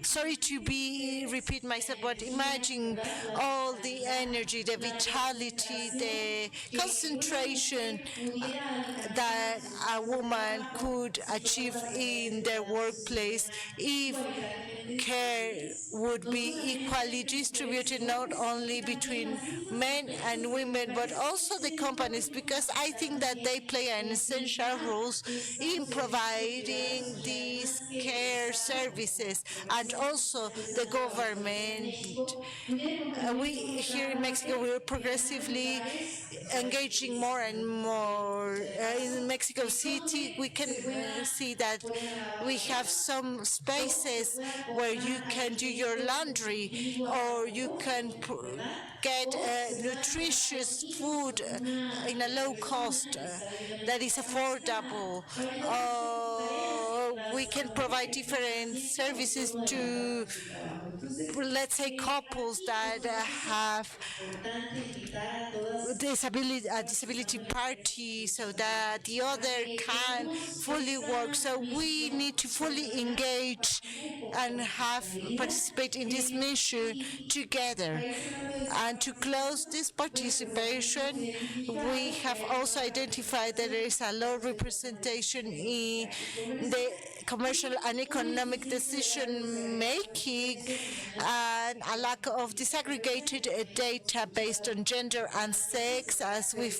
[SPEAKER 3] sorry to repeat myself, but imagine all the energy, the vitality, the concentration that a woman could achieve in their workplace if care would be equally distributed, not only between men and women, but also the companies, because I think that they play an essential role in providing these care services, and also the government. We here in Mexico, we're progressively engaging more and more. In Mexico City, we can see that we have some spaces where you can do your laundry, or you can get nutritious food in a low cost that is affordable. We can provide different services to, let's say, couples that have disability party, so that the other can fully work. So we need to fully engage and participate in this mission together. And to close this participation, we have also identified that there is a low representation in the commercial and economic decision making, and a lack of disaggregated data based on gender and sex, as we've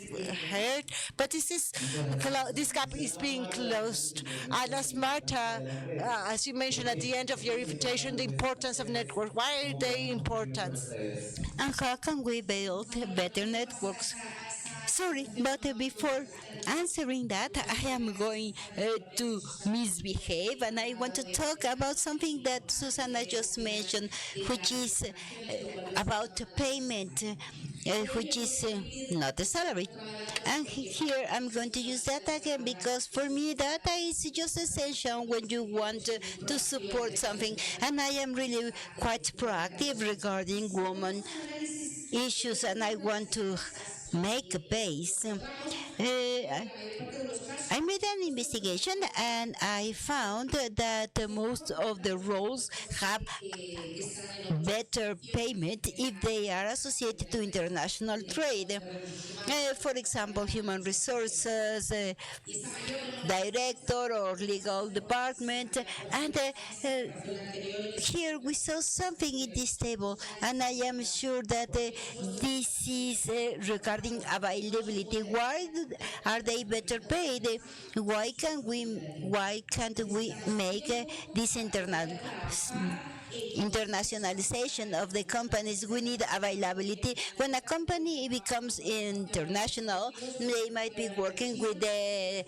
[SPEAKER 3] heard. But this gap is being closed. And as Marta, as you mentioned at the end of your invitation, the importance of networks. Why are they important?
[SPEAKER 8] And how can we build better networks? Sorry, but before answering that, I am going to misbehave, and I want to talk about something that Susana just mentioned, which is about payment, which is not the salary. And here I'm going to use that again, because for me data is just essential when you want to support something, and I am really quite proactive regarding women issues, and I want to make a base I made an investigation and I found that most of the roles have better payment if they are associated to international trade. For example, human resources, director or legal department, and here we saw something in this table, and I am sure that this is regarding availability. Why are they better paid? Why can't we make this internationalization of the companies? We need availability. When a company becomes international, they might be working with the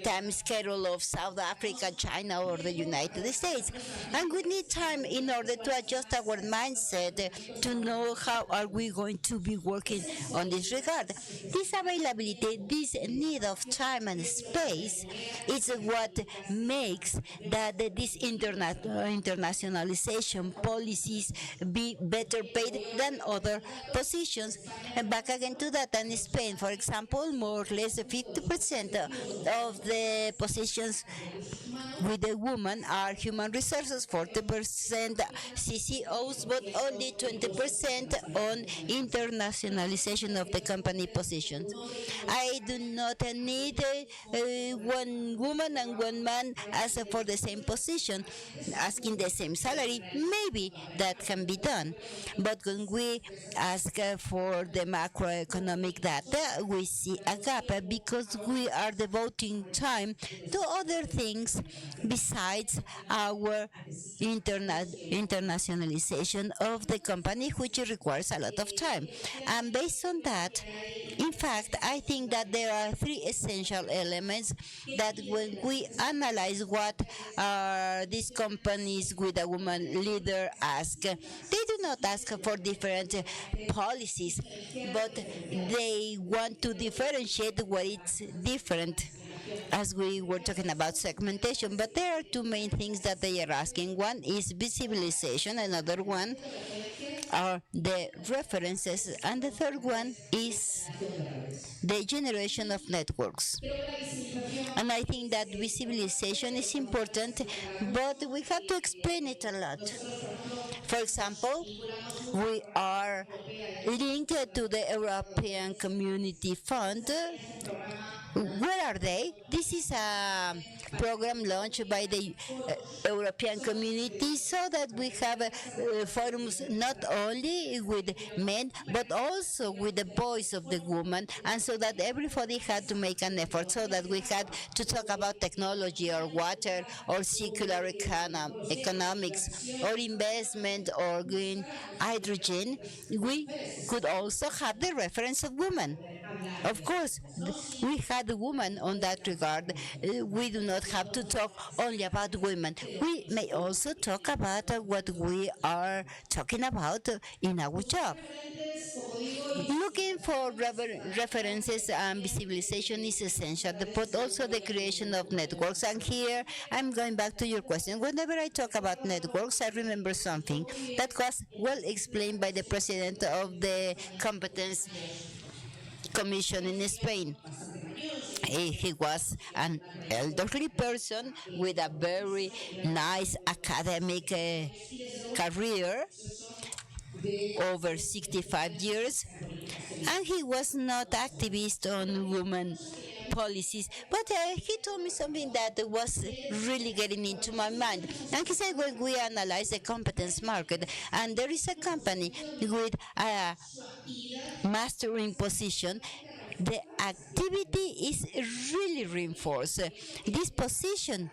[SPEAKER 8] time schedule of South Africa, China, or the United States. And we need time in order to adjust our mindset to know how are we going to be working on this regard. This availability, this need of time and space is what makes that this internationalization policies be better paid than other positions. And back again to that, in Spain, for example, more or less 50% of the positions with a woman are human resources, 40% CCOs, but only 20% on internationalization of the company positions. I do not need one woman and one man as for the same position, asking the same salary. Maybe that can be done. But when we ask for the macroeconomic data, we see a gap because we are devoting time to other things besides our internationalization of the company, which requires a lot of time. And based on that, in fact, I think that there are three essential elements that when we analyze what these companies with a woman leader ask, they do not ask for different policies, but they want to differentiate what is different, as we were talking about segmentation. But there are two main things that they are asking. One is visibilization, another one are the references, and the third one is the generation of networks. And I think that visibilization is important, but we have to explain it a lot. For example, we are linked to the European Community Fund. Where are they? This is a program launched by the European Community so that we have forums not only with men but also with the voice of the woman, and so that everybody had to make an effort, so that we had to talk about technology or water or circular economics or investment or green hydrogen. We could also have the reference of women. Of course, we had a woman on that regard. We do not have to talk only about women. We may also talk about what we are talking about in our job. Looking for references and visibilization is essential, but also the creation of networks. And here I'm going back to your question. Whenever I talk about networks, I remember something that was well explained by the president of the Competence Commission in Spain. He was an elderly person with a very nice academic career, over 65 years, and he was not activist on women policies, but he told me something that was really getting into my mind. And he said, when we analyze the competence market and there is a company with a mastering position, the activity is really reinforced. This position,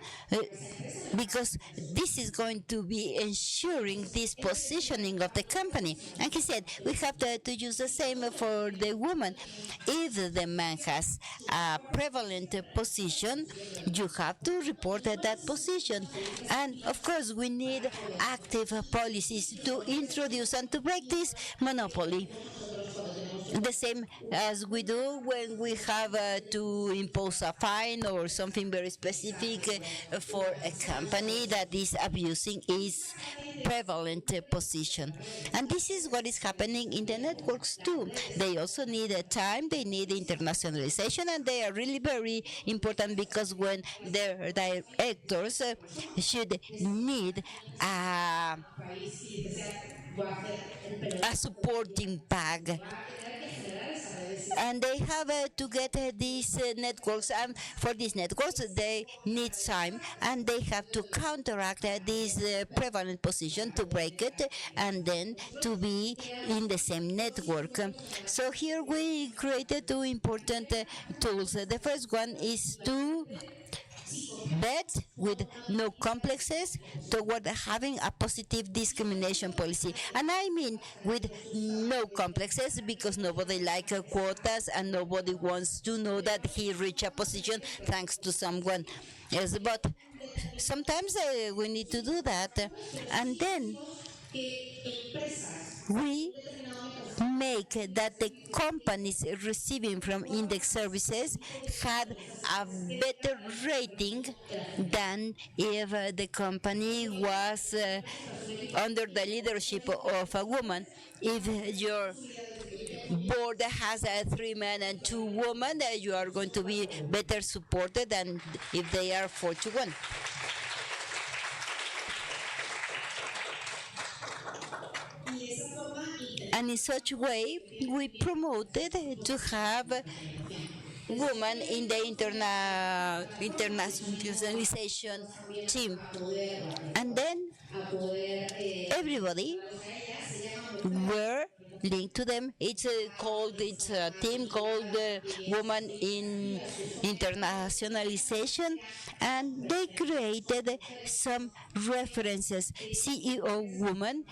[SPEAKER 8] because this is going to be ensuring this positioning of the company. And he said, we have to use the same for the woman. If the man has a prevalent position, you have to report that position. And of course, we need active policies to introduce and to break this monopoly. the same as we do when we have to impose a fine or something very specific for a company that is abusing its prevalent position. And this is what is happening in the networks too. They also need time, they need internationalization, and they are really very important because when their directors should need a supporting bag, and they have to get these networks, and for these networks they need time, and they have to counteract this prevalent position to break it and then to be in the same network. So here we created two important tools. The first one is to bet with no complexes toward having a positive discrimination policy. And I mean with no complexes because nobody likes quotas and nobody wants to know that he reached a position thanks to someone else. But sometimes we need to do that. And then we make that the companies receiving from index services had a better rating than if the company was under the leadership of a woman. If your board has 3 men and 2 women, you are going to be better supported than if they are 4-1. And in such way, we promoted to have women in the internationalization team. And then everybody were linked to them. It's a team called Women in Internationalization, and they created some references. CEO women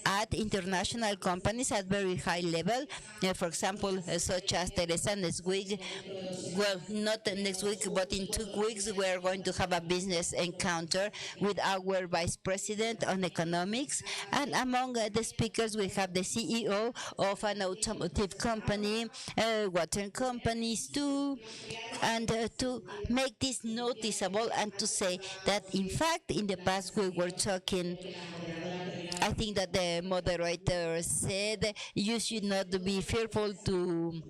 [SPEAKER 8] at international companies at very high level, for example, such as Teresa next week. Well, not next week, but in 2 weeks, we are going to have a business encounter with our vice president on economics. And among the speakers, we have the CEO of an automotive company, water companies too, and to make this noticeable and to say that, in fact, in the past we were talking. I think that the moderator said you should not be fearful to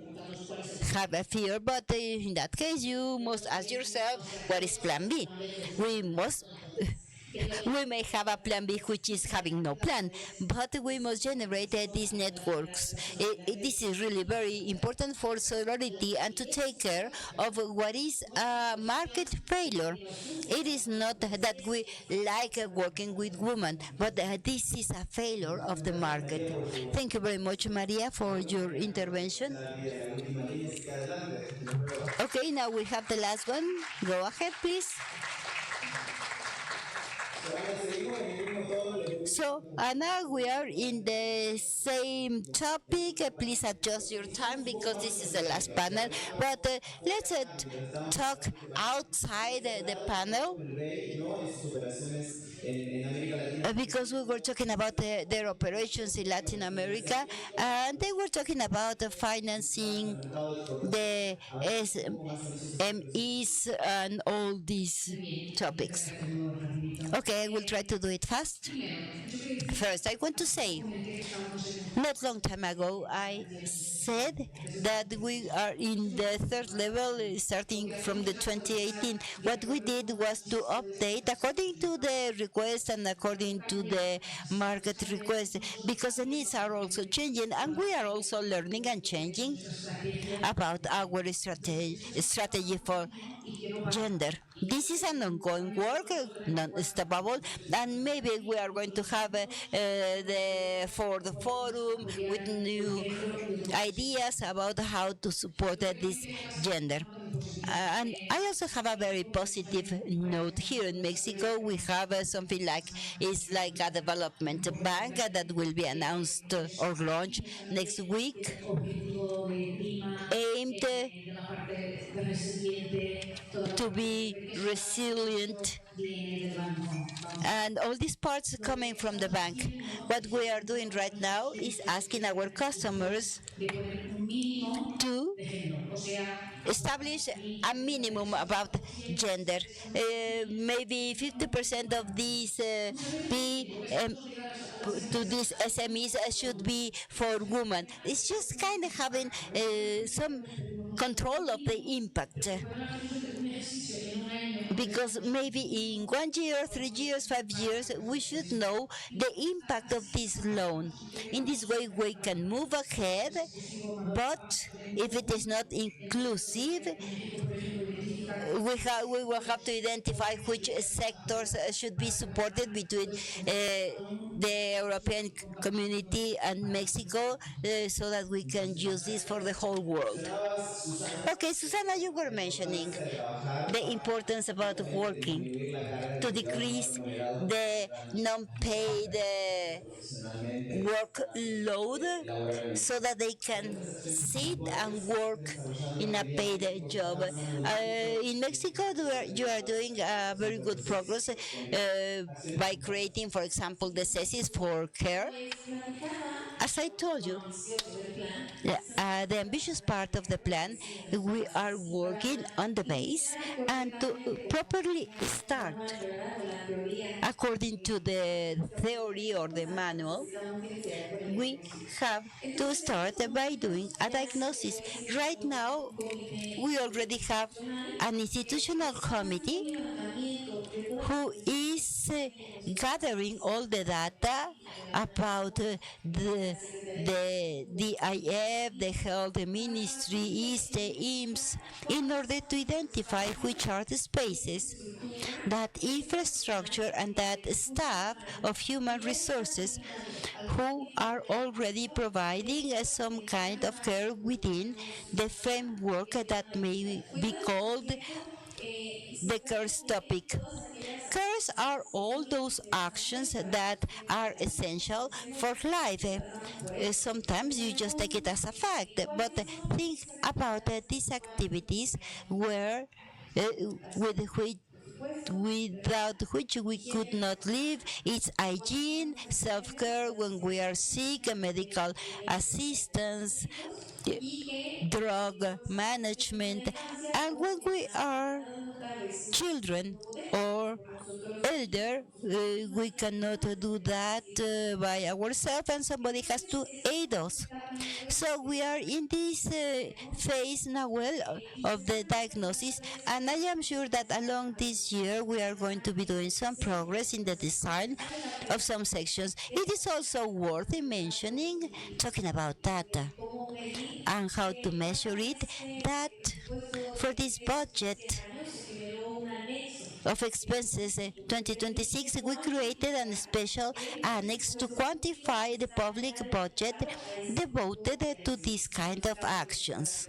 [SPEAKER 8] have a fear, but in that case you must ask yourself, what is plan B? We may have a plan B, which is having no plan, but we must generate these networks. This is really very important for solidarity and to take care of what is a market failure. It is not that we like working with women, but this is a failure of the market. Thank you very much, Maria, for your intervention. Okay, now we have the last one. Go ahead, please. So now we are in the same topic. Please adjust your time because this is the last panel. But let's talk outside the panel. Because we were talking about their operations in Latin America, and they were talking about financing the SMEs and all these topics. Okay, I will try to do it fast. First, I want to say, not long time ago, I said that we are in the third level starting from the 2018. What we did was to update according to the request and according to the market request, because the needs are also changing and we are also learning and changing about our strategy for gender. This is an ongoing work, non-stoppable, and maybe we are going to have for the forum with new ideas about how to support this gender. And I also have a very positive note. Here in Mexico, we have something like, it's like a development bank that will be announced or launched next week, aimed to be resilient And all these parts coming from the bank. What we are doing right now is asking our customers to establish a minimum about gender. Maybe 50% of these to these SMEs should be for women. It's just kind of having some control of the impact. Because maybe in 1 year, 3 years, 5 years, we should know the impact of this loan. In this way, we can move ahead, but if it is not inclusive, we will have to identify which sectors should be supported between the European community and Mexico so that we can use this for the whole world. Okay, Susana, you were mentioning the importance about working to decrease the non-paid workload so that they can sit and work in a paid job. In Mexico, you are doing very good progress by creating, for example, the CESIS for care. As I told you, the ambitious part of the plan, we are working on the base and to properly start according to the theory or the manual, we have to start by doing a diagnosis. Right now, we already have an institutional committee who is gathering all the data about the DIF, the Health Ministry, ISTE, IMSS, in order to identify which are the spaces that infrastructure and that staff of human resources who are already providing some kind of care within the framework that may be called the CARES topic. CARES are all those actions that are essential for life. Sometimes you just take it as a fact, but think about these activities where without which we could not live. It's hygiene, self-care when we are sick, medical assistance, drug management, and when we are children or elder, we cannot do that by ourselves, and somebody has to aid us. So we are in this phase now of the diagnosis, and I am sure that along this year we are going to be doing some progress in the design of some sections. It is also worth mentioning, talking about data and how to measure it, that for this budget of expenses 2026, we created a special annex to quantify the public budget devoted to this kind of actions.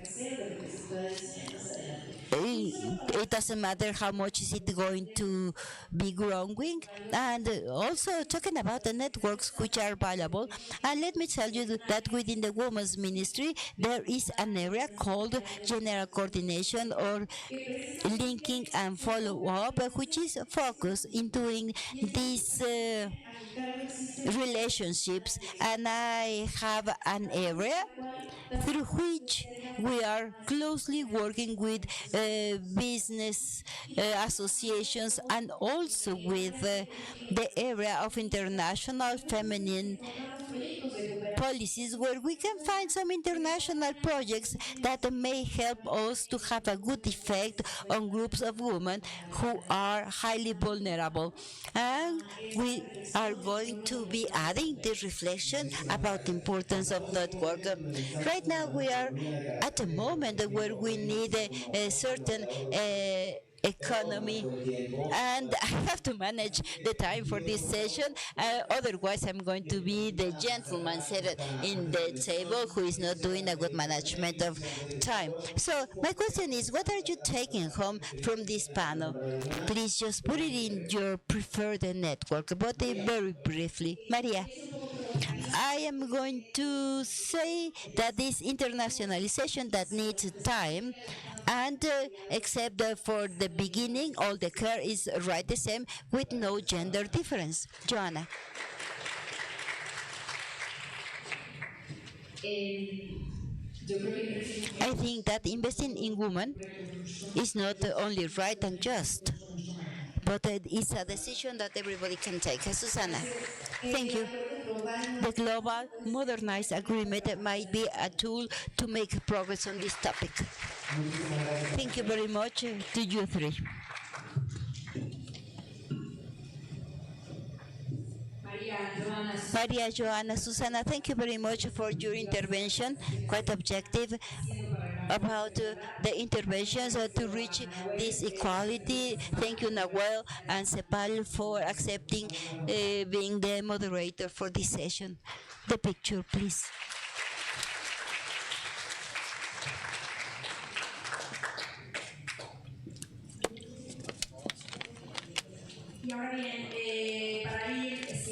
[SPEAKER 8] It doesn't matter how much is it going to be growing, and also talking about the networks which are valuable. And let me tell you that within the women's ministry there is an area called general coordination or linking and follow-up, which is focused in doing these relationships, and I have an area through which we are closely working with business associations and also with the area of international feminine policies, where we can find some international projects that may help us to have a good effect on groups of women who are highly vulnerable. And we are going to be adding the reflection about the importance of network. Right now we are at a moment where we need a certain economy, and I have to manage the time for this session, otherwise I'm going to be the gentleman seated in the table who is not doing a good management of time. So my question is, what are you taking home from this panel? Please just put it in your preferred network, but very briefly. Maria. I am going to say that this internationalization that needs time And except for the beginning, all the care is right the same with no gender difference. Joanna. I think that investing in women is not only right and just, but it's a decision that everybody can take. Susana, thank you. The global modernized agreement might be a tool to make progress on this topic. Thank you very much to you three. Maria, Joanna, Susana, thank you very much for your intervention, quite objective about the interventions to reach this equality. Thank you, Nahuel and Sepal, for accepting being the moderator for this session. The picture, please.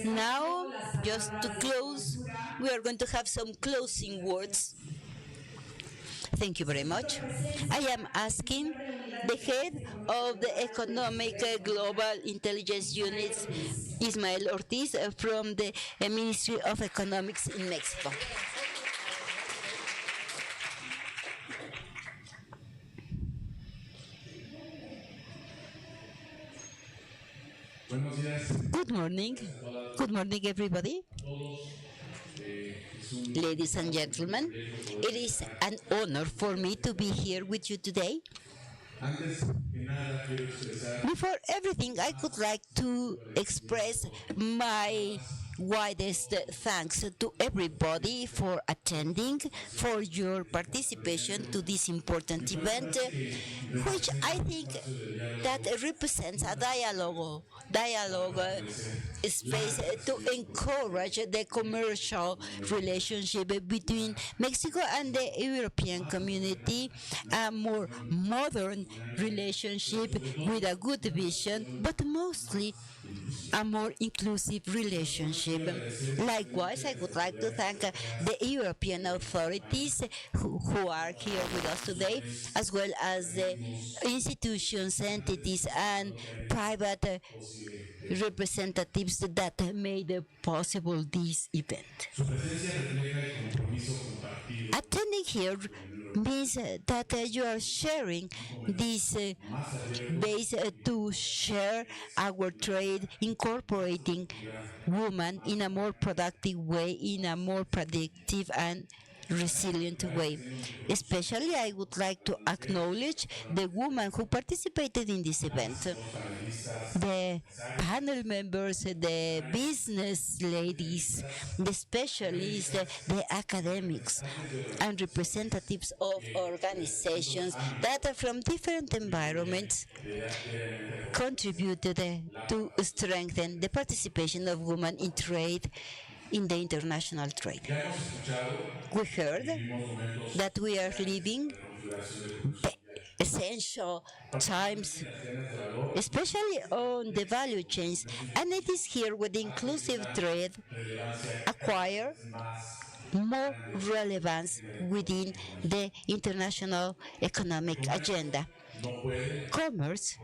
[SPEAKER 8] Now, just to close, we are going to have some closing words. Thank you very much. I am asking the head of the Economic Global Intelligence Unit, Ismael Ortiz, from the Ministry of Economics in Mexico. Good morning. Good morning, everybody. Ladies and gentlemen, it is an honor for me to be here with you today. Before everything, I would like to express my widest thanks to everybody for attending, for your participation to this important event, which I think that represents a dialogue space to encourage the commercial relationship between Mexico and the European community, a more modern relationship with a good vision, but mostly a more inclusive relationship. Likewise, I would like to thank the European authorities who are here with us today, as well as the institutions, entities, and private representatives that made possible this event. Attending here means that you are sharing this base to share our trade, incorporating women in a more productive way, in a more predictive and resilient way. Especially, I would like to acknowledge the women who participated in this event, the panel members, the business ladies, the specialists, the academics, and representatives of organizations that from different environments contributed to strengthen the participation of women in trade, in the international trade. We heard that we are living essential times, especially on the value chains, and it is here with inclusive trade acquire more relevance within the international economic agenda. Commerce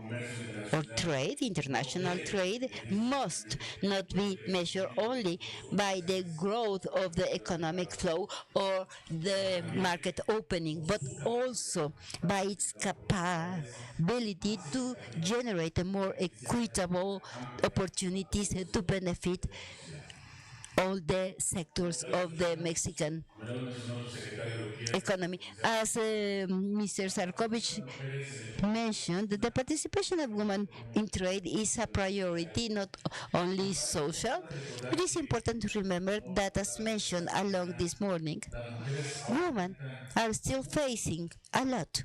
[SPEAKER 8] or trade, international trade, must not be measured only by the growth of the economic flow or the market opening, but also by its capability to generate more equitable opportunities to benefit all the sectors of the Mexican economy. As Mr. Sarkovich mentioned, the participation of women in trade is a priority, not only social. It is important to remember that, as mentioned along this morning, women are still facing a lot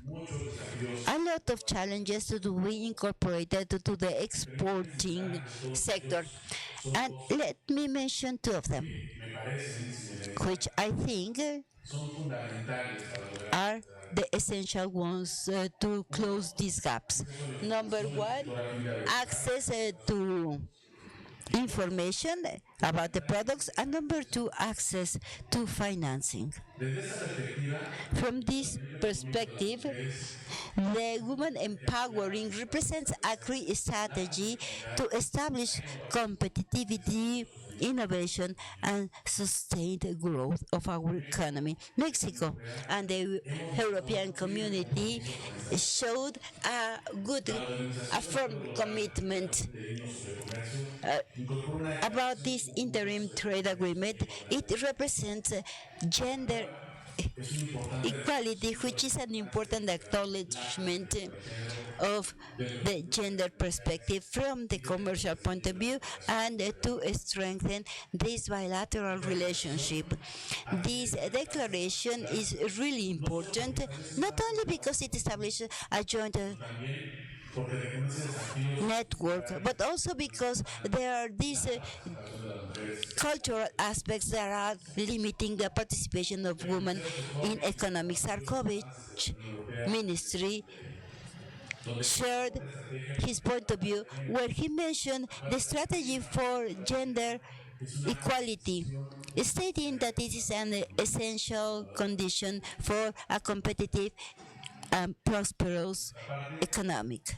[SPEAKER 8] of challenges to be incorporated to the exporting sector. And let me mention two of them, which I think are the essential ones to close these gaps. Number one, access to information about the products, and number two, access to financing. From this perspective, the woman empowering represents a great strategy to establish competitivity, innovation, and sustained growth of our economy. Mexico and the European community showed a firm commitment about this interim trade agreement. It represents gender equality, which is an important acknowledgement of the gender perspective from the commercial point of view and to strengthen this bilateral relationship. This declaration is really important, not only because it establishes a joint network, but also because there are these cultural aspects that are limiting the participation of women in economic. Sarkovic ministry shared his point of view where he mentioned the strategy for gender equality, stating that it is an essential condition for a competitive and prosperous economic.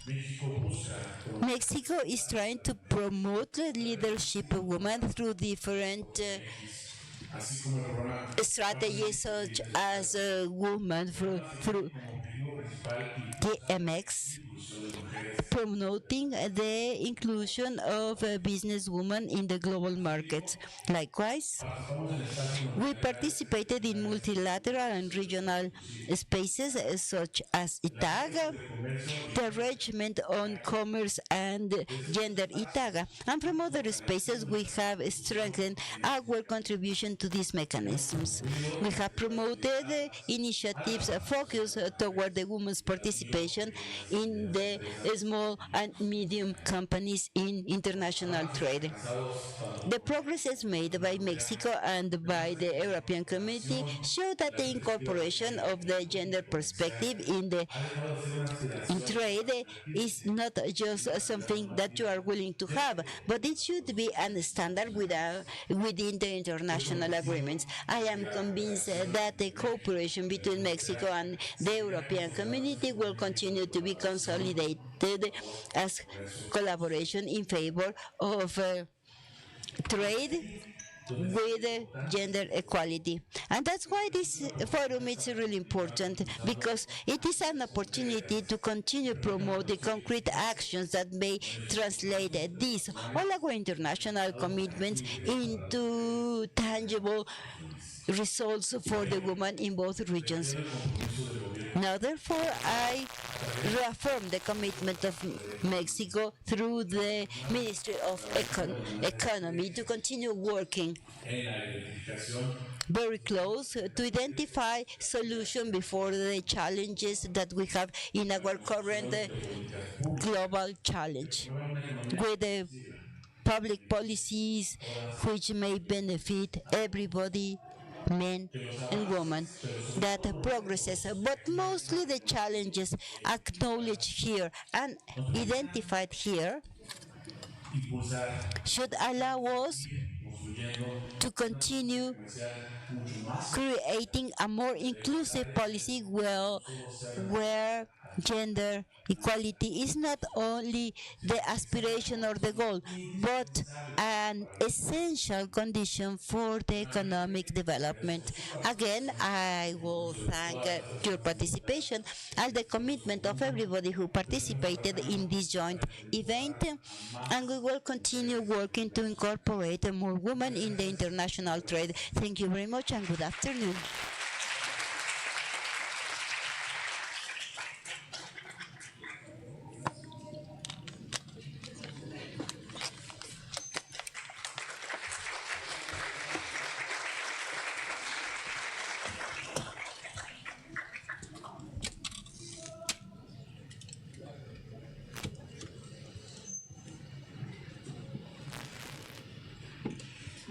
[SPEAKER 8] Mexico is trying to promote the leadership of women through different strategies such as women through TMX, promoting the inclusion of businesswomen in the global markets. Likewise, we participated in multilateral and regional spaces such as ITAG, the Regiment on Commerce and Gender ITAGA, and from other spaces we have strengthened our contribution to these mechanisms. We have promoted initiatives focused toward the women's participation in the small and medium companies in international trade. The progresses made by Mexico and by the European community show that the incorporation of the gender perspective in trade is not just something that you are willing to have, but it should be a standard within the international agreements. I am convinced that the cooperation between Mexico and the European community will continue to be consolidated as collaboration in favor of trade with gender equality. And that's why this forum is really important, because it is an opportunity to continue promoting concrete actions that may translate these all our international commitments into tangible results for the woman in both regions. Now, therefore, I reaffirm the commitment of Mexico through the Ministry of Economy to continue working very close to identify solutions before the challenges that we have in our current global challenge, with the public policies which may benefit everybody, men and women, that progresses, but mostly the challenges acknowledged here and identified here should allow us to continue creating a more inclusive policy where gender equality is not only the aspiration or the goal, but an essential condition for the economic development. Again, I will thank your participation and the commitment of everybody who participated in this joint event, and we will continue working to incorporate more women in the international trade. Thank you very much and good afternoon.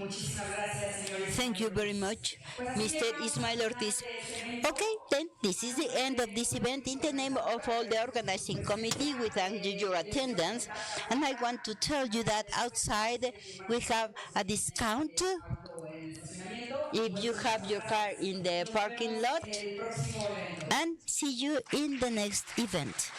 [SPEAKER 8] Thank you very much, Mr. Ismael Ortiz. Okay, then this is the end of this event. In the name of all the organizing committee, we thank you your attendance, and I want to tell you that outside we have a discount if you have your car in the parking lot, and see you in the next event.